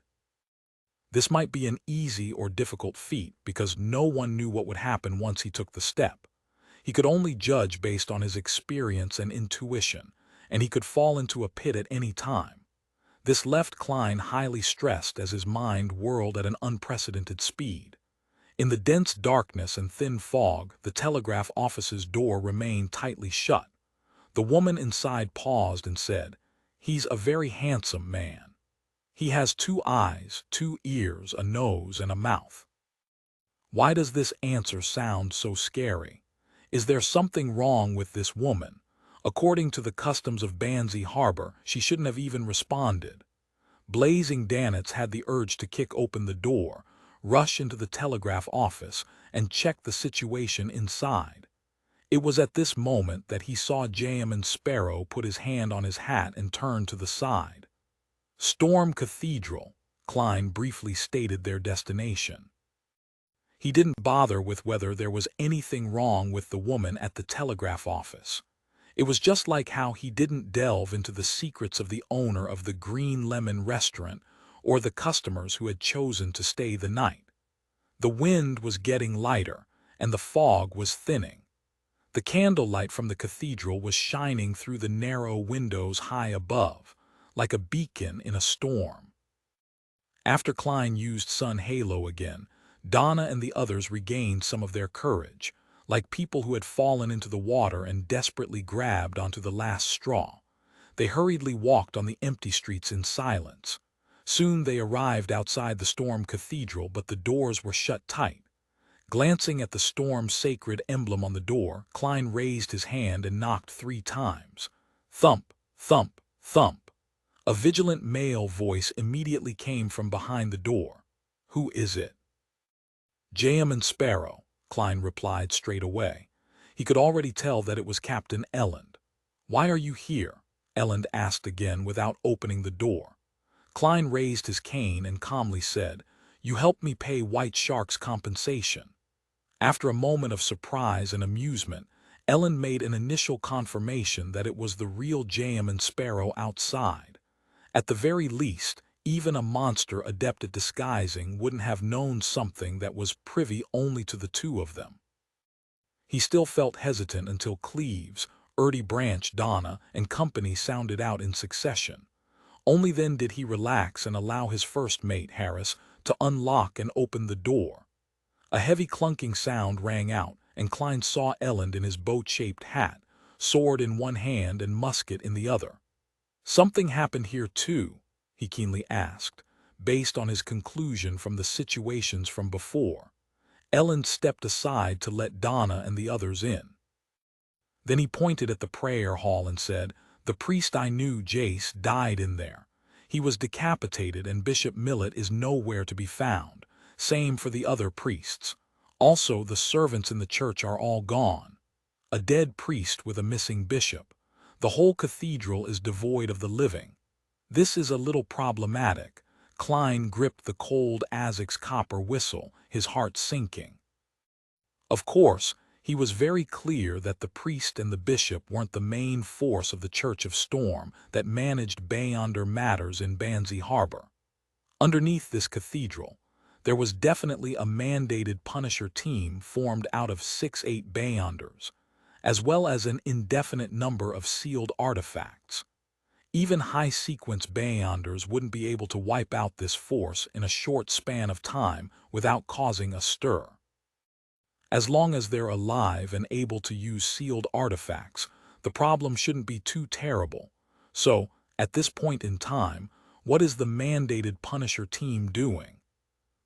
This might be an easy or difficult feat because no one knew what would happen once he took the step. He could only judge based on his experience and intuition, and he could fall into a pit at any time. This left Klein highly stressed as his mind whirled at an unprecedented speed. In the dense darkness and thin fog, the telegraph office's door remained tightly shut. The woman inside paused and said, "He's a very handsome man." He has 2 eyes, 2 ears, a nose, and a mouth. Why does this answer sound so scary? Is there something wrong with this woman? According to the customs of Banzi Harbor, she shouldn't have even responded. Blazing Danitz had the urge to kick open the door, rush into the telegraph office, and check the situation inside. It was at this moment that he saw Jamin Sparrow put his hand on his hat and turn to the side. Storm Cathedral, Klein briefly stated their destination. He didn't bother with whether there was anything wrong with the woman at the telegraph office. It was just like how he didn't delve into the secrets of the owner of the Green Lemon restaurant or the customers who had chosen to stay the night. The wind was getting lighter, and the fog was thinning. The candlelight from the cathedral was shining through the narrow windows high above, like a beacon in a storm. After Klein used Sun Halo again, Donna and the others regained some of their courage, like people who had fallen into the water and desperately grabbed onto the last straw. They hurriedly walked on the empty streets in silence. Soon they arrived outside the Storm Cathedral, but the doors were shut tight. Glancing at the Storm's sacred emblem on the door, Klein raised his hand and knocked 3 times. Thump, thump, thump. A vigilant male voice immediately came from behind the door. "Who is it?" "Jamin Sparrow," Klein replied straight away. He could already tell that it was Captain Elland. "Why are you here?" Elland asked again without opening the door. Klein raised his cane and calmly said, "You helped me pay White Shark's compensation." After a moment of surprise and amusement, Elland made an initial confirmation that it was the real Jamin Sparrow outside. At the very least, even a monster adept at disguising wouldn't have known something that was privy only to the 2 of them. He still felt hesitant until Cleves, Erty Branch, Donna, and company sounded out in succession. Only then did he relax and allow his first mate, Harris, to unlock and open the door. A heavy clunking sound rang out, and Klein saw Elland in his boat-shaped hat, sword in one hand and musket in the other. "Something happened here too?" he keenly asked, based on his conclusion from the situations from before. Elland stepped aside to let Donna and the others in. Then he pointed at the prayer hall and said, "The priest I knew, Jace, died in there. He was decapitated and Bishop Millet is nowhere to be found. Same for the other priests. Also, the servants in the church are all gone. A dead priest with a missing bishop. The whole cathedral is devoid of the living. This is a little problematic." Klein gripped the cold Azek's copper whistle, his heart sinking. Of course, he was very clear that the priest and the bishop weren't the main force of the Church of Storm that managed Beyonder matters in Banzi Harbor. Underneath this cathedral, there was definitely a mandated Punisher team formed out of 6-8 Beyonders, as well as an indefinite number of sealed artifacts. Even high-sequence Beyonders wouldn't be able to wipe out this force in a short span of time without causing a stir. As long as they're alive and able to use sealed artifacts, the problem shouldn't be too terrible. So, at this point in time, what is the mandated Punisher team doing?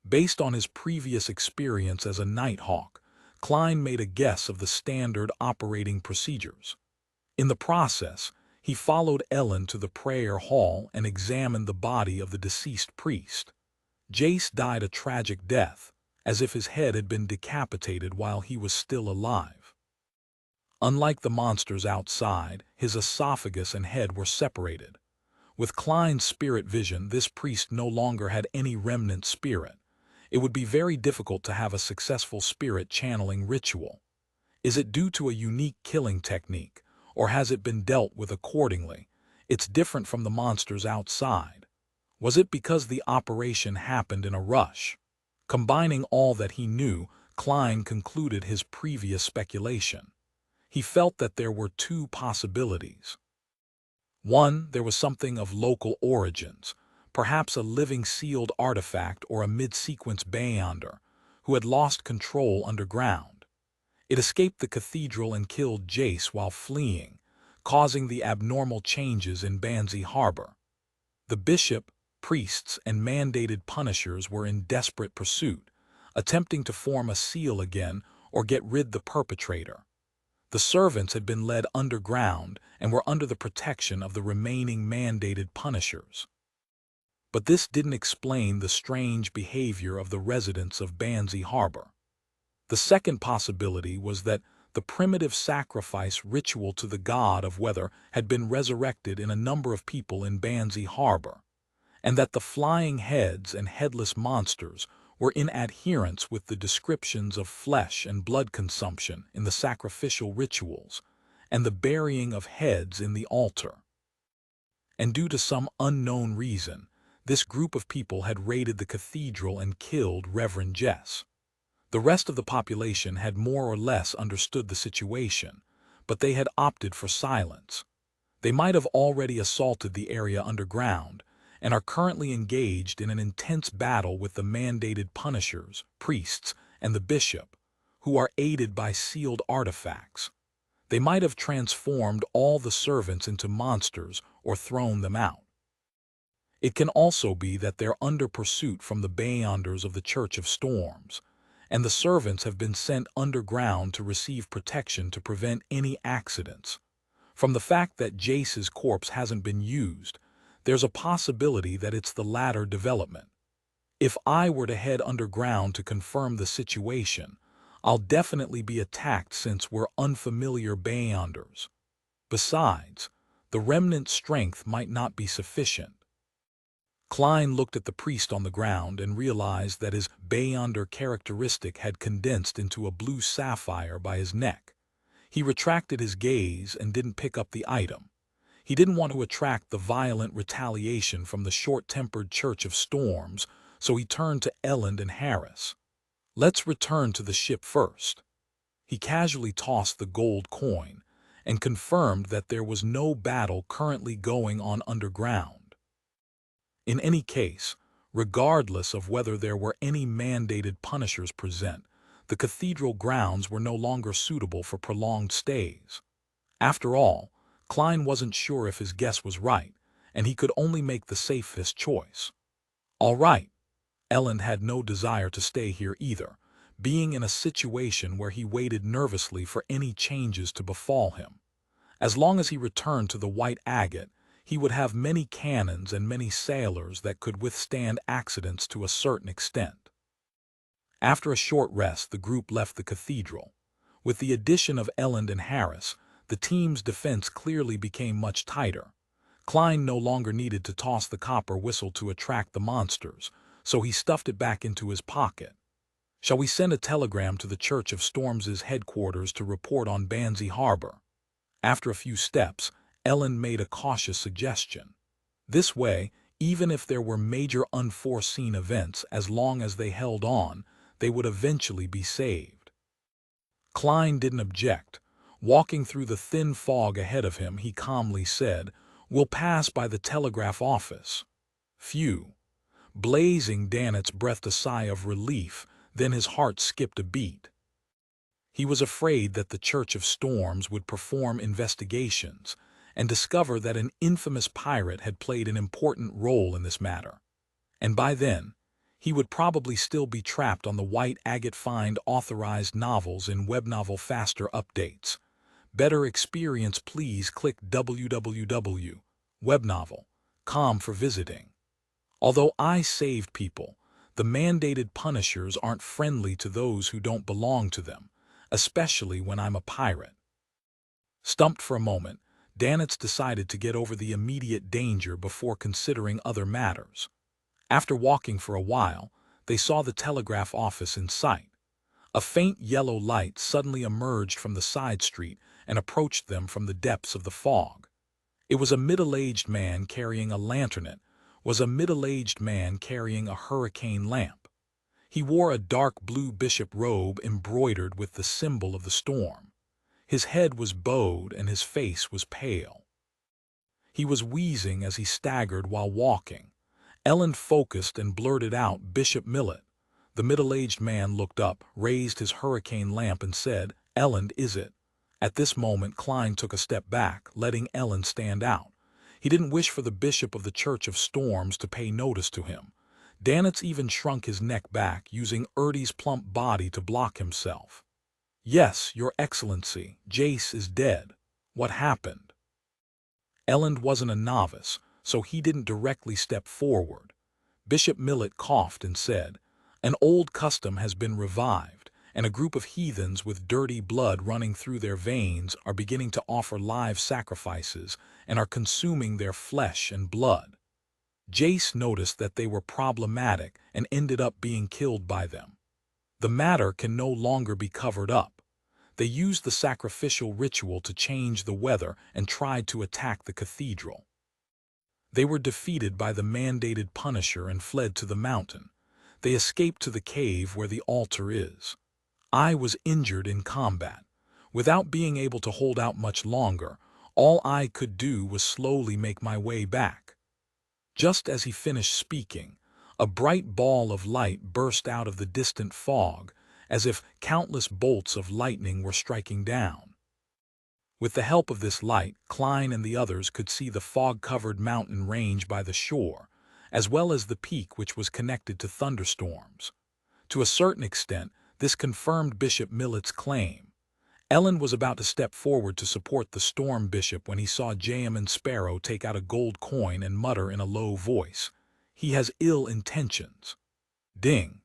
Based on his previous experience as a Nighthawk, Klein made a guess of the standard operating procedures. In the process, he followed Ellen to the prayer hall and examined the body of the deceased priest. Jace died a tragic death, as if his head had been decapitated while he was still alive. Unlike the monsters outside, his esophagus and head were separated. With Klein's spirit vision, this priest no longer had any remnant spirit. It would be very difficult to have a successful spirit channeling ritual. Is it due to a unique killing technique, or has it been dealt with accordingly? It's different from the monsters outside. Was it because the operation happened in a rush? Combining all that he knew, Klein concluded his previous speculation. He felt that there were 2 possibilities. 1, there was something of local origins, perhaps a living sealed artifact or a mid-sequence Beyonder, who had lost control underground. It escaped the cathedral and killed Jace while fleeing, causing the abnormal changes in Banzi Harbor. The bishop, priests, and mandated punishers were in desperate pursuit, attempting to form a seal again or get rid the perpetrator. The servants had been led underground and were under the protection of the remaining mandated punishers. But this didn't explain the strange behavior of the residents of Banzi Harbor. The second possibility was that the primitive sacrifice ritual to the god of weather had been resurrected in a number of people in Banzi Harbor, and that the flying heads and headless monsters were in adherence with the descriptions of flesh and blood consumption in the sacrificial rituals and the burying of heads in the altar. And due to some unknown reason, this group of people had raided the cathedral and killed Reverend Jess. The rest of the population had more or less understood the situation, but they had opted for silence. They might have already assaulted the area underground and are currently engaged in an intense battle with the mandated punishers, priests, and the bishop, who are aided by sealed artifacts. They might have transformed all the servants into monsters or thrown them out. It can also be that they're under pursuit from the Beyonders of the Church of Storms, and the servants have been sent underground to receive protection to prevent any accidents. From the fact that Jace's corpse hasn't been used, there's a possibility that it's the latter development. If I were to head underground to confirm the situation, I'll definitely be attacked since we're unfamiliar Beyonders. Besides, the remnant strength might not be sufficient. Klein looked at the priest on the ground and realized that his Beyonder characteristic had condensed into a blue sapphire by his neck. He retracted his gaze and didn't pick up the item. He didn't want to attract the violent retaliation from the short-tempered Church of Storms, so he turned to Elend and Harris. Let's return to the ship first. He casually tossed the gold coin and confirmed that there was no battle currently going on underground. In any case, regardless of whether there were any mandated punishers present, the cathedral grounds were no longer suitable for prolonged stays. After all, Klein wasn't sure if his guess was right, and he could only make the safest choice. All right. Elend had no desire to stay here either, being in a situation where he waited nervously for any changes to befall him. As long as he returned to the White Agate, he would have many cannons and many sailors that could withstand accidents to a certain extent. After a short rest, the group left the cathedral. With the addition of Elend and Harris, the team's defense clearly became much tighter. Klein no longer needed to toss the copper whistle to attract the monsters, so he stuffed it back into his pocket. Shall we send a telegram to the Church of Storms' headquarters to report on Banzi Harbor? After a few steps, Elend made a cautious suggestion. This way, even if there were major unforeseen events, as long as they held on, they would eventually be saved. Klein didn't object. Walking through the thin fog ahead of him, he calmly said, "We'll pass by the telegraph office." Phew. Blazing Danitz breathed a sigh of relief, then his heart skipped a beat. He was afraid that the Church of Storms would perform investigations and discover that an infamous pirate had played an important role in this matter. And by then, he would probably still be trapped on the White Agate. Find authorized novels in Webnovel Faster updates. Better experience, please click www.webnovel.com for visiting. Although I saved people, the mandated punishers aren't friendly to those who don't belong to them, especially when I'm a pirate. Stumped for a moment, Danitz decided to get over the immediate danger before considering other matters. After walking for a while, they saw the telegraph office in sight. A faint yellow light suddenly emerged from the side street and approached them from the depths of the fog. It was a middle-aged man carrying a lantern. A hurricane lamp. He wore a dark blue bishop robe embroidered with the symbol of the storm. His head was bowed and his face was pale. He was wheezing as he staggered while walking. Elend focused and blurted out, "Bishop Millet." The middle-aged man looked up, raised his hurricane lamp and said, "Elend, is it?" At this moment, Klein took a step back, letting Elend stand out. He didn't wish for the bishop of the Church of Storms to pay notice to him. Danitz even shrunk his neck back, using Ertie's plump body to block himself. "Yes, Your Excellency, Jace is dead. What happened?" Elend wasn't a novice, so he didn't directly step forward. Bishop Millet coughed and said, "An old custom has been revived, and a group of heathens with dirty blood running through their veins are beginning to offer live sacrifices and are consuming their flesh and blood." Jace noticed that they were problematic and ended up being killed by them. The matter can no longer be covered up. They used the sacrificial ritual to change the weather and tried to attack the cathedral. They were defeated by the mandated Punisher and fled to the mountain. They escaped to the cave where the altar is. I was injured in combat. Without being able to hold out much longer, all I could do was slowly make my way back. Just as he finished speaking, a bright ball of light burst out of the distant fog, as if countless bolts of lightning were striking down. With the help of this light, Klein and the others could see the fog-covered mountain range by the shore, as well as the peak which was connected to thunderstorms. To a certain extent, this confirmed Bishop Millet's claim. Elend was about to step forward to support the Storm Bishop when he saw Jayaman Sparrow take out a gold coin and mutter in a low voice, "He has ill intentions." Ding!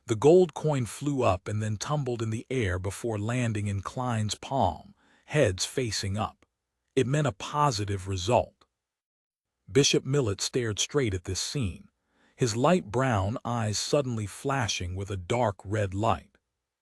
The gold coin flew up and then tumbled in the air before landing in Klein's palm, heads facing up. It meant a positive result. Bishop Millet stared straight at this scene, his light brown eyes suddenly flashing with a dark red light.